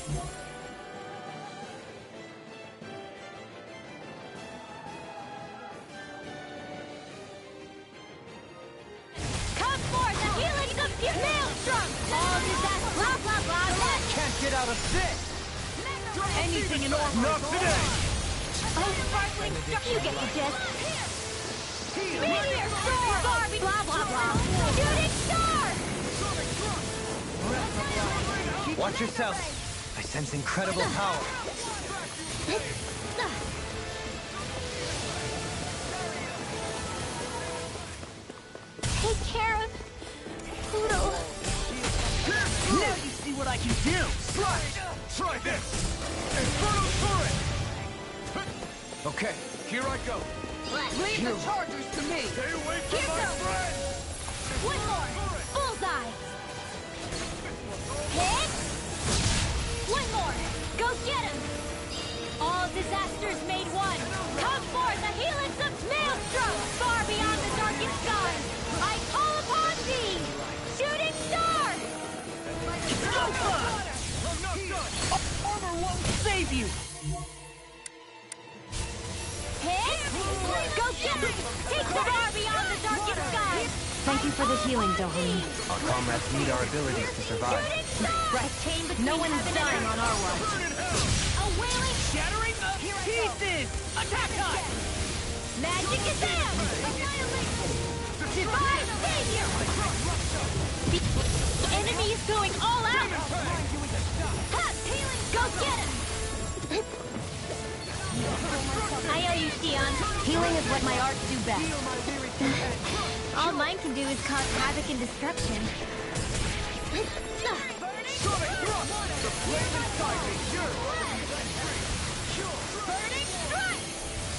Come forth, the healing of your maelstrom! All disasters... Blah, blah, blah, blah! Can't get out of this. Anything in order. Not today. Oh, sparkling star... You get the gist. Meteor storm! Barbie... Blah, blah, blah! Shooting star! Watch yourself. I sense incredible power. Take care of... Poodle. Now you see what I can do. Try this! Inferno turret! Okay, here I go. Leave the chargers to me! Stay away from my friend! One more! Bullseye! Hit! One more! Go get him! All disasters made one! Come forth, the helix of Maelstrom! Far beyond the darkest skies! I call upon thee! Shooting star! Armor won't save you. Hit! Go get him! Take the far beyond the darkest skies! Thank you for the healing, Doheny. Our comrades need our abilities to survive. No one is dying on our watch. A wailing... Shattering the pieces! Attack time! Magic is there! Divine Savior! The enemy is going all out! Healing! Go get him! I owe you, Xion. Healing is what my arts do best. All mine can do is cause havoc and destruction. Burning strike!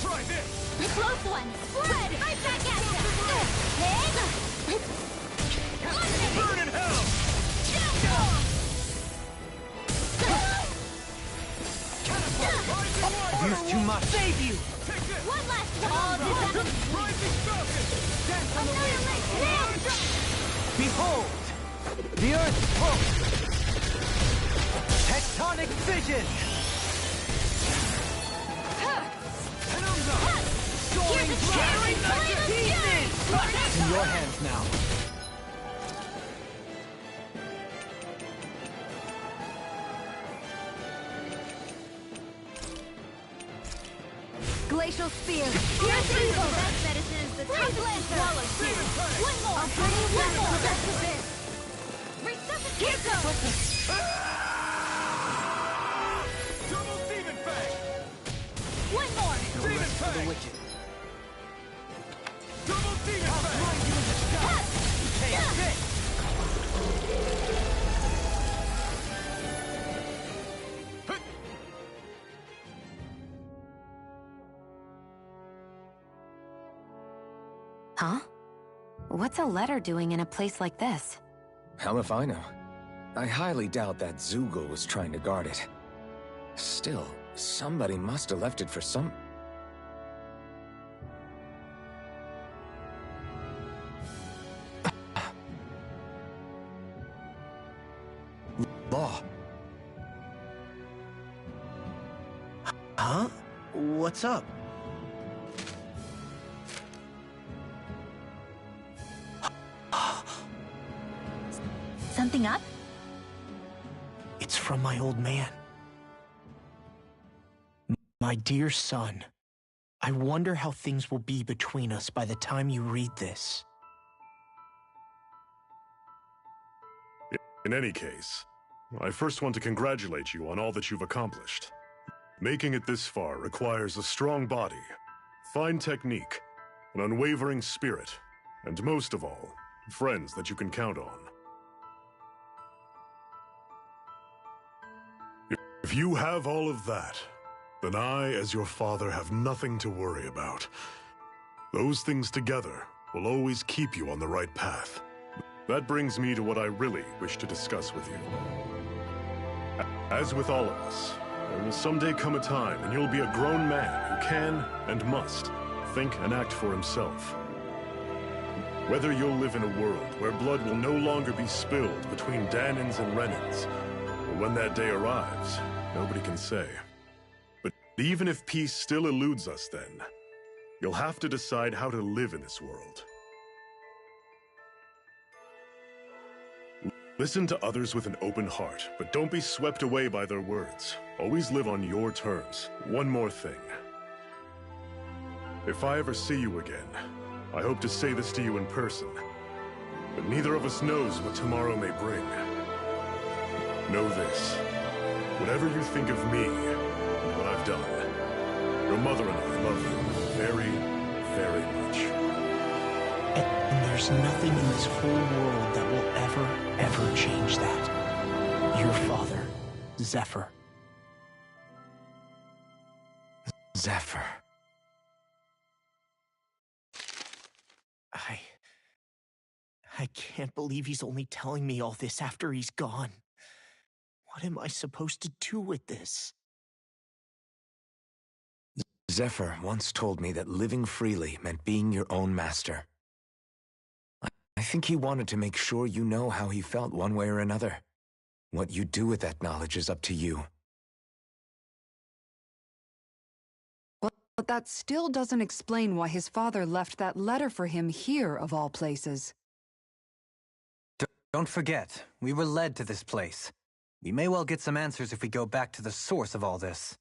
Try this! Close one! Spread! Right back at ya! Hit! Burn in hell! I've used too much. Save you! One last one! All disasters! Rising Falcon! Dance on the wind! Behold! The Earth's pulse! Tectonic vision! Here's a shattering flame of fury! It's in your hands now. Glacial Spear. Here's the best medicine is the toughest to swallow, too. One more! I'll bring you one more! That's the best! Resuscitate! Here goes! Double Demon Fang! One more! Demon For the Fang! wicked. Double Demon Fang! Take this! Huh? What's a letter doing in a place like this? Hell if I know. I highly doubt that Zoogle was trying to guard it. Still, somebody must have left it for some... Law. Huh? What's up? Something up? It's from my old man. My dear son, I wonder how things will be between us by the time you read this. In any case, I first want to congratulate you on all that you've accomplished. Making it this far requires a strong body, fine technique, an unwavering spirit, and most of all, friends that you can count on. If you have all of that, then I, as your father, have nothing to worry about. Those things together will always keep you on the right path. That brings me to what I really wish to discuss with you. As with all of us, there will someday come a time when you'll be a grown man who can and must think and act for himself. Whether you'll live in a world where blood will no longer be spilled between Dahnans and Renans, or when that day arrives, nobody can say. But even if peace still eludes us then, you'll have to decide how to live in this world. Listen to others with an open heart, but don't be swept away by their words. Always live on your terms. One more thing. If I ever see you again, I hope to say this to you in person, but neither of us knows what tomorrow may bring. Know this. Whatever you think of me and what I've done, your mother and I love you very, very much. And there's nothing in this whole world that will ever change that. Your father, Zephyr. Zephyr. I can't believe he's only telling me all this after he's gone. What am I supposed to do with this? Zephyr once told me that living freely meant being your own master. I think he wanted to make sure you know how he felt one way or another. What you do with that knowledge is up to you. But that still doesn't explain why his father left that letter for him here, of all places. Don't forget, we were led to this place. We may well get some answers if we go back to the source of all this.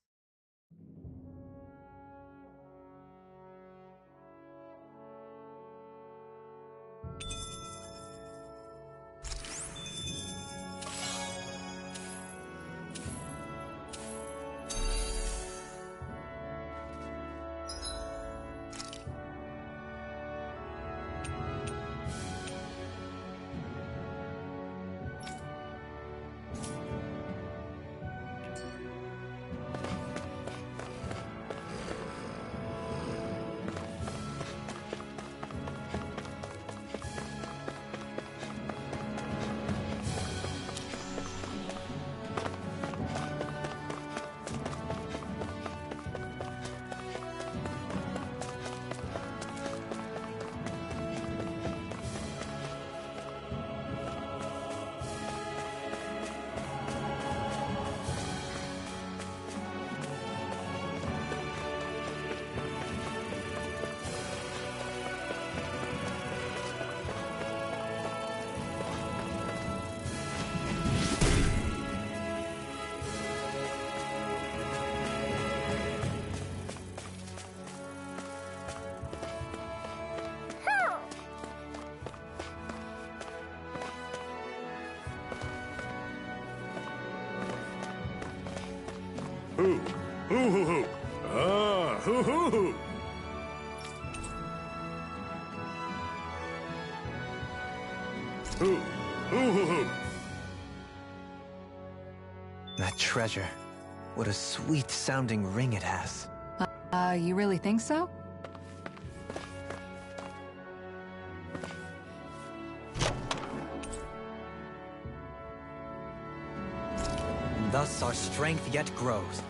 Hoo-hoo-hoo! Ah, hoo-hoo-hoo! Hoo-hoo-hoo! That treasure. What a sweet-sounding ring it has. You really think so? Thus our strength yet grows.